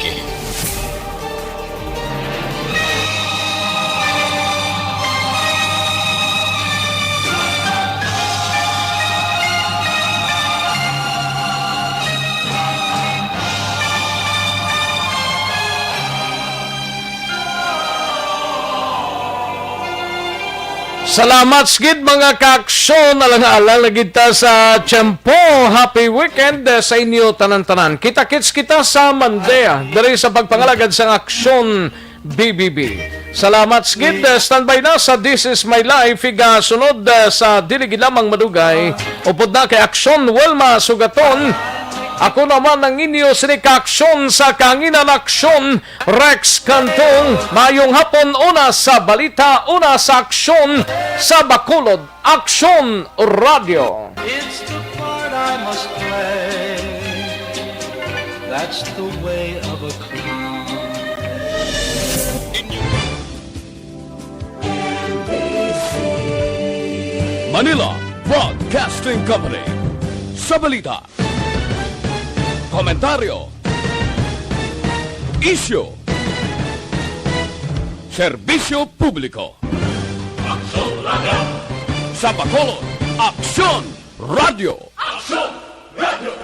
Salamat gid mga kaaksyon, alang-alang lagid ta sa tiyempo. Happy weekend sa inyo tanan-tanan. Kita-kits kita sa Monday diri sa pagpangalagad sa Aksyon BBB. Salamat gid, standby na sa This Is My Life. Iga sunod sa dili gid lamang madugay. Upod na kay Aksyon Welma Sugaton. Ako naman ang inyo sinikaaksyon sa Kanginan Aksyon, Rex Cantong. Mayong hapon, una sa balita, una sa aksyon sa Bacolod Aksyon Radio. It's the part I must play. That's the way of a clown. Manila Broadcasting Company. Sa balita, komentaryo, isyu, serbisyo publiko. Aksyon Radio. Sa Bacolod Aksyon Radio. Aksyon Radio.